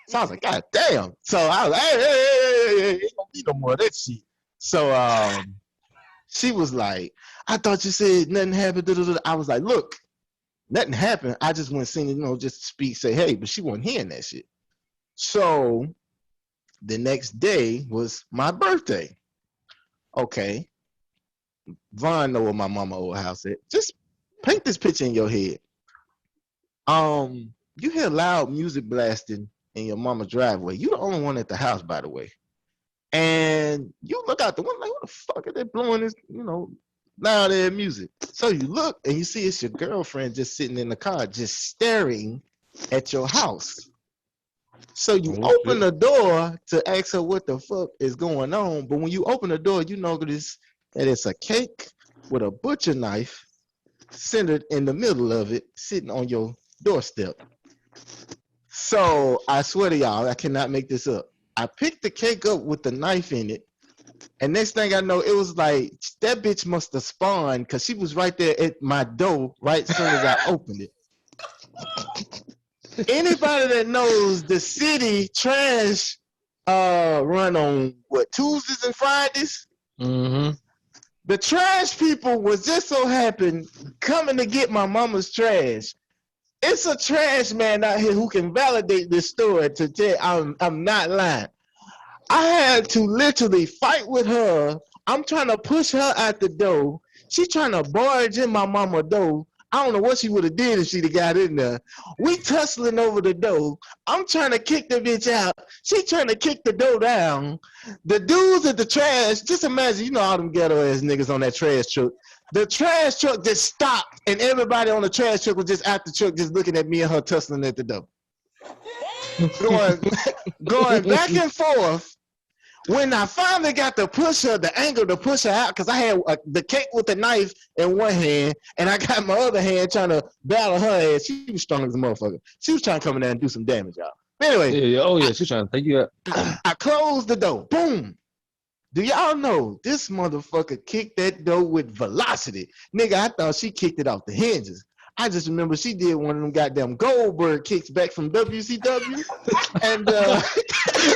So I was like, God damn. So I was like, hey, ain't gonna be no more of that shit. So she was like, I thought you said nothing happened. I was like, look, nothing happened. I just went singing, just to speak, say, hey, but she wasn't hearing that shit. So the next day was my birthday. Okay. Vaughn know where my mama old house at. Just paint this picture in your head. You hear loud music blasting in your mama's driveway. You the only one at the house, by the way. And you look out the window like, what the fuck are they blowing this, loud air music? So you look and you see it's your girlfriend just sitting in the car, just staring at your house. So you open the door to ask her what the fuck is going on. But when you open the door, you notice that it's a cake with a butcher knife centered in the middle of it, sitting on your doorstep. So I swear to y'all, I cannot make this up. I picked the cake up with the knife in it, and next thing I know, it was like that bitch must have spawned because she was right there at my door right as soon as I opened it. Anybody that knows the city trash run on what, Tuesdays and Fridays? Mm-hmm. The trash people was just so happen coming to get my mama's trash. It's a trash man out here who can validate this story to tell I'm not lying. I had to literally fight with her. I'm trying to push her out the door. She trying to barge in my mama's door. I don't know what she would have did if she'd have got in there. We tussling over the door. I'm trying to kick the bitch out. She trying to kick the door down. The dudes at the trash, just imagine, all them ghetto ass niggas on that trash truck. The trash truck just stopped, and everybody on the trash truck was just out the truck, just looking at me and her tussling at the door. going back and forth. When I finally got to push her, the angle to push her out, because I had the cake with the knife in one hand, and I got my other hand trying to battle her ass. She was strong as a motherfucker. She was trying to come in there and do some damage, y'all. Anyway. Yeah. Oh, yeah. She's trying to take you out. I closed the door. Boom. Do y'all know this motherfucker kicked that door with velocity? Nigga, I thought she kicked it off the hinges. I just remember she did one of them goddamn Goldberg kicks back from WCW. And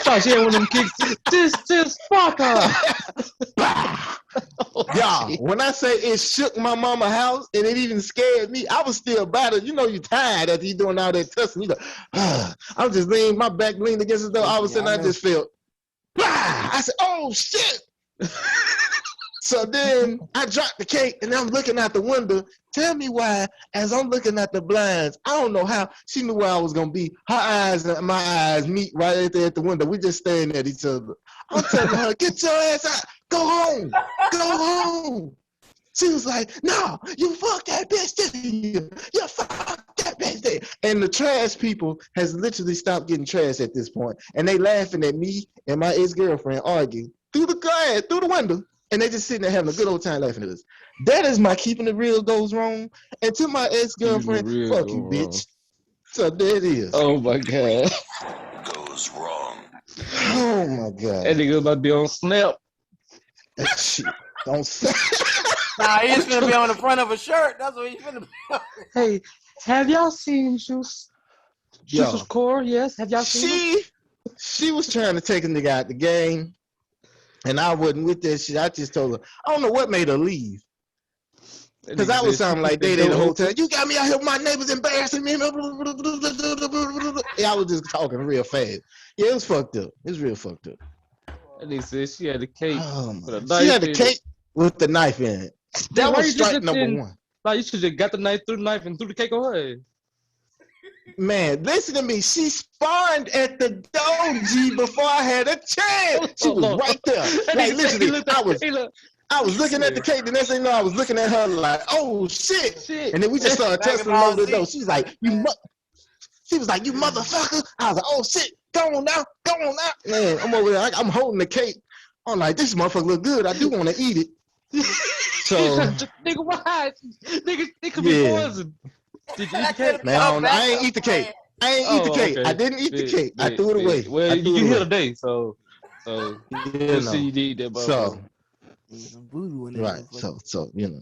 thought she had one of them kicks. Just fuck her. Y'all, when I say it shook my mama house and it even scared me, I was still battered. You know, you tired after you doing all that tussling. You go, I'm just leaning, my back leaned against the door. All of a sudden, I just felt, blah! I said, oh shit. So then I dropped the cake and I'm looking out the window. Tell me why, as I'm looking at the blinds, I don't know how, she knew where I was going to be. Her eyes and my eyes meet right there at the window. We just staring at each other. I'm telling her, get your ass out. Go home. Go home. She was like, no, you fuck that bitch, didn't you? You fuck that bitch, did. And the trash people has literally stopped getting trash at this point. And they laughing at me and my ex-girlfriend arguing through the glass, through the window. And they just sitting there having a good old time laughing at us. That is my keeping it real goes wrong. And to my ex-girlfriend, fuck you, bitch. So there it is. Oh my god. Goes wrong. Oh my god. That nigga about to be on Snap. Shit. Don't say. Nah, he's gonna be on the front of a shirt. That's what he's gonna be. Hey, have y'all seen Juice's core? Yes. Have y'all seen him? She was trying to take a nigga out the game, and I wasn't with that shit. I just told her, I don't know what made her leave. Because I was sounding like they the whole time. You got me out here with my neighbors embarrassing me. Yeah, I was just talking real fast. Yeah, it was fucked up. It was real fucked up. And he said she had a cake. She had the cake with the knife in it. That was strike number one. Like, you should have got the knife through the knife and threw the cake on her. Man, listen to me. She spawned at the door, G, before I had a chance. She was right there. Like, literally, I was looking at the cake. The next thing you know, I was looking at her like, oh, shit. And then we just started tussling over the door. She was like, you motherfucker. I was like, oh, shit. Go on now. Man, I'm over there. I'm holding the cake. I'm like, this motherfucker look good. I do want to eat it. So, nigga, why? Nigga, it could be poison. Did you eat the cake? Man, I ain't eat the cake. Okay. I didn't eat the cake. I threw it away. Well, you here today, so you see you did that. So, voodoo in there. Right. So you know.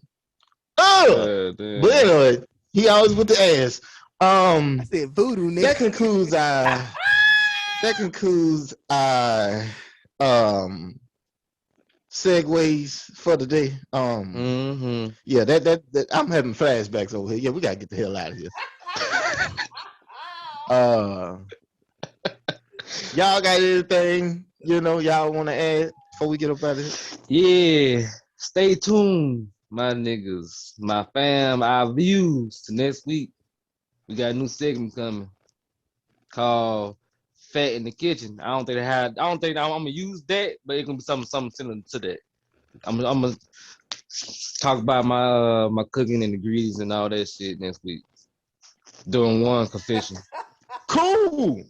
Oh, but anyway, he always with the ass. I said voodoo, nigga. That concludes our segues for the day. Yeah, that I'm having flashbacks over here. Yeah, we gotta get the hell out of here. Y'all got anything y'all want to add before we get up out of here? Yeah, stay tuned, my niggas, my fam, our views to next week. We got a new segment coming called Fat in the Kitchen. I don't think I'm gonna use that, but it's gonna be something similar to that. I'm gonna talk about my cooking and ingredients and all that shit next week. Doing one confession. Cool.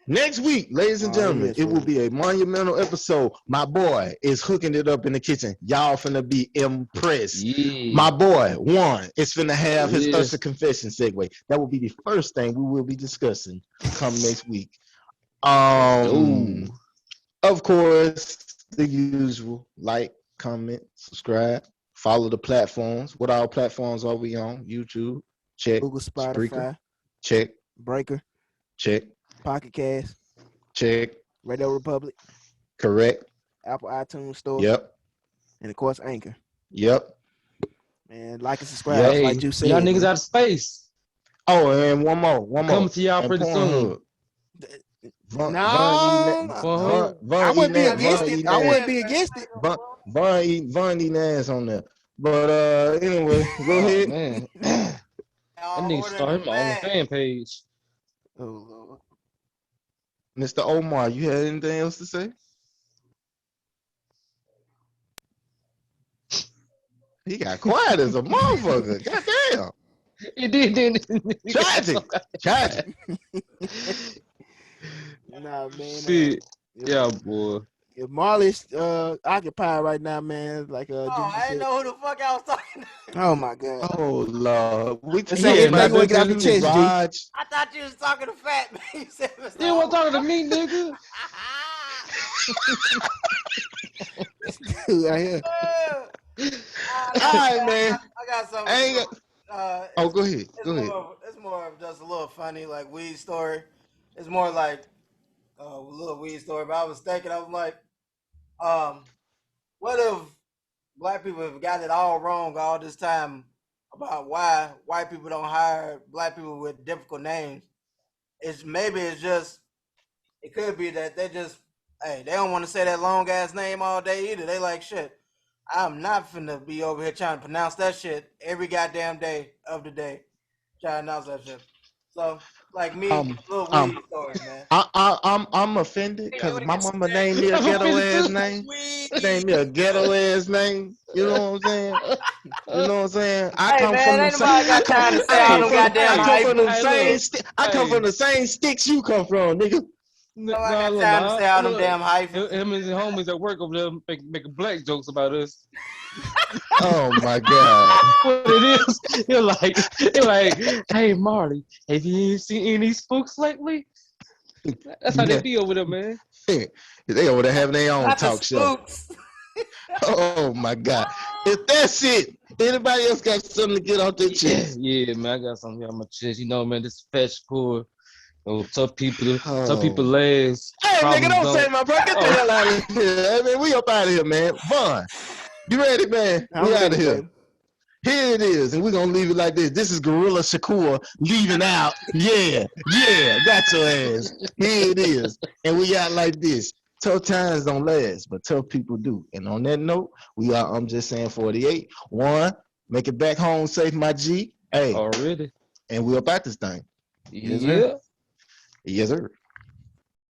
Next week, ladies and gentlemen, it will be a monumental episode. My boy is hooking it up in the kitchen. Y'all finna be impressed. Yeah. My boy, Juan, is finna have his thirst of confession segue. That will be the first thing we will be discussing come next week. Of course, the usual. Like, comment, subscribe, follow the platforms. What all platforms are we on? YouTube, check. Google, Spotify, Spreaker, check. Breaker, check. Pocket Cast, check. Radio Republic, correct. Apple iTunes Store, yep. And of course Anchor. Yep. And like and subscribe, like you said. Y'all niggas out of space. Oh, and one more. Coming to y'all pretty soon. I wouldn't be against it. I wouldn't be against it. Von eating ass on there. But anyway, go ahead. Man. That nigga start him on the fan page. Oh Lord. Mr. Omar, you had anything else to say? He got quiet as a motherfucker. Goddamn. He did. Tragic. Nah, man. Shit. Yeah, boy. If Marley's occupied right now, man, like I didn't know who the fuck I was talking to. Oh my God. Oh Lord. We get out the chest, Raj. I thought you was talking to Fat Man. You said Mr. You weren't talking to me, nigga. Dude, I hear. All right, man. I got something. Go ahead. It's more of just a little funny, like weed story. It's more like a little weed story. But I was thinking, I was like, what if black people have got it all wrong all this time about why white people don't hire black people with difficult names. It's just it could be that they just hey they don't want to say that long ass name all day either. They like shit. I'm not finna be over here trying to pronounce that shit every goddamn day of the day. Trying to announce that shit. So like me, Um, little um, weed story, man. I'm offended because my mama named me a I'm ghetto offended ass too. name. Weed. Named me a ghetto ass name. You know what I'm saying? You know what I'm saying? Hey man, ain't nobody got time to say all them goddamn I come hype. from them Hey, same look. I come from Hey, the same sticks you come from, nigga. Nobody no, got look, time to say nah, all them look. damn hyphens. Him and his homies at work over there making black jokes about us. Oh my god. What it is, you're like, hey Marley, have you seen any spooks lately? That's how they Man, be over there, man. they over there having their own Not the talk show. spooks. Oh my god. If that's it, anybody else got something to get off their Yeah, chest? yeah, man. I got something on my chest. You know, man, this fetch poor, tough people Oh. last. Hey nigga, Problems don't say don't. my bro. Get the Oh, hell out of here. I mean, we up out of here, man. Vaughn, you ready, man? I'm We out ready, of here. baby. Here it is, and we're gonna leave it like this. This is Gorilla Shakur leaving out. Yeah, yeah, got your ass. Here it is. And we out like this. Tough times don't last, but tough people do. And on that note, we are I'm just saying 48. One, make it back home safe, my G. Hey, already. and we up at this thing. Yes, sir. Yeah. Yes, sir.